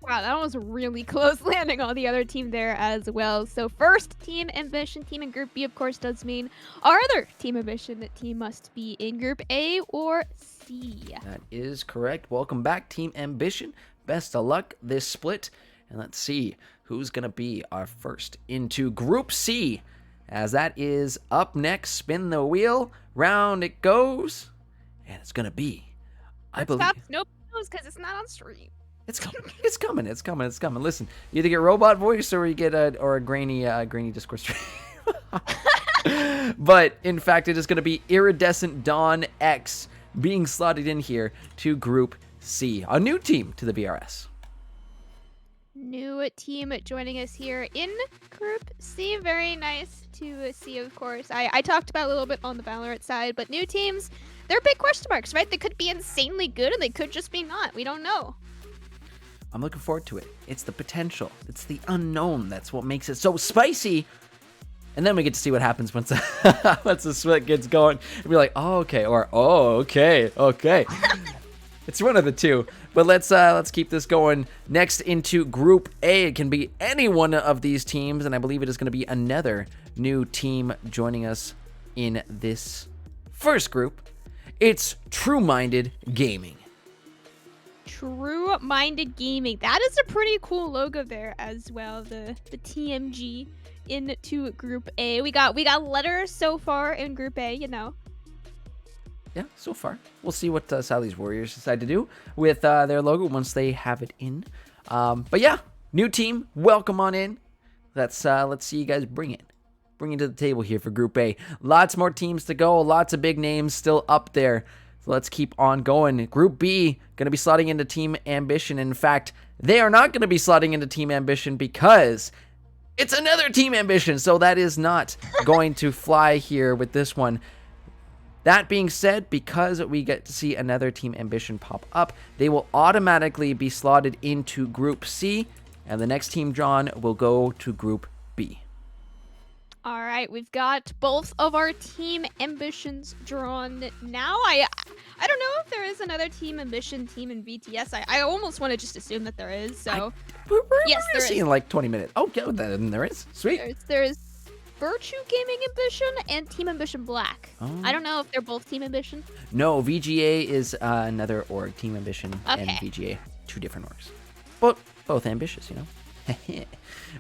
Wow, that was really close, landing on the other team there as well. So first Team Ambition, team in Group B, of course, does mean our other Team Ambition, that team must be in Group A or C. That is correct. Welcome back, Team Ambition. Best of luck this split. And let's see who's going to be our first into Group C. As that is up next. Spin the wheel. Round it goes. And it's going to be, I believe... Stop. Nope. Because it's not on stream. It's coming. It's coming. It's coming. It's coming. Listen, you either get robot voice or you get a grainy Discord stream. But in fact, it is going to be Iridescent Dawn X being slotted in here to Group C, a new team to the VRS. New team joining us here in Group C. Very nice to see, of course. I talked about a little bit on the Valorant side, but new teams, they're big question marks, right? They could be insanely good and they could just be not. We don't know. I'm looking forward to it. It's the potential. It's the unknown. That's what makes it so spicy. And then we get to see what happens once once the split gets going. And be like, oh, okay, or oh, okay. It's one of the two. But let's keep this going. Next into Group A, it can be any one of these teams, and I believe it is going to be another new team joining us in this first group. It's True Minded Gaming. True Minded Gaming. That is a pretty cool logo there as well. The TMG into Group A. We got letters so far in Group A, you know. Yeah, so far. We'll see what Sally's Warriors decide to do with their logo once they have it in. But yeah, new team, welcome on in. Let's see you guys bring it to the table here for Group A. Lots more teams to go, lots of big names still up there. So let's keep on going. Group B, going to be slotting into Team Ambition. In fact, they are not going to be slotting into Team Ambition because it's another Team Ambition. So that is not going to fly here with this one. That being said, because we get to see another Team Ambition pop up, they will automatically be slotted into Group C, and the next team drawn will go to Group B. All right, we've got both of our Team Ambitions drawn now. I don't know if there is another Team Ambition team in VTS. I almost want to just assume that there is. So yes, we're there seeing is. like 20 minutes. Oh, yeah, then there is. Sweet. There's Virtue Gaming Ambition and Team Ambition Black. Oh. I don't know if they're both Team Ambition. No, VGA is another org. Team Ambition and Okay. VGA, two different orgs. But both ambitious, you know.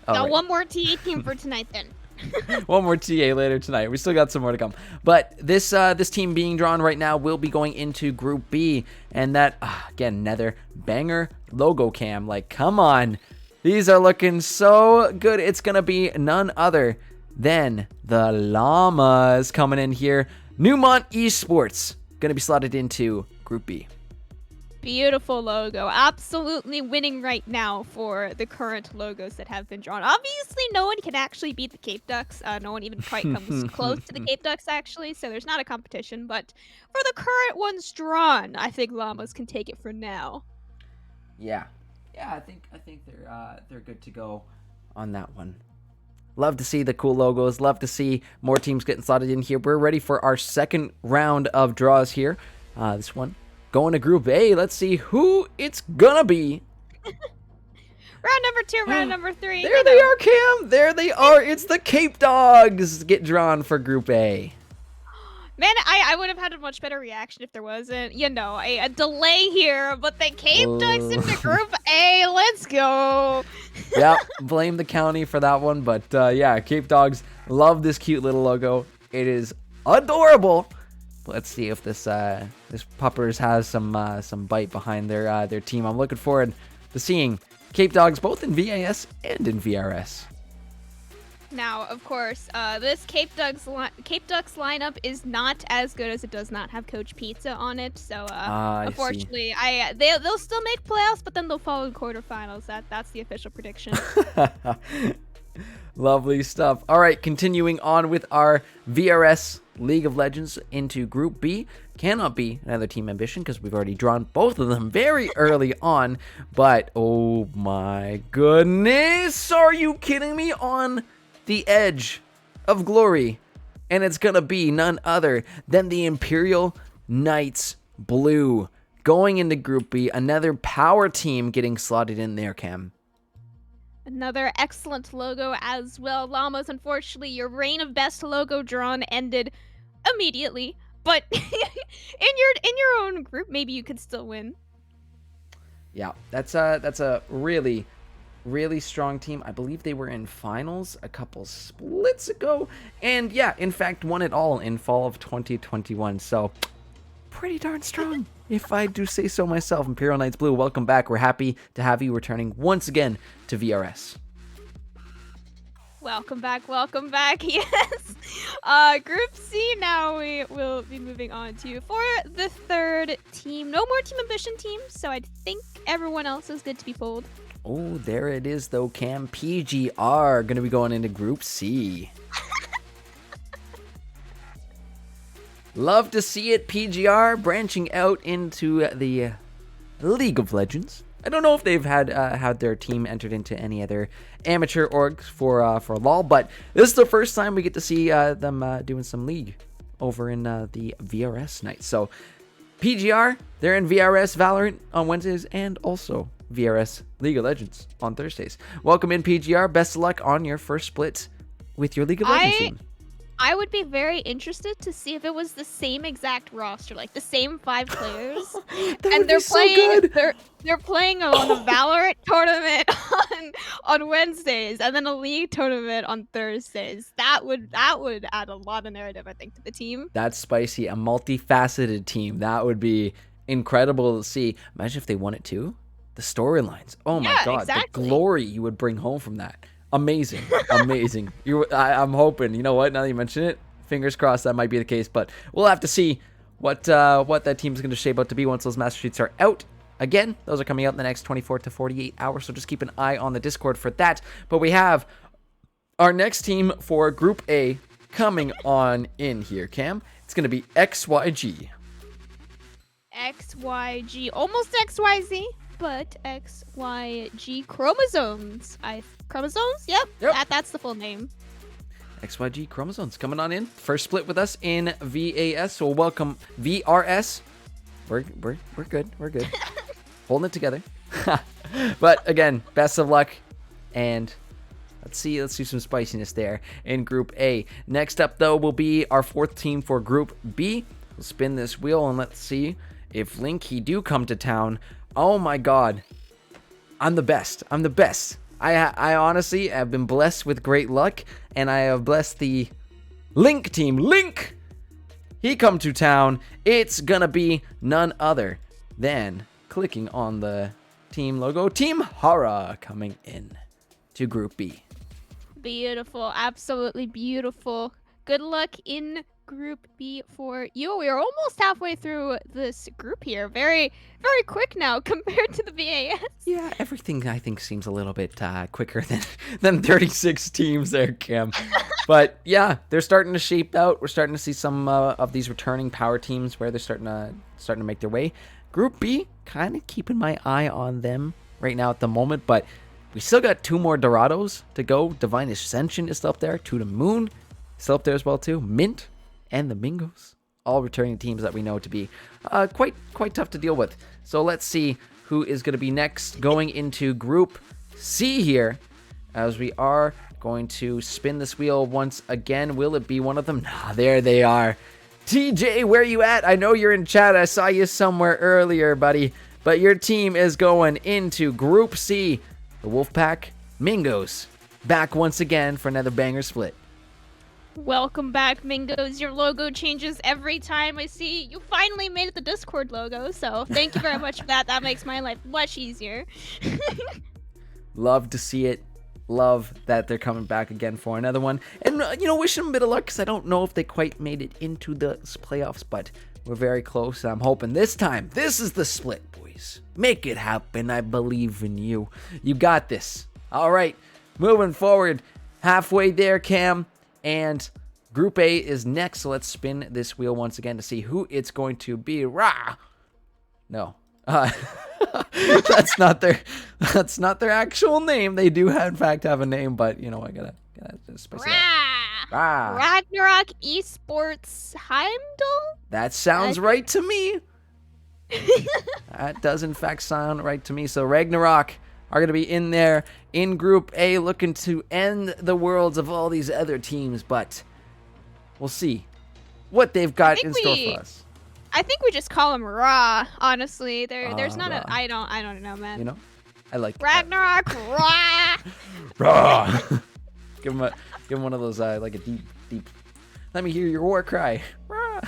All Got right. one more TA team for tonight then. One more TA later tonight. We still got some more to come. But this team being drawn right now will be going into Group B. And that, again, another banger logo cam. Like, come on. These are looking so good. It's going to be none other than the Llamas coming in here. Newmont Esports going to be slotted into Group B. Beautiful logo. Absolutely winning right now for the current logos that have been drawn. Obviously, no one can actually beat the Cape Ducks. No one even quite comes close to the Cape Ducks, actually, so there's not a competition. But for the current ones drawn, I think Llamas can take it for now. Yeah, I think they're good to go on that one. Love to see the cool logos. Love to see more teams getting slotted in here. We're ready for our second round of draws here. This one going to Group A. Let's see who it's gonna be. Round number 2, round number 3. There they are, Cam. There they are. It's the Cape Dogs get drawn for Group A. Man, I would have had a much better reaction if there wasn't, a delay here, but the Cape Ducks into Group A. Let's go. Yeah, blame the county for that one. But yeah, Cape Dogs love this cute little logo. It is adorable. Let's see if this puppers has some bite behind their team. I'm looking forward to seeing Cape Dogs both in VAS and in VRS. Now, of course, this Cape Ducks lineup is not as good as it does not have Coach Pizza on it. So, unfortunately, they'll still make playoffs, but then they'll fall in quarterfinals. That's the official prediction. Lovely stuff. All right, continuing on with our VRS League of Legends into Group B. Cannot be another Team Ambition because we've already drawn both of them very early on. But, oh my goodness, are you kidding me? On the edge of glory. And it's going to be none other than the Imperial Knights Blue. Going into Group B, another power team getting slotted in there, Cam. Another excellent logo as well. Llamas, unfortunately, your reign of best logo drawn ended immediately. But in your own group, maybe you could still win. Yeah, that's a really, really strong team. I believe they were in finals a couple splits ago. And yeah, in fact, won it all in fall of 2021. So pretty darn strong, if I do say so myself. Imperial Knights Blue, welcome back. We're happy to have you returning once again to VRS. Welcome back, yes. Group C now we will be moving on to for the third team. No more Team Ambition teams, so I think everyone else is good to be pulled. Oh, there it is though, Cam. PGR going to be going into Group C. Love to see it, PGR branching out into the League of Legends. I don't know if they've had their team entered into any other amateur orgs for LoL, but this is the first time we get to see them doing some League over in the VRS night. So PGR, they're in VRS Valorant on Wednesdays and also VRS League of Legends on Thursdays. Welcome in, PGR. Best of luck on your first split with your League of Legends team. I would be very interested to see if it was the same exact roster, like the same 5 players, and they're playing. They're playing on a Valorant tournament on Wednesdays, and then a League tournament on Thursdays. That would add a lot of narrative, I think, to the team. That's spicy. A multifaceted team. That would be incredible to see. Imagine if they won it too. The storylines. Oh my god, exactly. The glory you would bring home from that. Amazing, amazing. I'm hoping. You know what? Now that you mention it, fingers crossed that might be the case. But we'll have to see what that team is going to shape out to be once those master sheets are out. Again, those are coming out in the next 24 to 48 hours. So just keep an eye on the Discord for that. But we have our next team for Group A coming on in here, Cam. It's going to be XYG. XYG, almost XYZ, but XYG chromosomes. Chromosomes? Yep. That's the full name. XYG Chromosomes coming on in. First split with us in VAS. So welcome VRS. We're good. We're good. Holding it together. But again, best of luck. And let's do some spiciness there in Group A. Next up though will be our fourth team for Group B. We'll spin this wheel and let's see if Link he do come to town. Oh my god. I'm the best. I honestly have been blessed with great luck, and I have blessed the Link team. Link! He come to town. It's gonna be none other than clicking on the team logo. Team Hara coming in to Group B. Beautiful. Absolutely beautiful. Good luck in Group B for you. We are almost halfway through this group here. Very, very quick now compared to the VAS. Yeah, everything I think seems a little bit quicker than 36 teams there, Cam. But yeah, they're starting to shape out. We're starting to see some of these returning power teams where they're starting to make their way. Group B, kind of keeping my eye on them right now at the moment, but we still got 2 more Dorados to go. Divine Ascension is still up there. To the Moon still up there as well too. Mint and the Mingos, all returning teams that we know to be quite tough to deal with. So let's see who is going to be next going into Group C here, as we are going to spin this wheel once again. Will it be one of them? Nah, there they are. TJ, where you at? I know you're in chat. I saw you somewhere earlier, buddy. But your team is going into Group C. The Wolfpack Mingos back once again for another banger split. Welcome back, Mingos. Your logo changes every time I see you finally made it the Discord logo, so thank you very much for that. That makes my life much easier. Love to see it. Love that they're coming back again for another one. And, wish them a bit of luck because I don't know if they quite made it into the playoffs, but we're very close. I'm hoping this time, this is the split, boys. Make it happen. I believe in you. You got this. All right, moving forward. Halfway there, Cam. And Group A is next, so let's spin this wheel once again to see who it's going to be. Rah! No. That's not their actual name. They do in fact have a name, but I gotta spice it up. Rah! Ragnarok Esports Heimdall? That sounds right to me. That does in fact sound right to me. So Ragnarok are going to be in there in Group A looking to end the worlds of all these other teams, but we'll see what they've got in store for us. I think we just call them Ra, honestly. There's not Ra. I don't know, man. I like Ragnarok Ra. Ra. Give him one of those like a deep. Let me hear your war cry. Ra.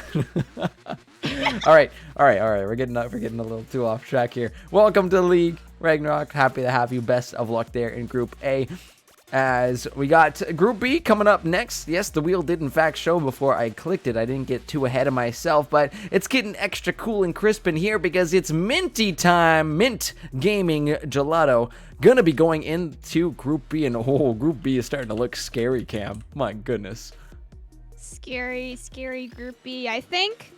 All right. We're getting a little too off track here. Welcome to the league, Ragnarok. Happy to have you. Best of luck there in Group A. As we got Group B coming up next. Yes, the wheel did in fact show before I clicked it. I didn't get too ahead of myself, but it's getting extra cool and crisp in here because it's minty time. Mint Gaming Gelato gonna be going into Group B, and Group B is starting to look scary, Cam. My goodness. Scary Group B, I think.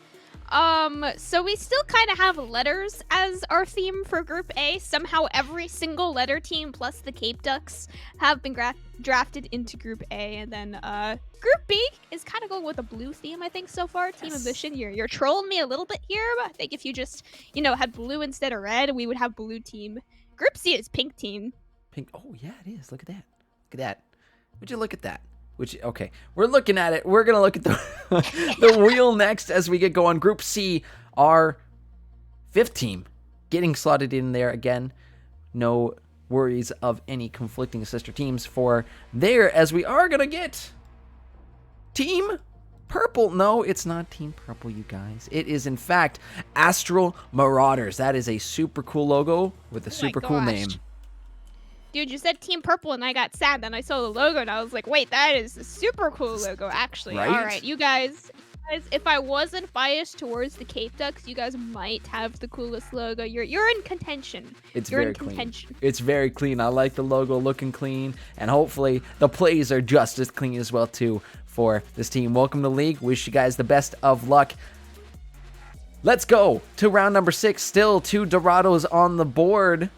So we still kind of have letters as our theme for Group A. Somehow every single letter team plus the Cape Ducks have been drafted into Group A, and then Group B is kind of going with a blue theme, I think, so far. Team Ambition, you're trolling me a little bit here, but I think if you just, had blue instead of red, we would have blue team. Group C is pink team. Pink. Oh yeah, it is. Look at that. Look at that. Would you look at that? Okay, we're looking at it. We're gonna look at the the wheel next as we get going. Group C, our 5th team, getting slotted in there again. No worries of any conflicting sister teams for there, as we are gonna get Team Purple. No, it's not Team Purple, you guys. It is in fact Astral Marauders. That is a super cool logo with a super cool name. Dude, you said Team Purple and I got sad. Then I saw the logo and I was like, wait, that is a super cool logo, actually. Right? All right, you guys, if I wasn't biased towards the Cape Ducks, you guys might have the coolest logo. You're in contention. You're Very in clean. contention. It's very clean. I like the logo looking clean, and hopefully the plays are just as clean as well too for this team. Welcome to the league. Wish you guys the best of luck. Let's go to round number 6. Still 2 Dorados on the board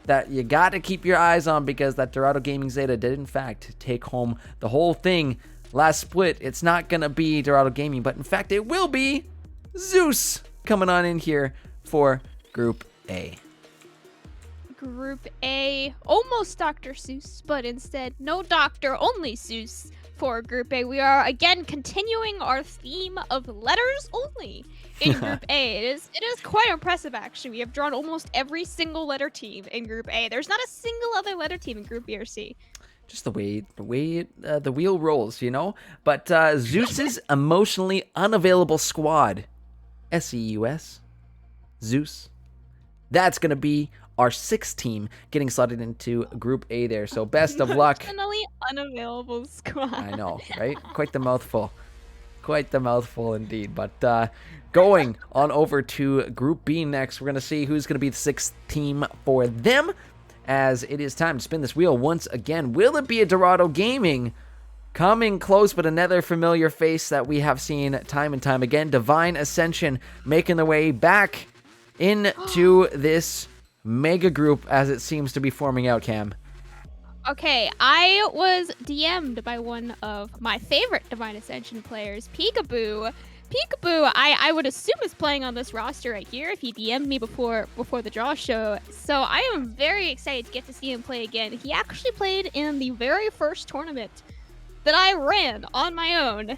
that you got to keep your eyes on, because that Dorado Gaming Zeta did in fact take home the whole thing last split. It's not gonna be Dorado Gaming, but in fact it will be Zeus coming on in here for Group A. Group A, almost Dr. Seuss, but instead no doctor, only Seuss for Group A. We are again continuing our theme of letters only in Group A. It is quite impressive, actually. We have drawn almost every single letter team in Group A. There's not a single other letter team in Group B or C. Just the way the wheel rolls, But Zeus's emotionally unavailable squad, SEUS, Zeus. That's gonna be our 6th team getting slotted into Group A there. So best of luck. Emotionally unavailable squad. I know, right? Quite the mouthful. Quite the mouthful indeed. But going on over to Group B next, we're going to see who's going to be the 6th team for them, as it is time to spin this wheel once again. Will it be a Dorado Gaming? Coming close, but another familiar face that we have seen time and time again. Divine Ascension making their way back into this mega group as it seems to be forming out, Cam. Okay, I was DM'd by one of my favorite Divine Ascension players, Peekaboo. Peekaboo, I would assume is playing on this roster right here if he DM'd me before the draw show. So I am very excited to get to see him play again. He actually played in the very first tournament that I ran on my own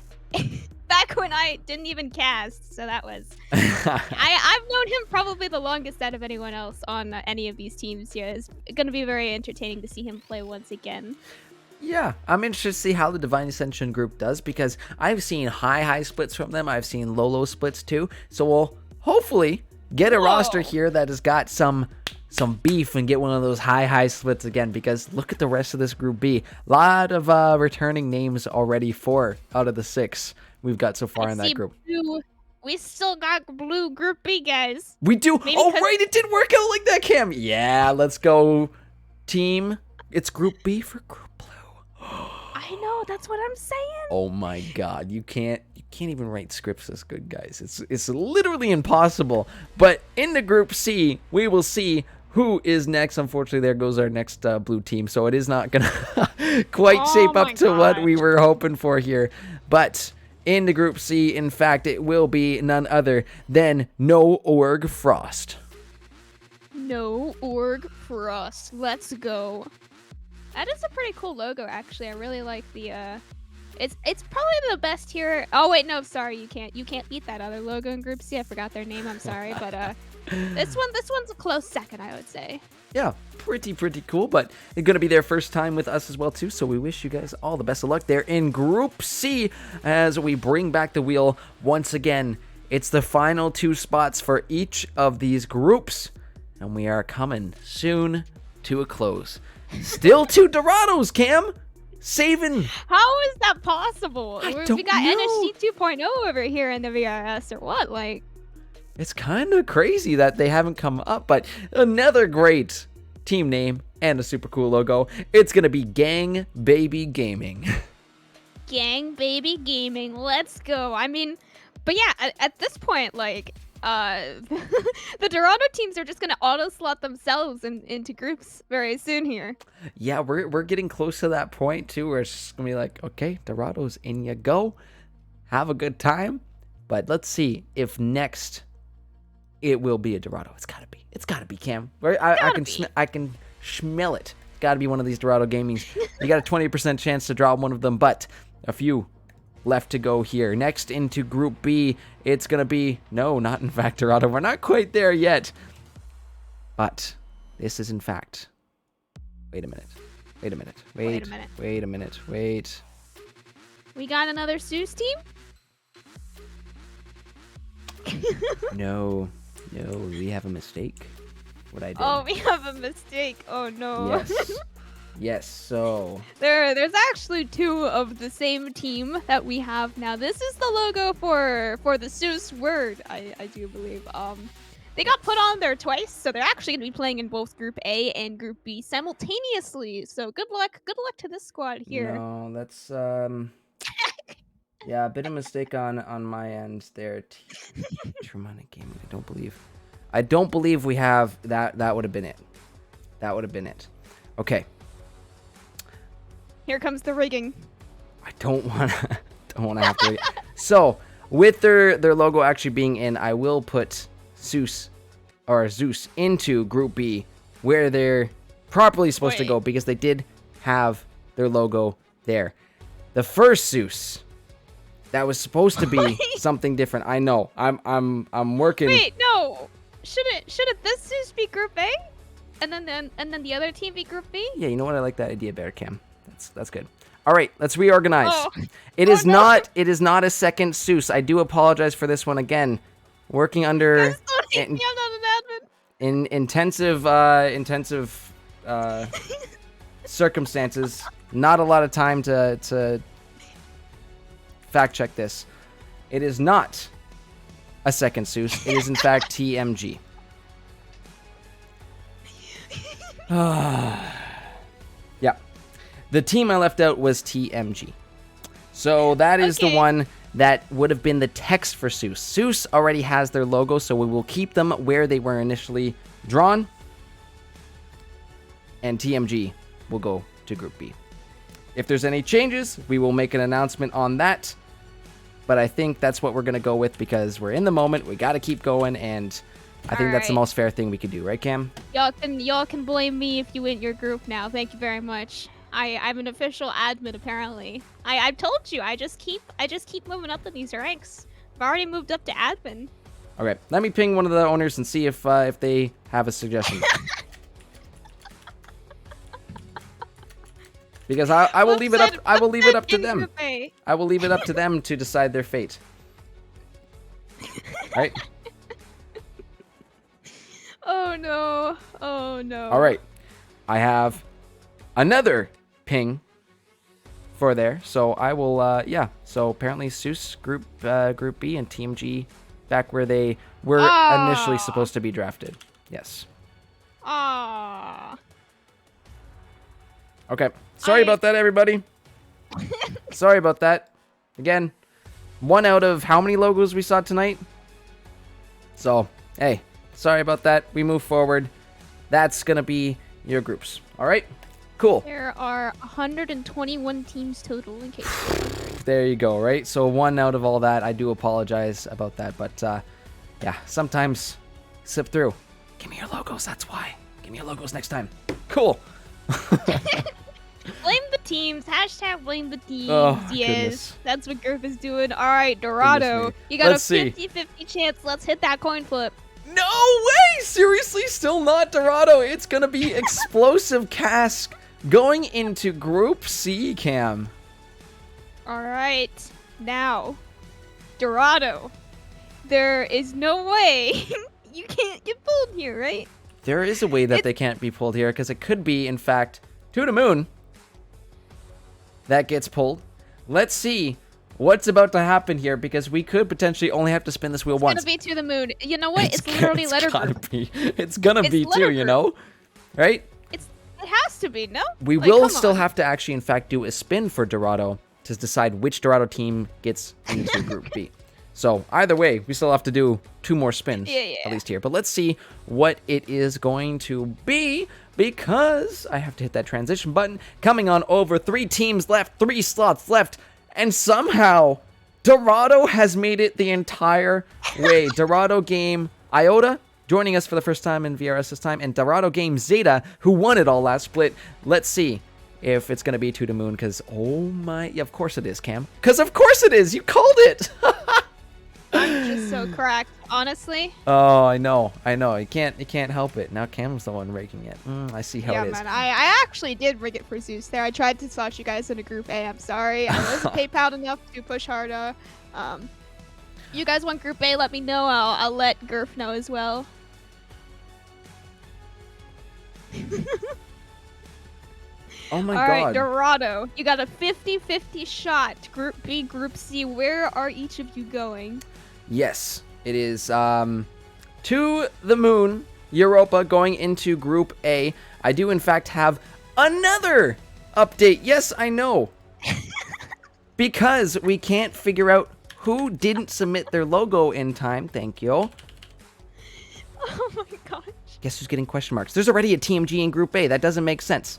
back when I didn't even cast. So that was I've known him probably the longest out of anyone else on any of these teams here. It's going to be very entertaining to see him play once again. Yeah, I'm interested to see how the Divine Ascension group does, because I've seen high splits from them. I've seen low splits too. So we'll hopefully get a roster here that has got some beef and get one of those high splits again, because look at the rest of this Group B. A lot of returning names already, 4 out of the 6 we've got so far in that group. Blue. We still got blue Group B, guys. We do. Maybe Oh, right. It did work out like that, Cam. Yeah, let's go, team. It's Group B for Group Blue. I know. That's what I'm saying. Oh my God. You can't even write scripts this good, guys. It's literally impossible. But in the Group C, we will see who is next. Unfortunately, there goes our next blue team. So it is not going to quite shape up to what we were hoping for here. But in the Group C, in fact, it will be none other than No Org Frost. No Org Frost. Let's go. That is a pretty cool logo, actually. I really like the it's probably the best here. Oh wait, no, sorry, you can't beat that other logo in Group C. I forgot their name. I'm sorry, but this one's a close second, I would say. Yeah, pretty cool, but it's going to be their first time with us as well, too, so we wish you guys all the best of luck there in Group C as we bring back the wheel once again. It's the final 2 spots for each of these groups, and we are coming soon to a close. Still 2 Dorados, Cam! Saving. How is that possible? I We don't got know. NXT 2.0 over here in the VRS or what? Like, It's kind of crazy that they haven't come up, but another great team name and a super cool logo. It's going to be Gang Baby Gaming. Gang Baby Gaming, let's go. I mean, but yeah, at this point, like, the Dorado teams are just gonna auto slot themselves into groups very soon here. Yeah, we're getting close to that point too, where it's just going to be like, okay, Dorados, in you go. Have a good time. But let's see if next it will be a Dorado. It's got to be. It's got to be, Cam. I can smell it. It's got to be one of these Dorado gamings. You got a 20% chance to draw one of them, but a few left to go here. Next into Group B, it's going to be, no, not in fact Dorado. We're not quite there yet. But this is in fact, wait a minute. Wait a minute. Wait a minute. Wait a minute. Wait. We got another Zeus team? No, we have a mistake. What I did. Oh, we have a mistake. Oh no. Yes. Yes, so. There's actually two of the same team that we have now. This is the logo for the Zeus word, I do believe. They got put on there twice, so they're actually gonna be playing in both Group A and Group B simultaneously. So good luck to this squad here. No, that's yeah, a bit of mistake on my end there. Tremonic Gaming. I don't believe we have that. That would have been it. That would have been it. Okay. Here comes the rigging. I don't want to have to. So with their logo actually being in, I will put Zeus into Group B, where they're properly supposed to go, because they did have their logo there. The first Zeus that was supposed to be something different. I know. I'm working. Wait, no. Shouldn't this Zeus be Group A, and then the other team be Group B? Yeah, you know what? I like that idea, Bear Cam. That's good. All right, let's reorganize. Oh. It Oh, is no. not. It is not a second Zeus. I do apologize for this one again. Working under I'm not an admin. in intensive circumstances. Not a lot of time to fact check this. It is not a second Zeus. It is in fact TMG. Yeah. The team I left out was TMG. So that is the Okay. one that would have been the text for Zeus. Zeus already has their logo, so we will keep them where they were initially drawn. And TMG will go to Group B. If there's any changes, we will make an announcement on that. But I think that's what we're going to go with, because we're in the moment. We got to keep going, and I think that's the Alright. most fair thing we could do. Right, Cam? Y'all can blame me if you win your group now. Thank you very much. I'm an official admin apparently. I've told you. I just keep moving up in these ranks. I've already moved up to admin. Okay, let me ping one of the owners and see if they have a suggestion. Because I will leave it up. I will leave it up to them. I will leave it up to them to decide their fate. Right? Oh no. Oh no. All right. I have another ping for there. So I will, yeah. So apparently Zeus Group B and TMG back where they were initially supposed to be drafted. Yes. Ah. Okay. Sorry about that, everybody. Sorry about that. Again, 1 out of how many logos we saw tonight? So, hey, sorry about that. We move forward. That's going to be your groups. All right? Cool. There are 121 teams total in case. you're wondering. There you go, right? So 1 out of all that. I do apologize about that. But, yeah, sometimes slip through. Give me your logos. That's why. Give me your logos next time. Cool. Blame the teams. Hashtag blame the teams. Oh, yes. goodness. That's what Gurf is doing. All right, Dorado. Goodness me. You got Let's see. a 50-50 chance. Let's hit that coin flip. No way! Seriously, still not Dorado. It's gonna be Explosive Cask going into Group C, Cam. All right. Now, Dorado. There is no way you can't get pulled here, right? There is a way that they can't be pulled here, because it could be, in fact, To the Moon. that gets pulled. Let's see what's about to happen here because we could potentially only have to spin this wheel It's once. gonna be to the moon. You know what? It's literally letter gotta group. be. It's gonna It's be letter too, you group. know? Right? It has to be, no? We Like, will come still on. have to actually, in fact, do a spin for Dorado to decide which Dorado team gets into Group B. So either way, we still have to do 2 more spins, Yeah. at least here. But let's see what it is going to be because I have to hit that transition button. Coming on over, 3 teams left, 3 slots left, and somehow Dorado has made it the entire way. Dorado Game Iota joining us for the first time in VRS this time, and Dorado Game Zeta, who won it all last split. Let's see if it's going to be To the Moon, because, oh my, yeah, of course it is, Cam. Because of course it is, you called it! I'm just so cracked, honestly. Oh, I know. You can't help it. Now Cam's the one raking it. I see how Yeah, it is. man, I actually did rig it for Zeus there. I tried to slot you guys into Group A. I'm sorry. I wasn't PayPal enough to push harder. You guys want Group A? Let me know. I'll let Gurf know as well. Oh my All right, god. Dorado, you got a 50-50 shot. Group B, Group C. Where are each of you going? Yes, it is To the Moon, Europa going into Group A. I do, in fact, have another update. Yes, I know. Because we can't figure out who didn't submit their logo in time. Thank you. Oh my gosh. Guess who's getting question marks? There's already a TMG in Group A. That doesn't make sense.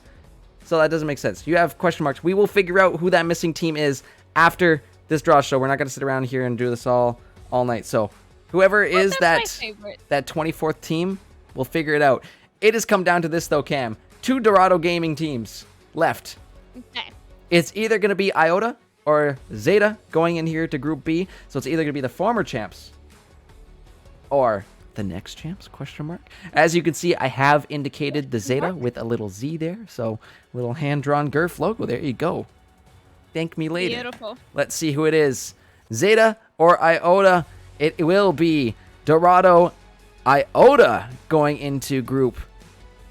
So that doesn't make sense. You have question marks. We will figure out who that missing team is after this draw show. We're not going to sit around here and do this all night. So whoever is That's my favorite. that 24th team, we'll figure it out. It has come down to this, though, Cam. 2 Dorado Gaming teams left. Okay. It's either going to be Iota or Zeta going in here to Group B. So it's either going to be the former champs or the next champs, question mark. As you can see, I have indicated the Zeta with a little Z there. So little hand-drawn Gurf logo. There you go. Thank me later. Beautiful. Let's see who it is. Zeta or Iota. It will be Dorado Iota going into Group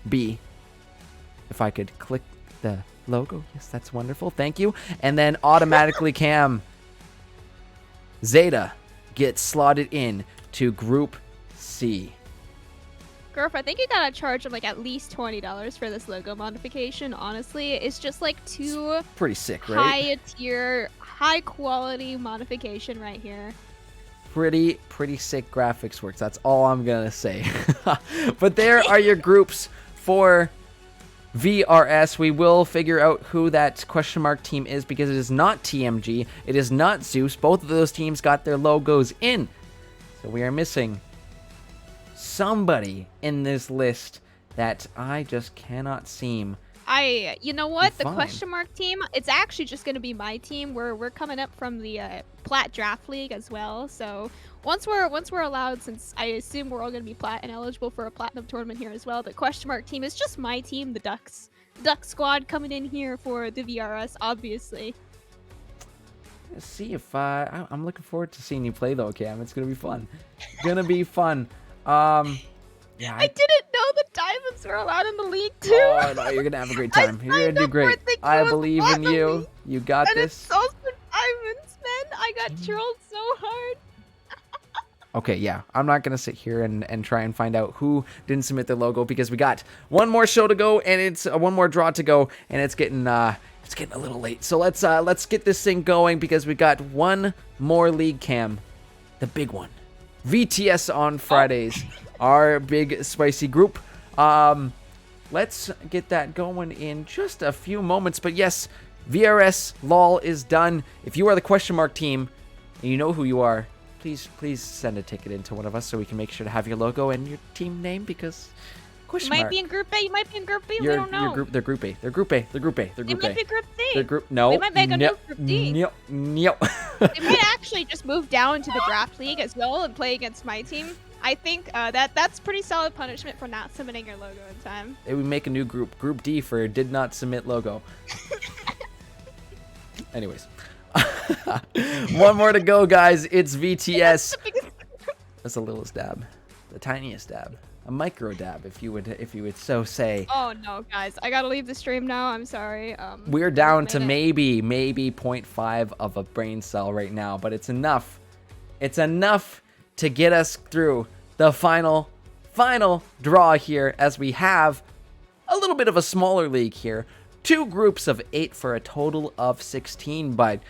B. If I could click the logo. Yes, that's wonderful. Thank you. And then automatically, Cam, Zeta gets slotted in to Group C. Gurf, I think you gotta charge them like at least $20 for this logo modification. Honestly, it's just like too Pretty sick, right? high tier, high quality modification right here. Pretty sick graphics works. That's all I'm gonna say. But there are your groups for VRS. We will figure out who that question mark team is because it is not TMG. It is not Zeus. Both of those teams got their logos in. So we are missing somebody in this list that I just cannot seem. You know what? The Fine. question mark team, it's actually just going to be my team. We're coming up from the Plat Draft League as well. So once we're allowed, since I assume we're all going to be Plat and eligible for a Platinum tournament here as well, the question mark team is just my team, the Ducks. Duck Squad coming in here for the VRS, obviously. Let's see if I'm looking forward to seeing you play though, Cam. It's gonna be fun. Gonna be fun. Yeah. I didn't know the diamonds were allowed in the league too. Oh no, you're gonna have a great time. You're gonna signed do up for great. it thinking I it was believe in Platinum you. League. You got And it's this. so diamonds, man. I got trolled so hard. Okay, yeah. I'm not gonna sit here and try and find out who didn't submit their logo because we got one more show to go and it's one more draw to go and it's getting a little late. So let's get this thing going because we got one more league, Cam, the big one. VTS on Fridays, our big spicy group. Let's get that going in just a few moments. But yes, VRS LOL is done. If you are the question mark team and you know who you are, please send a ticket in to one of us so we can make sure to have your logo and your team name because You question might mark. be in Group A. You might be in Group B. We Your don't know. group, they're Group A. They're Group A. They're Group A. They're They Group A. might be Group C. They're Group. No. They might make a new Group D. No. No. They might actually just move down to the draft league as well and play against my team. I think that's pretty solid punishment for not submitting your logo in time. They would make a new group. Group D for did not submit logo. Anyways. One more to go, guys. It's VTS. That's the littlest dab. The tiniest dab. micro dab, if you would so say. Oh no, guys, I gotta leave the stream now. I'm sorry. We're down to minute. maybe 0.5 of a brain cell right now, but it's enough. It's enough to get us through the final draw here, as we have a little bit of a smaller league here. 2 groups of 8 for a total of 16, but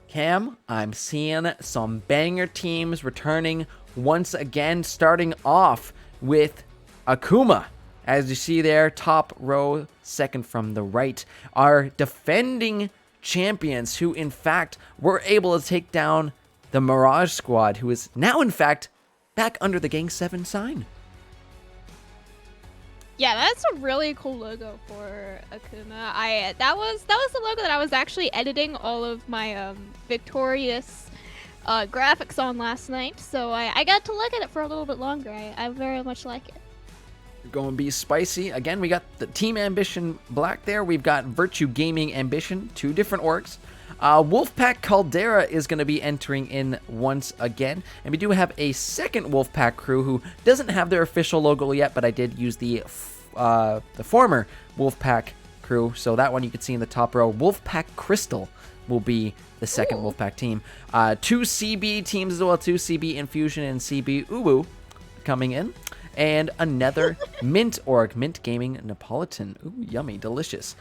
Cam, I'm seeing some banger teams returning once again, starting off with Akuma. As you see there, top row, second from the right, are defending champions who, in fact, were able to take down the Mirage Squad, who is now, in fact, back under the Gang 7 sign. Yeah, that's a really cool logo for Akuma. That was the logo that I was actually editing all of my victorious graphics on last night, so I got to look at it for a little bit longer. I very much like it. Going to be spicy. Again, we got the Team Ambition Black there. We've got Virtue Gaming Ambition, 2 different orgs. Wolfpack Caldera is going to be entering in once again. And we do have a second Wolfpack crew who doesn't have their official logo yet, but I did use the former Wolfpack crew. So that one you can see in the top row. Wolfpack Crystal will be the second Wolfpack team. 2 CB teams as well, 2 CB Infusion and CB Uwu coming in. And another Mint org, Mint Gaming Neapolitan. Ooh, yummy, delicious.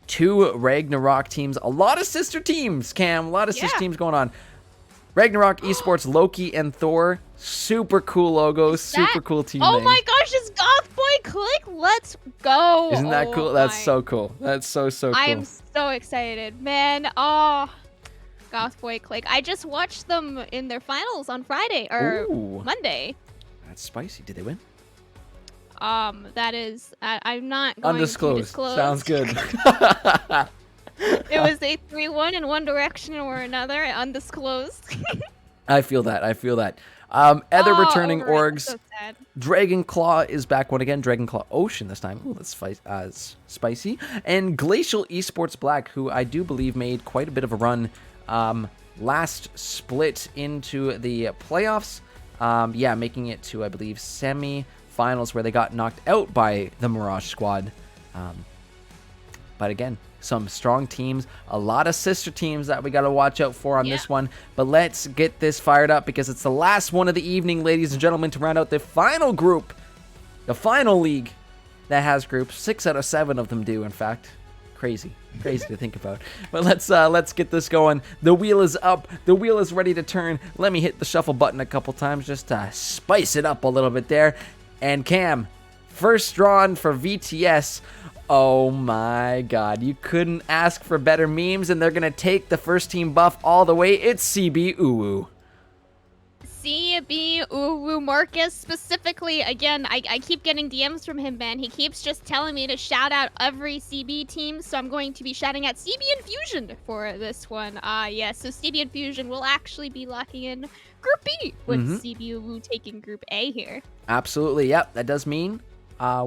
2 Ragnarok teams. A lot of sister teams, Cam. A lot of sister teams going on. Ragnarok Esports, Loki and Thor. Super cool logos. Super cool team Oh names. my gosh, it's Goth Boy Click. Let's go. Isn't that Oh cool? That's my- so cool. That's so cool. I am so excited, man. Oh, Goth Boy Click. I just watched them in their finals on Friday or Ooh. Monday. That's spicy. Did they win? That is, I'm not going Undisclosed. to disclose. Sounds good. It was a 3-1 in one direction or another, undisclosed. I feel that. Other returning overrated. orgs. So sad. Dragon Claw is back one again. Dragon Claw Ocean this time. Ooh, that's spicy. And Glacial Esports Black, who I do believe made quite a bit of a run last split into the playoffs. Making it to, I believe, semi-finals where they got knocked out by the Mirage Squad. But again, some strong teams, a lot of sister teams that we got to watch out for on this one. But let's get this fired up because it's the last one of the evening, ladies and gentlemen, to round out the final group, the final league that has groups. 6 out of 7 of them do, in fact. Crazy to think about. But let's get this going. The wheel is up. The wheel is ready to turn. Let me hit the shuffle button a couple times just to spice it up a little bit there. And Cam, first drawn for VTS. Oh my god, you couldn't ask for better memes, and they're gonna take the first team buff all the way. It's CB Uwu. CB Uwu Marcus specifically. Again, I keep getting DMs from him, man. He keeps just telling me to shout out every CB team, so I'm going to be shouting out CB Infusion for this one. So CB Infusion will actually be locking in Group B with CB Uwu taking Group A here. Absolutely, yep. That does mean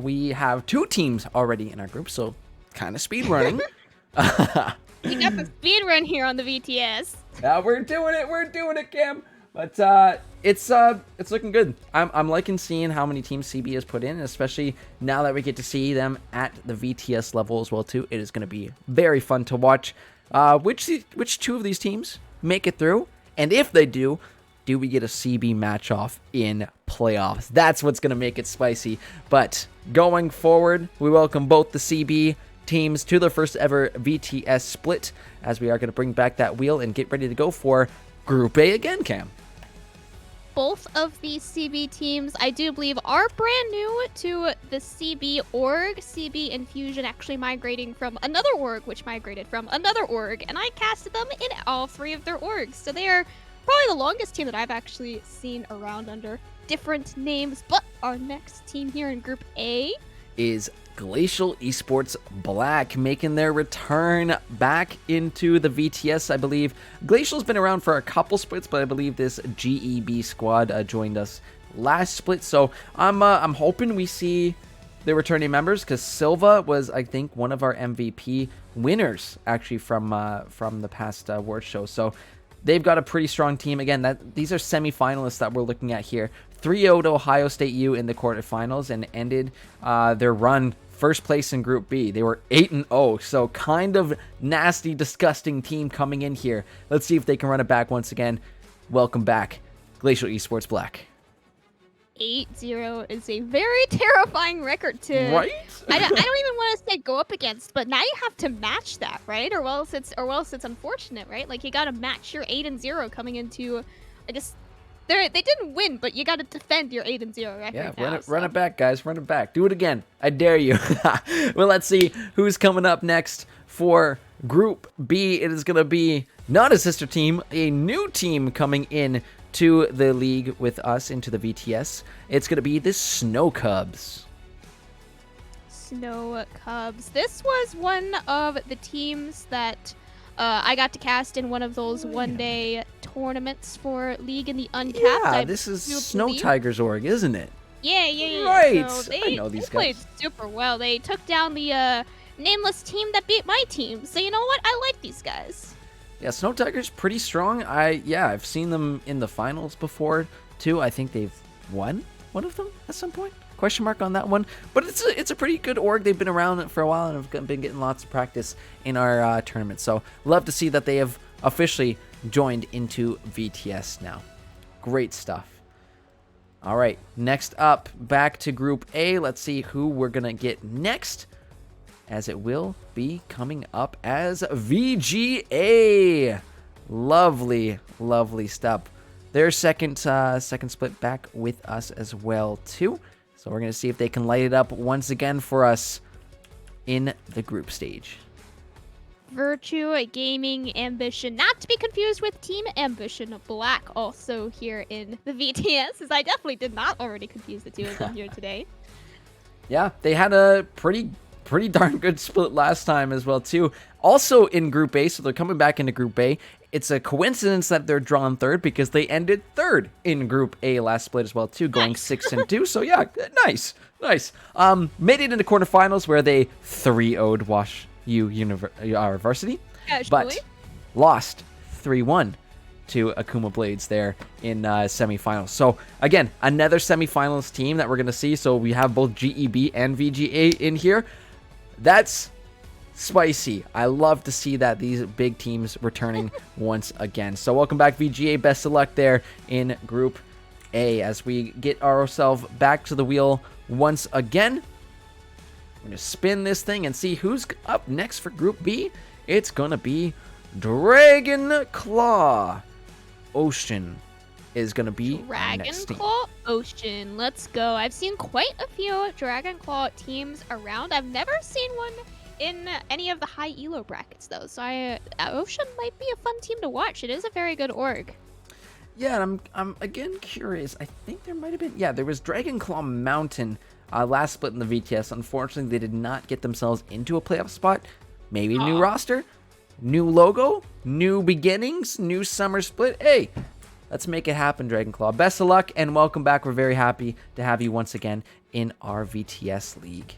we have 2 teams already in our group, so kind of speed running. We got the speed run here on the VTS. We're doing it, Cam. But it's looking good. I'm liking seeing how many teams CB has put in, especially now that we get to see them at the VTS level as well too. It is going to be very fun to watch which 2 of these teams make it through, and if they do we get a CB match off in playoffs? That's what's going to make it spicy. But going forward, we welcome both the CB teams to their first ever VTS split, as we are going to bring back that wheel and get ready to go for Group A again, Cam. Both of these CB teams, I do believe, are brand new to the CB org. CB Infusion actually migrating from another org, which migrated from another org, and I casted them in all 3 of their orgs. So they are probably the longest team that I've actually seen around under different names. But our next team here in Group A is Glacial Esports Black, making their return back into the VTS, I believe. Glacial's been around for a couple splits, but I believe this GEB squad joined us last split. So I'm hoping we see the returning members, because Silva was, I think, one of our MVP winners actually from the past award show. So they've got a pretty strong team. Again, these are semi-finalists that we're looking at here. 3-0 to Ohio State U in the quarterfinals and ended their run first place in Group B. They were 8-0, so kind of nasty, disgusting team coming in here. Let's see if they can run it back once again. Welcome back, Glacial Esports Black. 8-0 is a very terrifying record to. Right? I don't even want to say go up against, but now you have to match that, right? Or else it's unfortunate, right? Like you got to match your 8-0 coming into. I guess they didn't win, but you got to defend your 8-0 record. Yeah, now, run it back, guys. Run it back. Do it again. I dare you. Well, let's see who's coming up next for Group B. It is going to be not a sister team, a new team coming in to the league with us into the VTS. It's going to be the Snow Cubs. Snow Cubs. This was one of the teams that I got to cast in one of those one-day tournaments for League in the Uncapped. Yeah, I this is do Snow believe. Tigers org, isn't it? Yeah. Right. So I know these they played guys. super well. They took down the nameless team that beat my team. So you know what? I like these guys. Yeah, Snow Tigers pretty strong. I've seen them in the finals before too. I think they've won one of them at some point. Question mark on that one. But it's a pretty good org. They've been around for a while and have been getting lots of practice in our tournament. So love to see that they have officially joined into VTS now. Great stuff. All right, next up, back to Group A. Let's see who we're gonna get next, as it will be coming up as VGA. Lovely stuff. Their second split back with us as well too. So we're gonna see if they can light it up once again for us in the group stage. Virtue Gaming Ambition, not to be confused with Team Ambition Black, also here in the VTS, as I definitely did not already confuse the two of them here today. Yeah, they had a pretty darn good split last time as well too. Also in Group A, so they're coming back into Group A. It's a coincidence that they're drawn third because they ended third in Group A last split as well too, going 6-2. So yeah, nice. Made it into quarterfinals where they 3-0'd Wash U Varsity, but Casually. lost 3-1 to Akuma Blades there in semifinals. So again, another semifinals team that we're going to see. So we have both GEB and VGA in here. That's spicy. I love to see that these big teams returning once again. So welcome back, VGA. Best of luck there in Group A as we get ourselves back to the wheel once again. We're going to spin this thing and see who's up next for Group B. It's going to be Dragon Claw Ocean is going to be our next team. Dragonclaw Ocean. Let's go. I've seen quite a few Dragonclaw teams around. I've never seen one in any of the high elo brackets though. So Ocean might be a fun team to watch. It is a very good org. Yeah, and I'm again curious. I think there might have been, there was Dragonclaw Mountain last split in the VTS. Unfortunately, they did not get themselves into a playoff spot. Maybe a new roster, new logo, new beginnings, new summer split. Hey, let's make it happen, Dragonclaw. Best of luck and welcome back. We're very happy to have you once again in our VTS league.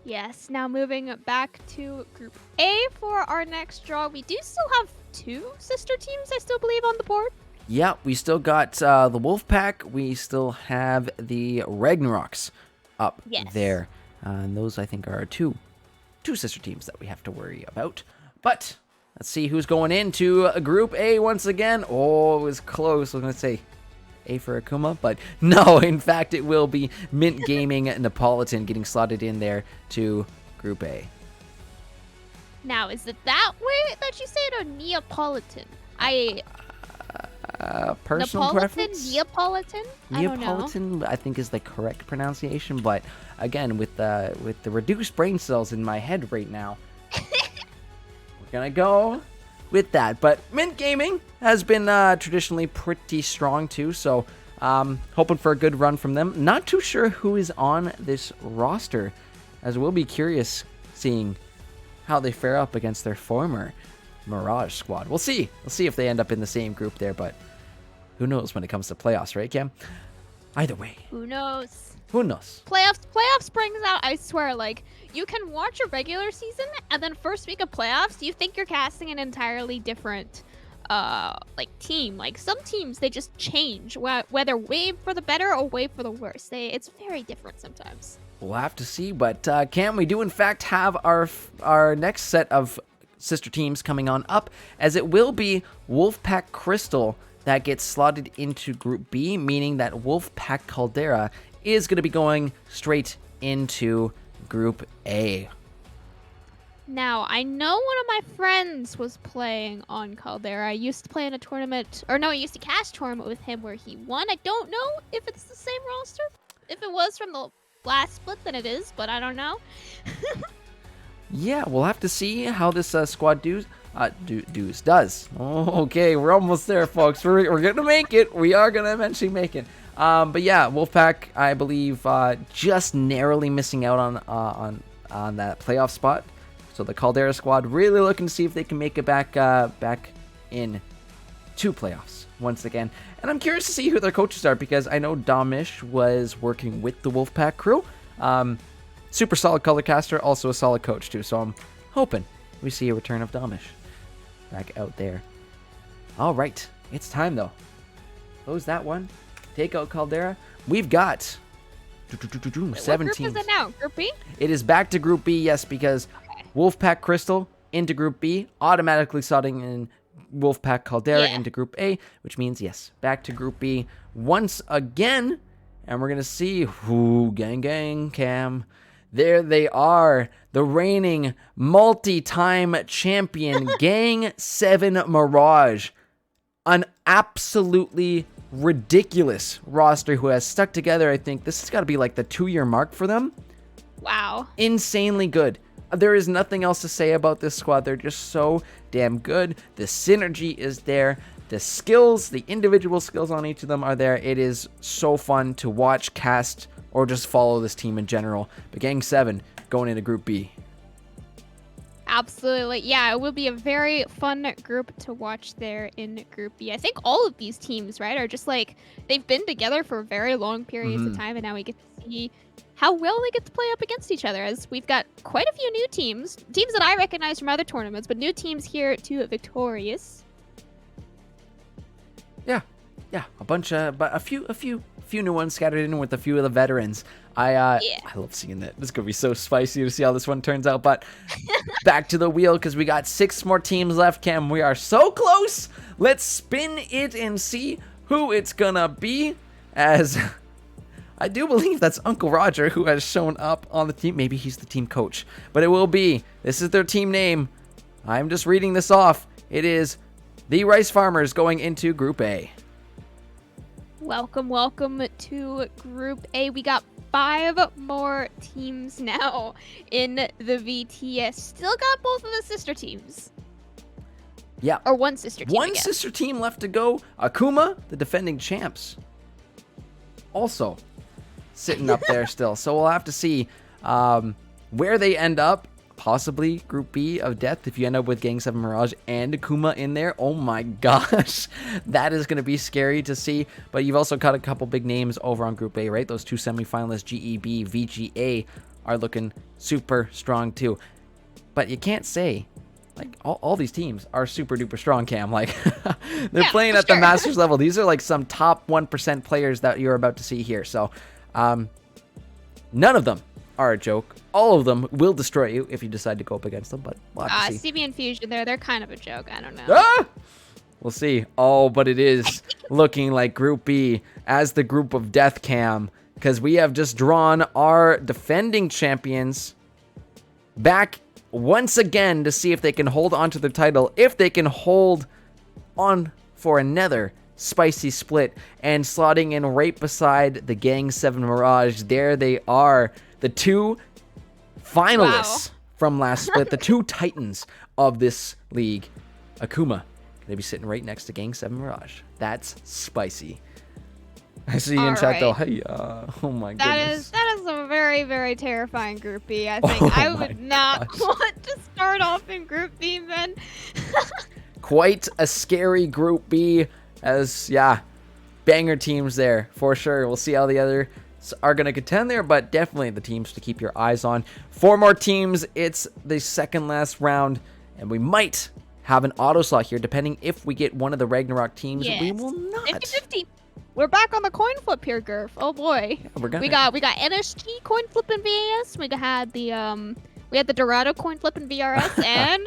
Yes, now moving back to Group A for our next draw. We do still have two sister teams, I still believe, on the board. Yeah, we still got the Wolfpack. We still have the Ragnaroks up there. And those, I think, are our two sister teams that we have to worry about. But let's see who's going into Group A once again. Oh, it was close. I was going to say A for Akuma, but no, in fact, it will be Mint Gaming Neapolitan getting slotted in there to Group A. Now, is it that way that you say it, or Neapolitan? Personal preference? Neapolitan? I don't know. Neapolitan, I think, is the correct pronunciation, but again, with the reduced brain cells in my head right now, we're gonna go with that. But Mint Gaming has been traditionally pretty strong too, so hoping for a good run from them. Not too sure who is on this roster, as we'll be curious seeing how they fare up against their former Mirage squad. We'll see if they end up in the same group there, but who knows when it comes to playoffs, right, Cam? Either way, Who knows? who knows? Playoffs brings out, I swear, like, you can watch a regular season, and then first week of playoffs, you think you're casting an entirely different like team. Like some teams they just change whether way for the better or way for the worse. It's very different sometimes. We'll have to see, but Cam, we do in fact have our next set of sister teams coming on up, as it will be Wolfpack Crystal that gets slotted into Group B, meaning that Wolfpack Caldera is going to be going straight into Group A. Now, I know one of my friends was playing on Caldera. I used to play in a tournament, or no, I used to cast tournament with him where he won. I don't know if it's the same roster. If it was from the last split, then it is, but I don't know. Yeah, we'll have to see how this squad does. Oh, okay, we're almost there, folks. We're gonna make it. We are gonna eventually make it. But yeah, Wolfpack, I believe, just narrowly missing out on that playoff spot. So the Caldera squad really looking to see if they can make it back in 2 playoffs once again. And I'm curious to see who their coaches are, because I know Domish was working with the Wolfpack crew. Super solid color caster, also a solid coach too. So I'm hoping we see a return of Domish back out there. All right, it's time though. Close that one. Take out Caldera. We've got 7 What group teams. is it now? Group B? It is back to Group B, yes, because Wolfpack Crystal into Group B, automatically slotting in Wolfpack Caldera into Group A, which means, yes, back to Group B once again. And we're going to see who, gang, Cam. There they are, the reigning multi-time champion, Gang 7 Mirage. An absolutely ridiculous roster who has stuck together. I think this has got to be like the 2-year mark for them. Wow. Insanely good. There is nothing else to say about this squad. They're just so damn good. The synergy is there. The skills, the individual skills on each of them are there. It is so fun to watch, cast, or just follow this team in general. But Gang 7 going into Group B. Absolutely. Yeah, it will be a very fun group to watch there in Group B. I think all of these teams, right, are just like, they've been together for very long periods of time, and now we get to see how well they get to play up against each other, as we've got quite a few new teams that I recognize from other tournaments, but new teams here to Victorious. Yeah, a bunch of, but a few new ones scattered in with a few of the veterans. I love seeing that. This is gonna be so spicy to see how this one turns out. But back to the wheel, because we got 6 more teams left. Cam, we are so close. Let's spin it and see who it's gonna be. As I do believe that's Uncle Roger who has shown up on the team. Maybe he's the team coach, but it will be. This is their team name. I'm just reading this off. It is the Rice Farmers going into Group A. Welcome to Group A. We got 5 more teams now in the VTS. Still got both of the sister teams. Yeah. Or one sister team. One sister team left to go. Akuma, the defending champs, also sitting up there still. So we'll have to see where they end up. Possibly Group B of death if you end up with Gang 7 Mirage and Akuma in there. Oh my gosh, that is going to be scary to see. But you've also got a couple big names over on Group A, right? Those 2 semifinalists, GEB, VGA, are looking super strong too. But you can't say, like, all these teams are super duper strong, Cam. Like, they're playing at the Masters level. These are like some top 1% players that you're about to see here. So none of them are a joke. All of them will destroy you if you decide to go up against them, but we'll have to see. CB and Fusion, they're kind of a joke. I don't know. Ah! We'll see. Oh, but it is looking like Group B as the group of death, Cam, because we have just drawn our defending champions back once again to see if they can hold on to the title, if they can hold on for another spicy split. And slotting in right beside the Gang 7 Mirage, there they are, the 2 finalists from last split, the 2 titans of this league. Akuma, gonna be sitting right next to Gang 7 Mirage. That's spicy. I see you in chat though. Hey, oh my goodness. That is a very, very terrifying Group B. I think I would not want to start off in Group B, then. Quite a scary Group B, as banger teams there for sure. We'll see how the other are going to contend there, but definitely the teams to keep your eyes on. 4 more teams. It's the second last round, and we might have an auto slot here, depending if we get one of the Ragnarok teams. We Yes. will not. 50-50. We're back on the coin flip here, Gurf. Oh boy. We're gonna. We got NSG coin flip in VAS. We had the Dorado coin flip in VRS, and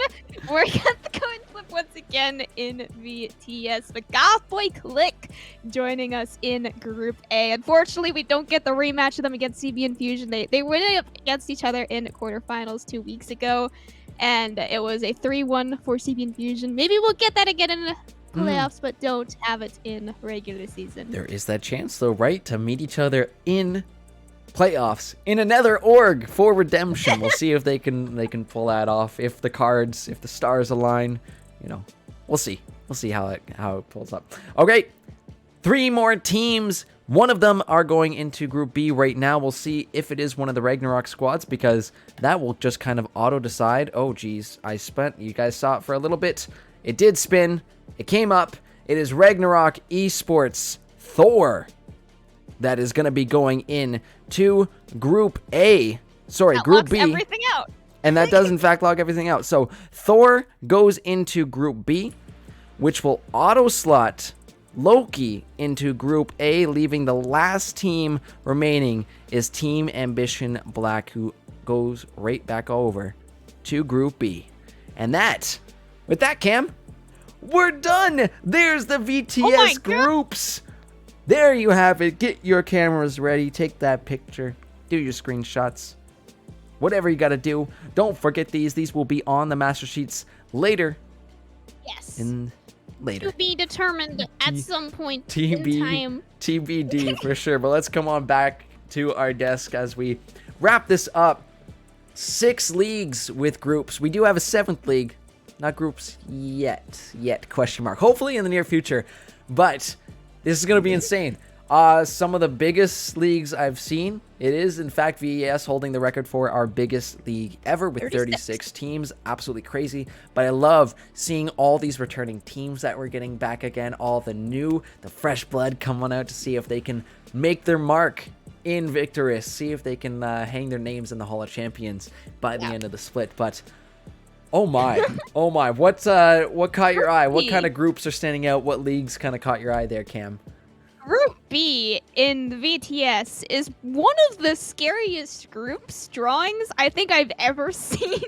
we got the coin flip once again in VTS. But Goth Boy Click joining us in Group A. Unfortunately, we don't get the rematch of them against CB Infusion. They went up against each other in quarterfinals 2 weeks ago, and it was a 3-1 for CB Infusion. Maybe we'll get that again in the playoffs, but don't have it in regular season. There is that chance, though, right, to meet each other in playoffs in another org for redemption. We'll see if they can pull that off. If the stars align, we'll see. We'll see how it pulls up. Okay, 3 more teams. One of them are going into Group B right now. We'll see if it is one of the Ragnarok squads, because that will just kind of auto decide. Oh geez, you guys saw it for a little bit. It did spin. It came up. It is Ragnarok Esports Thor that is going to be going in to Group A. Sorry, That Group locks B. everything out. And that does, in fact, log everything out. So Thor goes into Group B, which will auto-slot Loki into Group A, leaving the last team remaining is Team Ambition Black, who goes right back over to Group B. And with that, Cam, we're done! There's the Oh my VTS God. groups! There you have it. Get your cameras ready. Take that picture. Do your screenshots. Whatever you got to do. Don't forget these. These will be on the master sheets later. Yes. Later. To be determined at some point TB, in time. TBD for sure. But let's come on back to our desk as we wrap this up. 6 leagues with groups. We do have a 7th league. Not groups yet, question mark. Hopefully in the near future. But this is going to be insane. Some of the biggest leagues I've seen. It is, in fact, VES holding the record for our biggest league ever with 36 teams. Absolutely crazy. But I love seeing all these returning teams that we're getting back again. All the fresh blood coming out to see if they can make their mark in Victorous. See if they can hang their names in the Hall of Champions by the end of the split. But oh my, what caught your eye? What kind of groups are standing out? What leagues kind of caught your eye there, Cam? Group B in the VTS is one of the scariest groups drawings I think I've ever seen.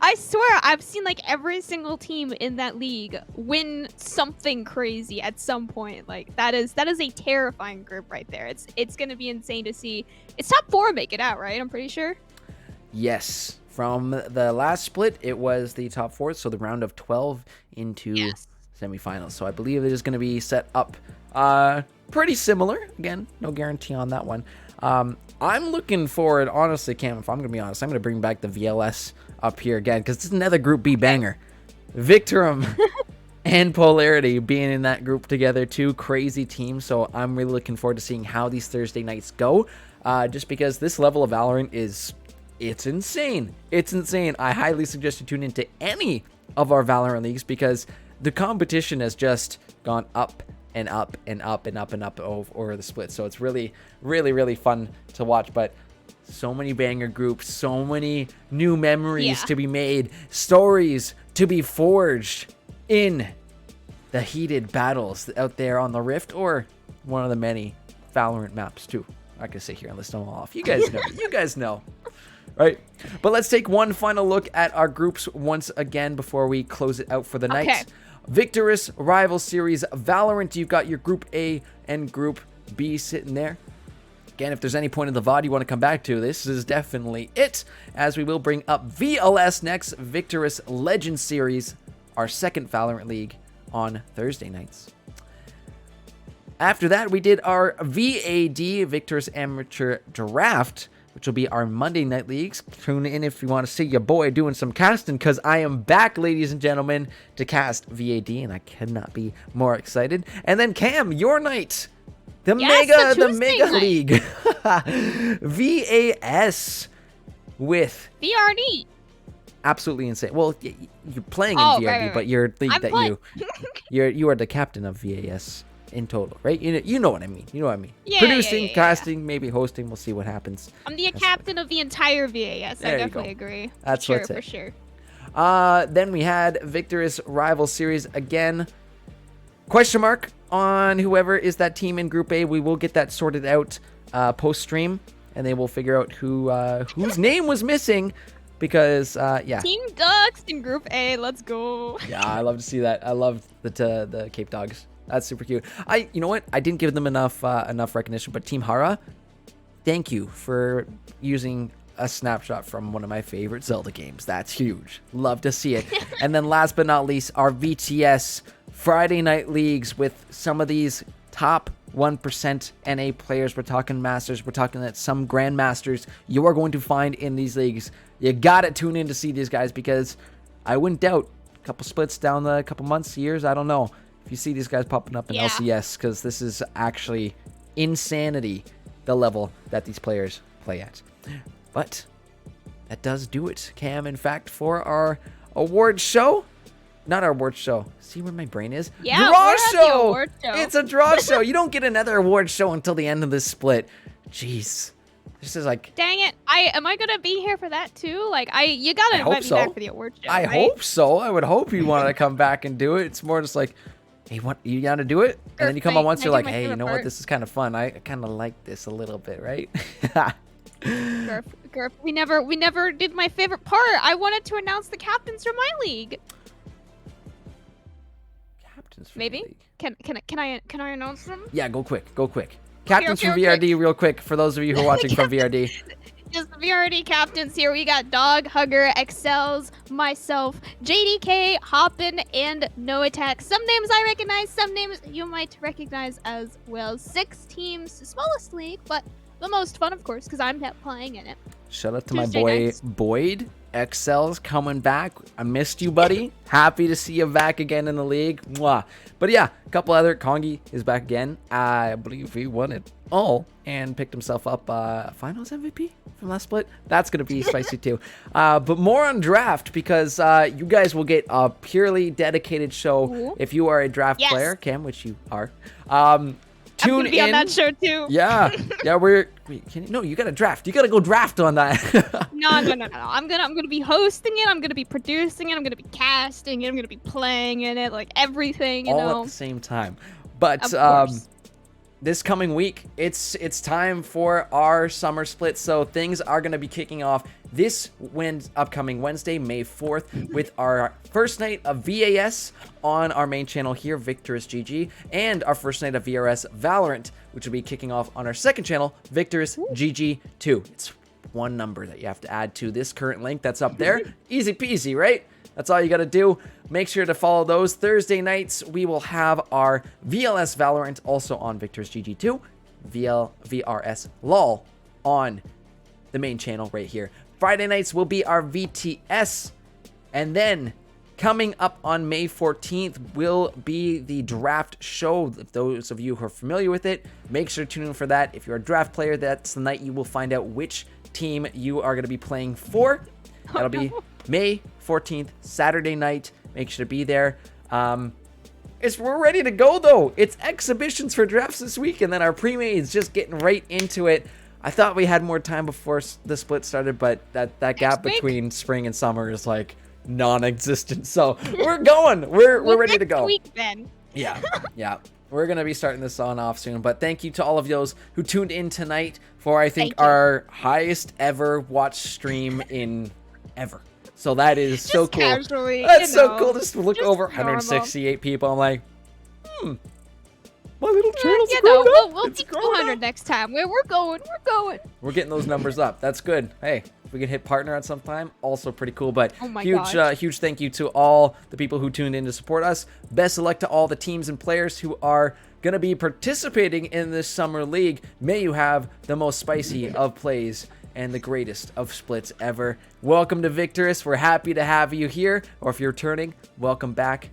I swear I've seen like every single team in that league win something crazy at some point. Like that is a terrifying group right there. It's gonna be insane to see. It's top 4 make it out, right? I'm pretty sure. Yes. From the last split, it was the top 4, so the round of 12 into semifinals. So I believe it is going to be set up pretty similar. Again, no guarantee on that one. I'm looking forward, honestly, Cam, if I'm going to be honest, I'm going to bring back the VLS up here again, because it's another Group B banger. Victorum and Polarity being in that group together, 2 crazy teams. So I'm really looking forward to seeing how these Thursday nights go, just because this level of Valorant it's insane. It's insane. I highly suggest you tune into any of our Valorant leagues, because the competition has just gone up and up and up and up and up over the split. So it's really, really, really fun to watch. But so many banger groups, so many new memories to be made, stories to be forged in the heated battles out there on the Rift, or one of the many Valorant maps too. I can sit here and list them all off. You guys know. You guys know. Right, but let's take one final look at our groups once again before we close it out for the night. Victorous Rival Series Valorant, you've got your Group A and Group B sitting there. Again, if there's any point in the VOD you want to come back to, this is definitely it, as we will bring up VLS next, Victorous Legend Series, our 2nd Valorant League on Thursday nights. After that, we did our VAD, Victorous Amateur Draft, which will be our Monday night leagues. Tune in if you want to see your boy doing some casting, because I am back, ladies and gentlemen, to cast VAD, and I cannot be more excited. And then Cam, your night, the Mega League, VAS with VRD. Absolutely insane. Well, you're playing in VRD, right. but your league I'm that playing. you are the captain of VAS. In total, right? You know what I mean. You know what I mean. Yeah, Producing, yeah. casting, maybe hosting. We'll see what happens. I'm the captain of the entire VAS. I There you definitely go. agree. That's for what's sure, it. for sure. Then we had Victorous Rival Series again. Question mark on whoever is that team in Group A. We will get that sorted out post-stream, and they will figure out whose name was missing because, yeah. Team Ducks in Group A. Let's go. Yeah, I love to see that. I love the Cape Dogs. That's super cute. You know what? I didn't give them enough recognition, but Team Hara, thank you for using a snapshot from one of my favorite Zelda games. That's huge. Love to see it. And then last but not least, our VTS Friday Night Leagues with some of these top 1% NA players. We're talking Masters. We're talking that some Grandmasters you are going to find in these leagues. You got to tune in to see these guys because I wouldn't doubt a couple splits down the couple months, years, I don't know, if you see these guys popping up in LCS, because this is actually insanity, the level that these players play at. But that does do it, Cam, in fact, for our award show. Not our award show. See where my brain is? Yeah, draw we're at the award show. It's a draw show. You don't get another award show until the end of this split. Jeez. This is like... Dang it. Am I gonna be here for that too? Like, you gotta invite me back for the award show, I right? hope so. I would hope you want to come back and do it. It's more just like, hey, what, you gotta do it? And then you come on once, you're like, hey, you know what? This is kind of fun. I kind of like this a little bit, right? Garf, we never did my favorite part. I wanted to announce the captains for my league. Captains for the Maybe? league. Can I announce them? Yeah, go quick. Captains okay, from VRD, real quick, for those of you who are watching from VRD. Just the VRD captains here. We got Dog, Hugger, Excels, myself, JDK, Hoppin, and No Attack. Some names I recognize, some names you might recognize as well. 6 teams, smallest league, but the most fun, of course, because I'm not playing in it. Shout out to my Tuesday boy nights. Boyd. Excel's coming back. I missed you, buddy. Happy to see you back again in the league. Mwah. But yeah, a couple other. Kongi is back again. I believe he won it all and picked himself up finals MVP from last split. That's going to be spicy too. But more on draft because you guys will get a purely dedicated show Ooh. if you are a draft Yes. player, Cam, which you are. I'm Tune gonna be in. on that show too. Yeah, no, you got to draft. You got to go draft on that. No. I'm gonna be hosting it. I'm gonna be producing it. I'm gonna be casting it. I'm gonna be playing in it. Like everything, you all know. at the same time. But Of course. this coming week, it's time for our summer split. So things are going to be kicking off this upcoming Wednesday, May 4th, with our first night of VAS on our main channel here, Victorous GG, and our first night of VRS Valorant, which will be kicking off on our second channel, Victorous GG 2. It's one number that you have to add to this current link that's up there. Easy peasy, right? That's all you got to do. Make sure to follow those. Thursday nights, we will have our VLS Valorant also on Victor's GG2, VRS LOL on the main channel right here. Friday nights will be our VTS. And then coming up on May 14th will be the draft show. If those of you who are familiar with it, make sure to tune in for that. If you're a draft player, that's the night you will find out which team you are going to be playing for. That'll be May 14th, Saturday night. Make sure to be there. We're ready to go, though. It's exhibitions for drafts this week, and then our pre-made is just getting right into it. I thought we had more time before the split started, but that gap week? between spring and summer is like non-existent. So we're going. We're ready to next go. Week, then. Yeah. We're going to be starting this on off soon, but thank you to all of those who tuned in tonight for, I think, Thank you. our highest ever watch stream in ever. So that is so Just cool. casually, That's you so know, cool just to look just over normal. 168 people. I'm like, my little channel's You growing know, up. we'll It's be growing 200 up. next time. We're going. We're getting those numbers up. That's good. Hey, if we can hit partner at some time, also pretty cool. But Oh my huge thank you to all the people who tuned in to support us. Best of luck to all the teams and players who are going to be participating in this summer league. May you have the most spicy of plays and the greatest of splits ever. Welcome to Victorous. We're happy to have you here. Or if you're returning, welcome back.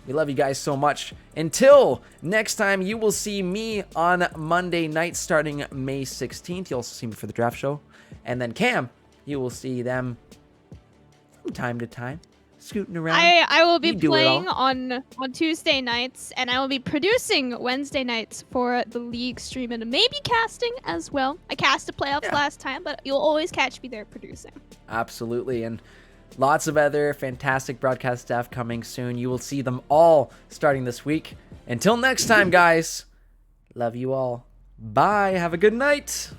We love you guys so much. Until next time, you will see me on Monday night starting May 16th. You'll also see me for the draft show. And then Cam, you will see them from time to time, scooting around. I will be You do it playing all. on Tuesday nights, and I will be producing Wednesday nights for the league stream and maybe casting as well. I cast the playoffs Yeah. last time, but you'll always catch me there producing. Absolutely. And Lots of other fantastic broadcast staff coming soon. You will see them all starting this week. Until next time, guys, love you all. Bye. Have a good night.